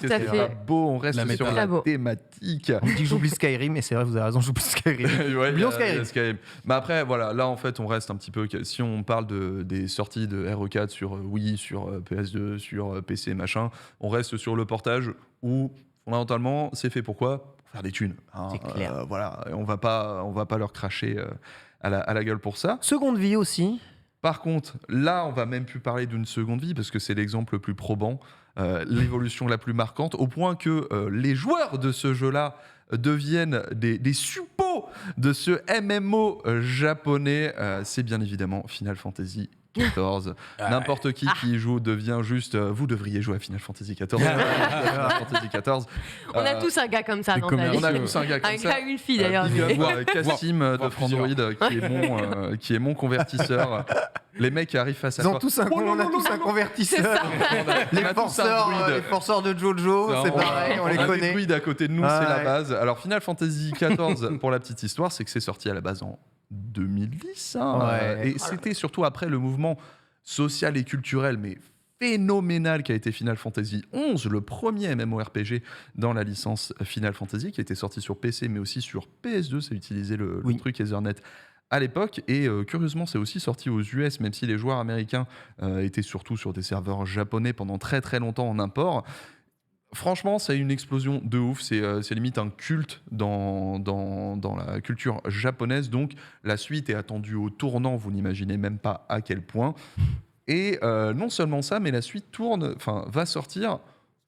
Tout à fait. Beau, on reste sur la thématique. On dit j'oublie Skyrim, et c'est vrai, vous avez raison, j'oublie Skyrim. Skyrim. Mais après, voilà, là en fait, on reste un petit peu. Si on parle des sorties de RE4 sur Wii, sur PS2, sur PC, machin, on reste sur le portage où fondamentalement, c'est fait pourquoi ? Pour faire des thunes. C'est clair. Voilà, et on va pas leur cracher à la gueule pour ça. Seconde vie aussi. Par contre, là, on va même plus parler d'une seconde vie parce que c'est l'exemple le plus probant, l'évolution la plus marquante, au point que les joueurs de ce jeu-là deviennent des suppôts de ce MMO japonais. C'est bien évidemment Final Fantasy XIV. N'importe qui y joue devient juste. Vous devriez jouer à Final Fantasy XIV. On a tous un gars comme ça dans ta vie. On a tous un gars comme ça. Un gars, une fille d'ailleurs. Cassim de Frandroid qui est mon convertisseur. Les mecs qui arrivent face à toi. On a tous un convertisseur. Les forceurs de Jojo, c'est pareil, on les connaît. Les druides à côté de nous, c'est la base. Alors Final Fantasy XIV, pour la petite histoire, c'est que c'est sorti à la base en 2010. Et c'était surtout après le mouvement social et culturel, mais phénoménal qui a été Final Fantasy XI, le premier MMORPG dans la licence Final Fantasy, qui était sorti sur PC, mais aussi sur PS2, ça utilisait le truc Ethernet à l'époque, et curieusement c'est aussi sorti aux US, même si les joueurs américains étaient surtout sur des serveurs japonais pendant très très longtemps en import. Franchement, c'est une explosion de ouf. C'est limite un culte dans la culture japonaise. Donc, la suite est attendue au tournant. Vous n'imaginez même pas à quel point. Et non seulement ça, mais la suite va sortir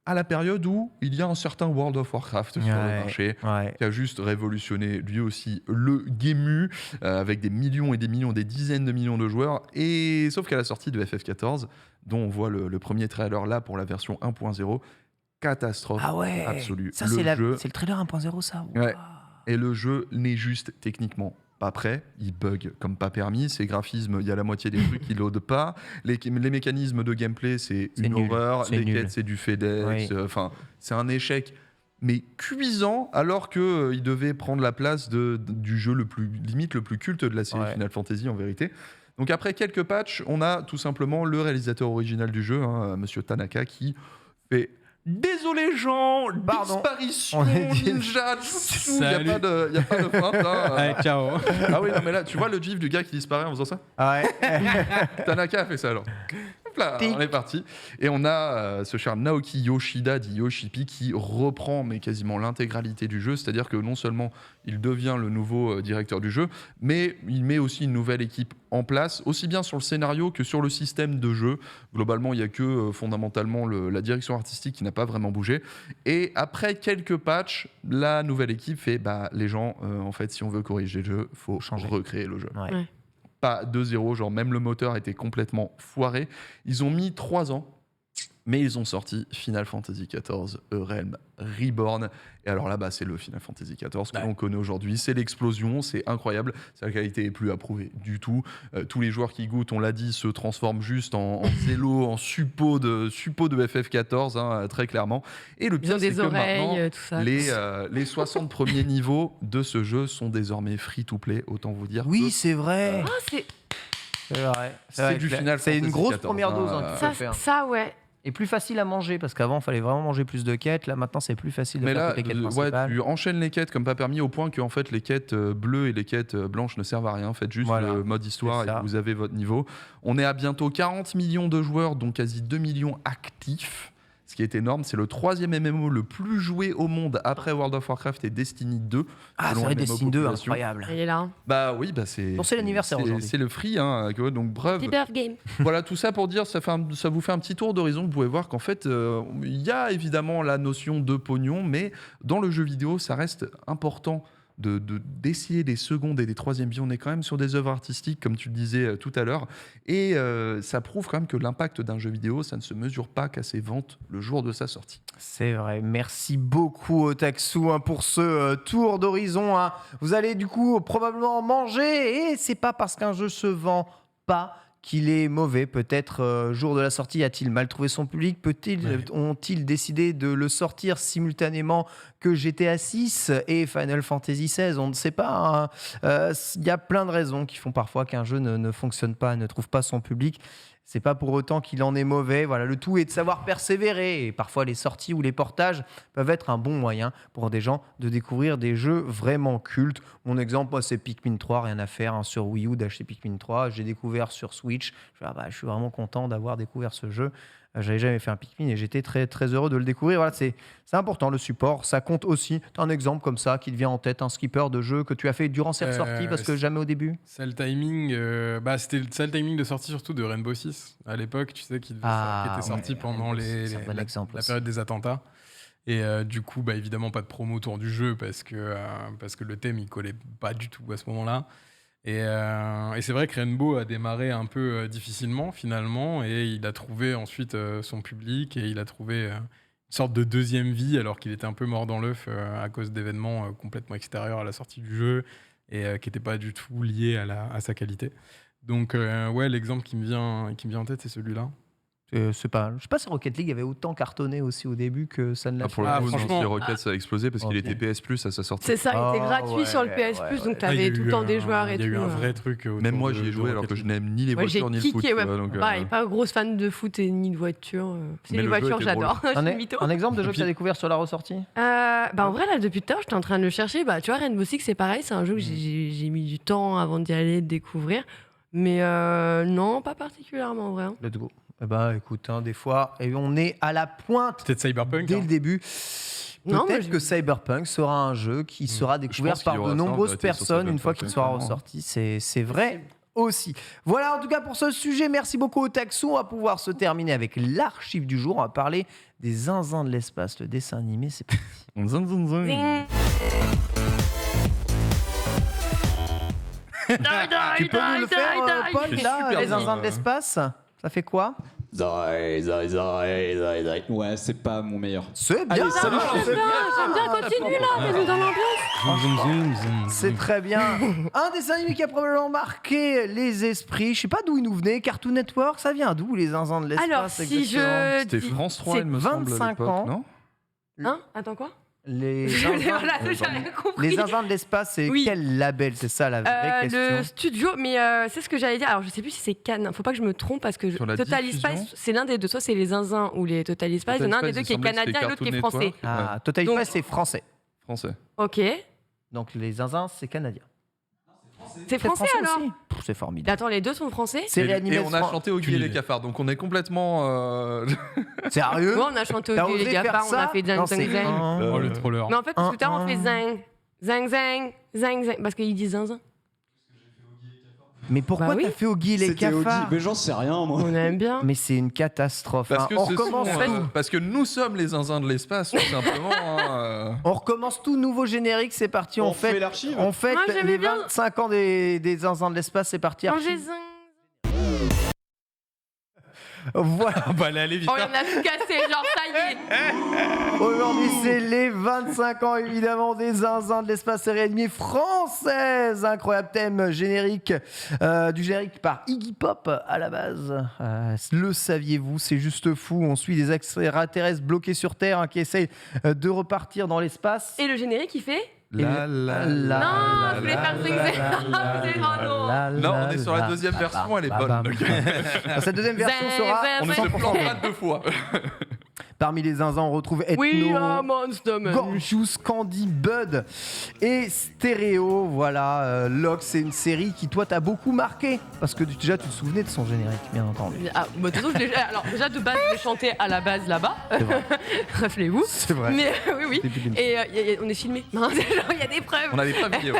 à la période où il y a un certain World of Warcraft sur le marché, qui a juste révolutionné lui aussi le Gemu, avec des millions et des millions, des dizaines de millions de joueurs. Et sauf qu'à la sortie de FF14, dont on voit le premier trailer là pour la version 1.0, catastrophe absolue. Ça, c'est le trailer 1.0, ça. Ouais. Et le jeu n'est juste techniquement pas prêt, il bug comme pas permis. Ses graphismes, il y a la moitié des trucs qui loadent pas. Les mécanismes de gameplay, c'est une horreur. Les quêtes, c'est du FedEx. Enfin, c'est un échec, mais cuisant, alors qu'il devait prendre la place du jeu le plus culte de la série Final Fantasy en vérité. Donc après quelques patchs, on a tout simplement le réalisateur original du jeu, Monsieur Tanaka, qui fait désolé gens, disparition, ninja, jutsu, il n'y a pas de feinte. Allez, ciao. Ah oui, non mais là, tu vois le gif du gars qui disparaît en faisant ça ? Tanaka a fait ça alors. Hop là, on est parti. Et on a ce cher Naoki Yoshida, dit Yoshipi, qui reprend mais quasiment l'intégralité du jeu. C'est-à-dire que non seulement il devient le nouveau directeur du jeu, mais il met aussi une nouvelle équipe en place, aussi bien sur le scénario que sur le système de jeu. Globalement, il n'y a que fondamentalement la direction artistique qui n'a pas vraiment bougé. Et après quelques patchs, la nouvelle équipe fait les gens, en fait, si on veut corriger le jeu, il faut recréer le jeu. Pas 2-0, genre même le moteur était complètement foiré. Ils ont mis 3 ans, mais ils ont sorti Final Fantasy XIV Realm Reborn. Et alors là, c'est le Final Fantasy XIV que l'on connaît aujourd'hui. C'est l'explosion, c'est incroyable. Sa qualité n'est plus approuvée du tout. Tous les joueurs qui goûtent, on l'a dit, se transforment juste en zélo, en suppôt de FF14, très clairement. Et le pire, c'est que maintenant, tout ça. les 60 premiers niveaux de ce jeu sont désormais free-to-play, autant vous dire. Oui, c'est vrai. C'est vrai. C'est du Final Fantasy. C'est une grosse 14, première dose qu'il faut faire. Ça, ouais. Et plus facile à manger, parce qu'avant, il fallait vraiment manger plus de quêtes. Là, maintenant, c'est plus facile de faire les quêtes principales. Tu enchaînes les quêtes comme pas permis, au point que en fait, les quêtes bleues et les quêtes blanches ne servent à rien. Faites juste le mode histoire et vous avez votre niveau. On est à bientôt 40 millions de joueurs, dont quasi 2 millions actifs. Ce qui est énorme, c'est le 3e MMO le plus joué au monde après World of Warcraft et Destiny 2. Ah, c'est vrai, Destiny 2, incroyable. Il est là. Oui, c'est... c'est l'anniversaire aujourd'hui. C'est le free, donc bref. Game. Voilà, tout ça pour dire, ça vous fait un petit tour d'horizon. Vous pouvez voir qu'en fait, il y a évidemment la notion de pognon, mais dans le jeu vidéo, ça reste important d'essayer des secondes et des troisièmes vies. On est quand même sur des œuvres artistiques, comme tu le disais tout à l'heure, et ça prouve quand même que l'impact d'un jeu vidéo, ça ne se mesure pas qu'à ses ventes le jour de sa sortie. C'est vrai. Merci beaucoup Otaksu pour ce tour d'horizon. Vous allez du coup probablement manger, et c'est pas parce qu'un jeu se vend pas qu'il est mauvais. Peut-être jour de la sortie a-t-il mal trouvé son public, ont-ils décidé de le sortir simultanément que GTA 6 et Final Fantasy 16, on ne sait pas. Il y a plein de raisons qui font parfois qu'un jeu ne fonctionne pas, ne trouve pas son public. C'est pas pour autant qu'il en est mauvais. Voilà, le tout est de savoir persévérer. Et parfois, les sorties ou les portages peuvent être un bon moyen pour des gens de découvrir des jeux vraiment cultes. Mon exemple, moi, c'est Pikmin 3. Rien à faire sur Wii U d'acheter Pikmin 3. J'ai découvert sur Switch. Je suis vraiment content d'avoir découvert ce jeu. J'avais jamais fait un Pikmin et j'étais très, très heureux de le découvrir. Voilà, c'est important, le support. Ça compte aussi. Tu as un exemple comme ça qui te vient en tête, un skipper de jeu que tu as fait durant cette sortie, parce que jamais au début. C'est le timing. C'était le timing de sortie surtout de Rainbow Six à l'époque, tu sais, qui était sorti pendant la période des attentats. Et du coup, évidemment, pas de promo autour du jeu parce que le thème il collait pas du tout à ce moment-là. Et c'est vrai que Rainbow a démarré un peu difficilement finalement, et il a trouvé ensuite son public, et il a trouvé une sorte de deuxième vie alors qu'il était un peu mort dans l'œuf à cause d'événements complètement extérieurs à la sortie du jeu et qui n'étaient pas du tout liés à sa qualité. Donc l'exemple qui me vient en tête, c'est celui-là. Je sais pas si Rocket League avait autant cartonné aussi au début que ça ne l'a fait. Franchement, Rocket ça a explosé parce qu'il était PS Plus à sa sortie. C'est ça, il était gratuit sur le PS Plus, donc tu avais tout le temps des joueurs et tout. Il y a eu un vrai truc. Même moi, j'y ai joué alors que je n'aime ni les voitures ni le foot. Pas grosse fan de foot et ni de voitures. C'est les voitures, j'adore. Un exemple de jeu que tu as découvert sur la ressortie En vrai, là, depuis tout à l'heure, j'étais en train de le chercher. Tu vois, Rainbow Six, c'est pareil, c'est un jeu que j'ai mis du temps avant d'y aller, de découvrir. Mais non, pas particulièrement, en vrai. Let's go. Bah écoute, des fois, et on est à la pointe Peut-être Cyberpunk dès le début. Peut-être que Cyberpunk sera un jeu qui sera découvert par de nombreuses personnes une fois qu'il sera ressorti. C'est vrai aussi. Voilà en tout cas pour ce sujet. Merci beaucoup au Taxou. On va pouvoir se terminer avec l'archive du jour. On va parler des zinzins de l'espace, le dessin animé. C'est parti. Tu peux nous le faire, Paul, là, les zinzins de l'espace? Ça fait quoi? Ouais, c'est pas mon meilleur. C'est bien, j'aime bien, continue là, mets-nous dans l'ambiance. C'est très bien. Un dessin animé qui a probablement marqué les esprits. Je sais pas d'où il nous venait. Cartoon Network, ça vient d'où les zinzins de l'espace? Alors, si C'était je. France 3, il me semble, 25 ans. non? Hein? Attends quoi? Les zinzins, J'avais compris. les zinzins de l'espace, c'est quel label? C'est ça la vraie question. Le studio, mais c'est ce que j'allais dire. Alors je sais plus si c'est Cannes. Faut pas que je me trompe parce que Total Espace, c'est l'un des deux. Soit c'est les zinzins ou les Total Espace. Il y en a un des deux qui est canadien et l'autre qui est français. Ah, Total Espace, c'est français. Français. Ok. Donc les zinzins, c'est canadien. C'est français alors aussi. C'est formidable. Attends, les deux sont français? C'est réanimé. Et on a chanté Oggy et les cafards, donc on est complètement. Sérieux? Ouais, on a chanté Oggy et les cafards, on a fait zing zing zing. Oh le troller. Mais en fait, parce que tard on fait zing zing zing zing zing parce qu'ils disent zinzin. Mais pourquoi t'as fait Oggy et les cafards? Mais j'en sais rien, moi. On aime bien. Mais c'est une catastrophe. Parce que, on recommence parce que nous sommes les zinzins de l'espace, tout simplement. On recommence tout, nouveau générique, c'est parti. On fait l'archive. On fête Moi, j'aimais les bien. 25 ans des zinzins de l'espace, c'est parti. Quand archive. j'ai zing. Voilà. Bah allez vite. Oh, il y en a tout cassé, genre ça y est. Aujourd'hui, c'est les 25 ans, évidemment, des zinzins de l'espace série animée française. Incroyable thème générique, du générique par Iggy Pop à la base. Le saviez-vous? C'est juste fou. On suit des extraterrestres bloqués sur Terre qui essayent de repartir dans l'espace. Et le générique, il fait? Non, je voulais faire zing zing. Non, on est sur la deuxième version, elle est bonne. Cette deuxième version sera... On est se plantera deux fois. Parmi les zinzins, on retrouve Ethno, We are Monster Man. Gorgeous, Candy, Bud et Stéréo. Voilà, Locke, c'est une série qui, toi, t'a beaucoup marqué. Parce que déjà, tu te souvenais de son générique, bien entendu. Ah, bah, de toute façon, alors, déjà, de base, je l'ai chanté à la base là-bas. Rappelez-vous. C'est vrai. Mais oui. Et on est filmé. Il y a des preuves. On a des preuves vidéo.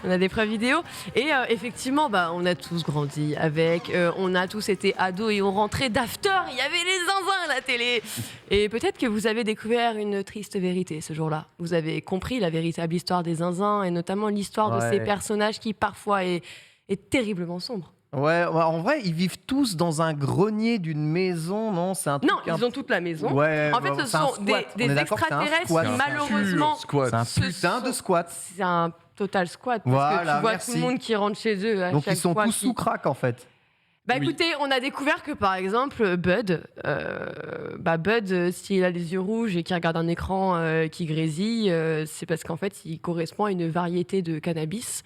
On a des preuves vidéo. Et effectivement, bah, on a tous grandi avec. On a tous été ados et on rentrait d'after. Il y avait les zinzins à la télé. Et peut-être que vous avez découvert une triste vérité ce jour-là. Vous avez compris la véritable histoire des zinzins et notamment l'histoire de ces personnages qui parfois est terriblement sombre. Ouais, en vrai, ils vivent tous dans un grenier d'une maison, non? C'est un truc. Non, ils ont toute la maison. Ouais, en fait, ce sont des extraterrestres qui, malheureusement. C'est un putain de squat. C'est un total squat. Parce que tu vois tout le monde qui rentre chez eux. À Donc chaque ils sont fois tous sous crack en fait. Bah écoutez, on a découvert que par exemple Bud, s'il a les yeux rouges et qu'il regarde un écran qui grésille, c'est parce qu'en fait il correspond à une variété de cannabis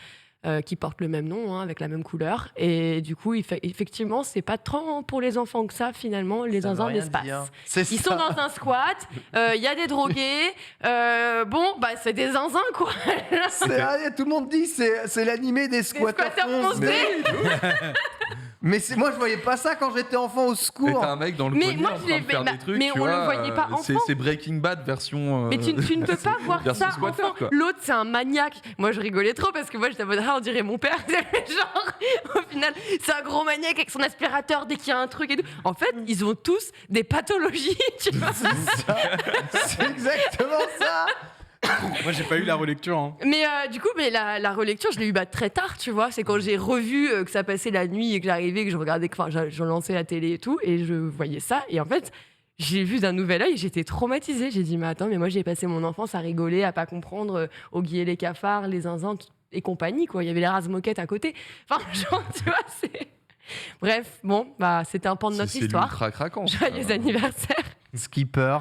qui porte le même nom, avec la même couleur. Et du coup, effectivement, c'est pas tant pour les enfants que ça finalement, les zinzins de l'espace. Ils sont dans un squat, il y a des drogués, c'est des zinzins quoi. Tout le monde dit c'est l'animé des squatteurs foncés. Mais moi je voyais pas ça quand j'étais enfant au secours. Mais t'as un mec dans le grenier en train de faire des trucs, mais on le voyait pas enfant. C'est Breaking Bad version. Mais tu ne peux pas voir ça squatter, enfant. L'autre c'est un maniaque. Moi je rigolais trop parce que moi j'étais en mode on dirait mon père. Genre au final c'est un gros maniaque avec son aspirateur dès qu'il y a un truc et tout. En fait ils ont tous des pathologies. Tu vois. C'est exactement ça. Moi j'ai pas eu la relecture. Hein. Mais du coup, la relecture, je l'ai eu très tard, tu vois. C'est quand j'ai revu que ça passait la nuit et que j'arrivais, que je regardais, je lançais la télé et tout, et je voyais ça. Et en fait, j'ai vu d'un nouvel œil, j'étais traumatisée. J'ai dit, mais attends, mais moi j'ai passé mon enfance à rigoler, à pas comprendre Oggy et les cafards, les zinzins et compagnie, quoi. Il y avait les Razmoquettes à côté. Enfin, genre, tu vois, c'est. Bref, bon, c'était un pan de notre histoire. Joyeux anniversaire. Skipper,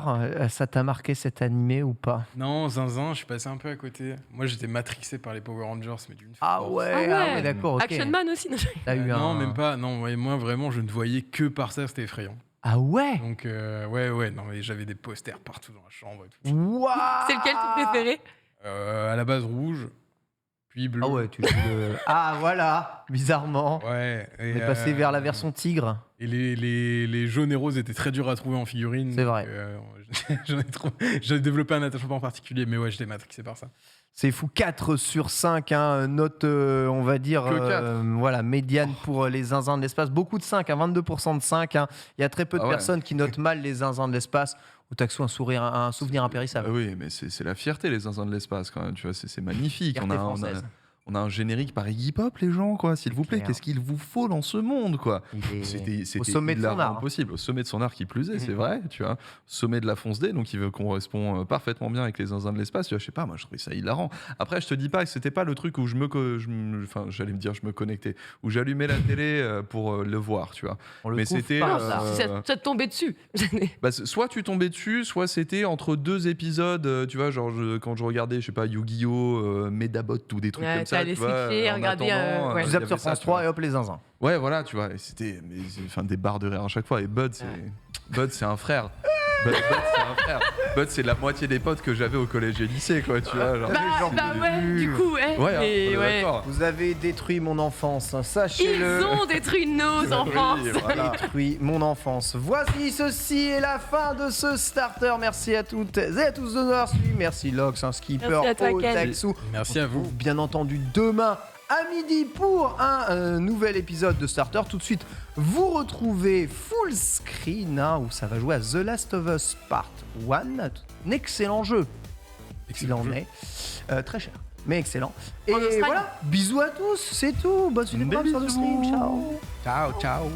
ça t'a marqué cet animé ou pas? Non, zinzin, je suis passé un peu à côté. Moi, j'étais matrixé par les Power Rangers, mais d'une force. Ah ouais, d'accord. Okay. Action Man aussi. Non, même pas. Non, moi vraiment, je ne voyais que par ça, c'était effrayant. Ah ouais. Donc ouais, non, mais j'avais des posters partout dans la chambre. Et tout. Wow. C'est lequel ton préféré? À la base rouge. puis bleu. Ah ouais, Ah voilà, bizarrement. Ouais. On est passé vers la version tigre. Et les jaunes et roses étaient très durs à trouver en figurine. C'est vrai. J'ai développé un attachement particulier, mais ouais, j'étais matrixé par ça. C'est fou, 4 sur 5, hein, note, on va dire, voilà, médiane pour les zinzins de l'espace. Beaucoup de 5, 22% de 5. Hein. Il y a très peu de personnes qui notent mal les zinzins de l'espace. Ou Taxou, un souvenir impérissable. Oui, mais c'est la fierté, les zinzins de l'espace, quand même. Tu vois, c'est magnifique. On a un générique par Iggy Pop, les gens, quoi. S'il vous plaît, qu'est-ce qu'il vous faut dans ce monde, quoi. C'était au sommet de son art. Impossible, au sommet de son art qui plus est, c'est vrai, tu vois. Sommet de la fonce D, donc il correspond parfaitement bien avec les zinzins de l'espace. Tu vois, je sais pas, moi je trouvais ça hilarant. Après, je te dis pas que c'était pas le truc où j'allais me dire, je me connectais, où j'allumais la télé pour le voir, tu vois. Mais c'était. Ça te tombait dessus. Soit tu tombais dessus, soit c'était entre 2 épisodes, tu vois, genre quand je regardais, je sais pas, Yu-Gi-Oh, Medabot ou des trucs comme ça. T'allais switcher, regarder. Vous appuyez sur France 3 et hop, les zinzins. Ouais, voilà, tu vois, c'était des barres de rire à chaque fois. Et Bud, c'est un frère. Bud, c'est la moitié des potes que j'avais au collège et lycée, quoi, tu vois. Genre, du coup, Vous avez détruit mon enfance, hein, sachez-le. Ils ont détruit nos enfances. Détruit mon enfance. Voici, ceci est la fin de ce starter. Merci à toutes et à tous de nous avoir suivis. Merci Lox, Skipper, Taxou. Merci à vous. Bien entendu, demain à midi pour un nouvel épisode de Starter. Tout de suite, vous retrouvez Full Screen, où ça va jouer à The Last of Us Part 1. Un excellent jeu. Il en est. Très cher, mais excellent. Et voilà, bisous à tous, c'est tout. Bonne suite de programme sur le stream. Ciao. Ciao.